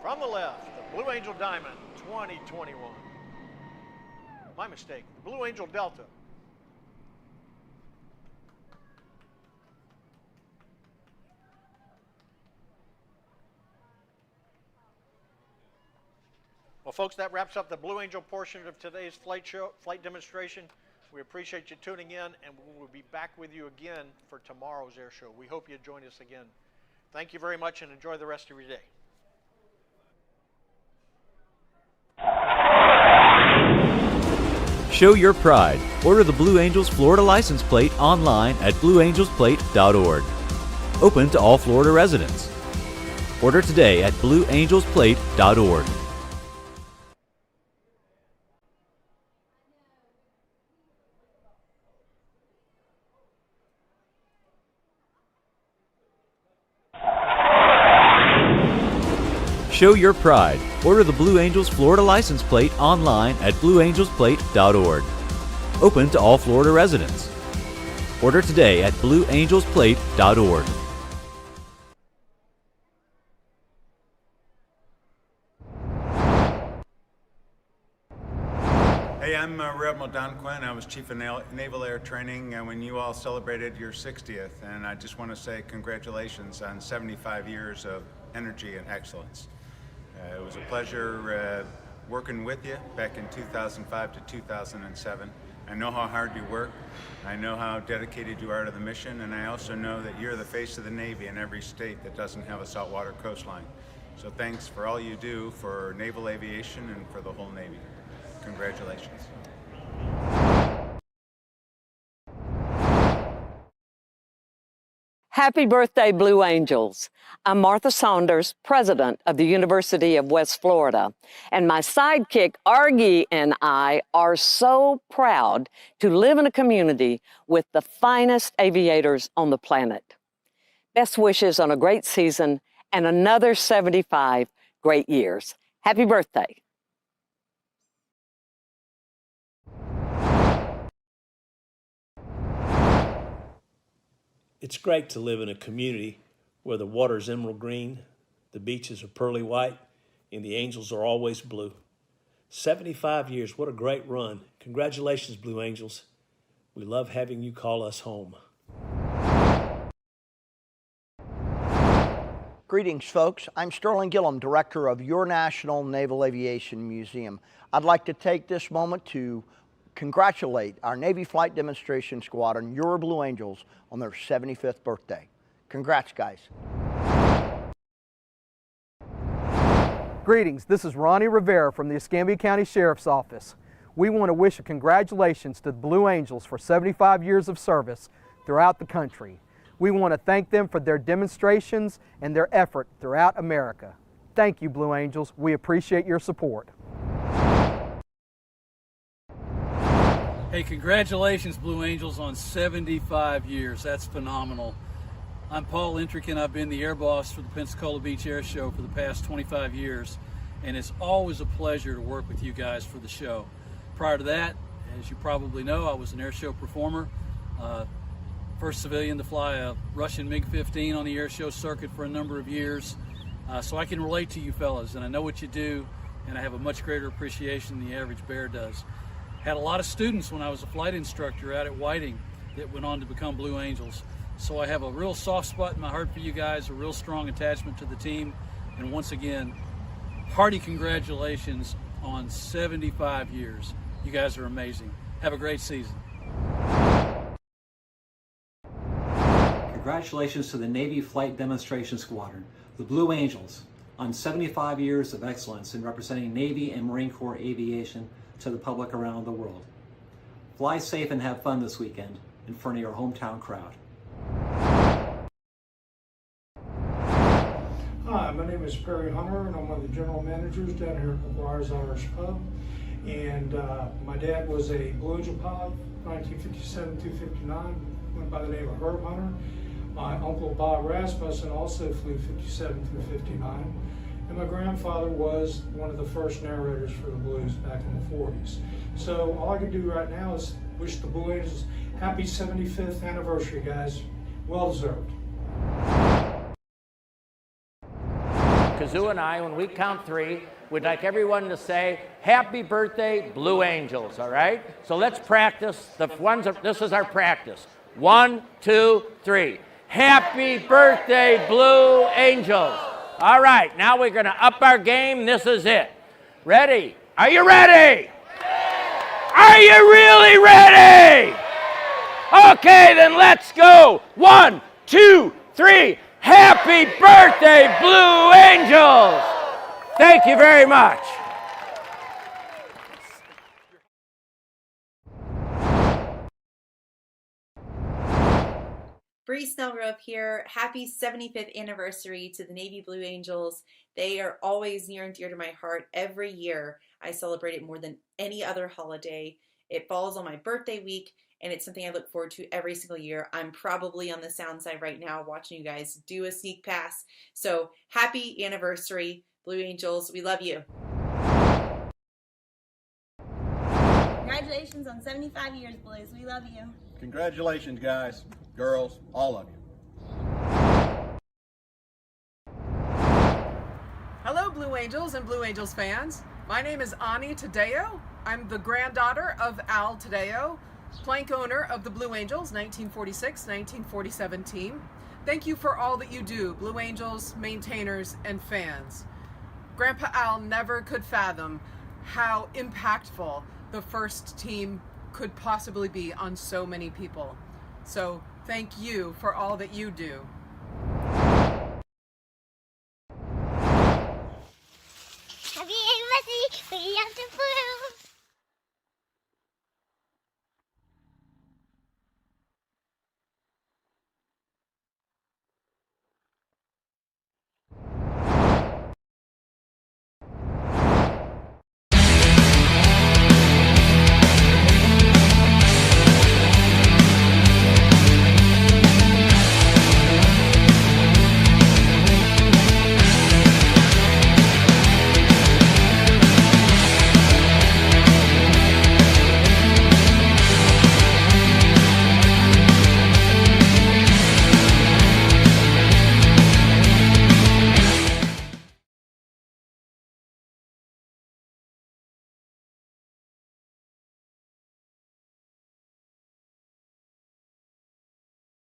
From the left, the Blue Angel Diamond 2021. My mistake, the Blue Angel Delta. Well, folks, that wraps up the Blue Angel portion of today's flight demonstration. We appreciate you tuning in, and we will be back with you again for tomorrow's air show. We hope you join us again. Thank you very much, and enjoy the rest of your day. Show your pride. Order the Blue Angels Florida license plate online at blueangelsplate.org. Open to all Florida residents. Order today at blueangelsplate.org. Show your pride. Order the Blue Angels Florida license plate online at blueangelsplate.org. Open to all Florida residents. Order today at blueangelsplate.org. Hey, I'm Admiral Don Quinn. I was Chief of Naval Air Training when you all celebrated your 60th, and I just want to say congratulations on 75 years of energy and excellence. It was a pleasure working with you back in 2005 to 2007. I know how hard you work. I know how dedicated you are to the mission, and I also know that you're the face of the Navy in every state that doesn't have a saltwater coastline. So thanks for all you do for naval aviation and for the whole Navy. Congratulations. Happy birthday, Blue Angels. I'm Martha Saunders, president of the University of West Florida, and my sidekick, Argy, and I are so proud to live in a community with the finest aviators on the planet. Best wishes on a great season and another 75 great years. Happy birthday. It's great to live in a community where the water's emerald green, the beaches are pearly white, and the angels are always blue. 75 years, what a great run. Congratulations, Blue Angels. We love having you call us home. Greetings, folks. I'm Sterling Gillum, Director of your National Naval Aviation Museum. I'd like to take this moment to congratulate our Navy Flight Demonstration Squadron, your Blue Angels, on their 75th birthday. Congrats, guys. Greetings, this is Ronnie Rivera from the Escambia County Sheriff's Office. We want to wish a congratulations to the Blue Angels for 75 years of service throughout the country. We want to thank them for their demonstrations and their effort throughout America. Thank you, Blue Angels. We appreciate your support. Hey, congratulations, Blue Angels, on 75 years. That's phenomenal. I'm Paul Intrican. I've been the air boss for the Pensacola Beach Air Show for the past 25 years, and it's always a pleasure to work with you guys for the show. Prior to that, as you probably know, I was an air show performer, first civilian to fly a Russian MiG-15 on the air show circuit for a number of years. So I can relate to you fellas, and I know what you do, and I have a much greater appreciation than the average bear does. Had a lot of students when I was a flight instructor out at Whiting that went on to become Blue Angels. So I have a real soft spot in my heart for you guys, a real strong attachment to the team. And once again, hearty congratulations on 75 years. You guys are amazing. Have a great season. Congratulations to the Navy Flight Demonstration Squadron, the Blue Angels, on 75 years of excellence in representing Navy and Marine Corps aviation to the public around the world. Fly safe and have fun this weekend in front of your hometown crowd. Hi, my name is Perry Hunter, and I'm one of the general managers down here at McGuire's Irish Pub. And my dad was a Blue Angel pilot, 1957 through 59, went by the name of Herb Hunter. My uncle Bob Rasmussen also flew 57 through 59. And my grandfather was one of the first narrators for the Blues back in the 40s. So all I can do right now is wish the Blue Angels happy 75th anniversary, guys. Well deserved. Kazoo and I, when we count 3, we'd like everyone to say, "Happy birthday, Blue Angels," all right? So let's practice. This is our practice. 1, 2, 3. Happy birthday, Blue Angels. All right, now we're gonna up our game. This is it. Ready? Are you ready? Are you really ready? Okay, then let's go. 1, 2, 3. Happy birthday, Blue Angels. Thank you very much. Bree Snellgrove here. Happy 75th anniversary to the Navy Blue Angels. They are always near and dear to my heart. Every year I celebrate it more than any other holiday. It falls on my birthday week, and it's something I look forward to every single year. I'm probably on the sound side right now watching you guys do a sneak pass. So happy anniversary, Blue Angels. We love you. Congratulations on 75 years, boys. We love you. Congratulations, guys, girls, all of you. Hello, Blue Angels and Blue Angels fans. My name is Ani Tadeo. I'm the granddaughter of Al Tadeo, plank owner of the Blue Angels 1946-1947 team. Thank you for all that you do, Blue Angels, maintainers, and fans. Grandpa Al never could fathom how impactful the first team could possibly be on so many people. So thank you for all that you do. Happy anniversary, we have to blue.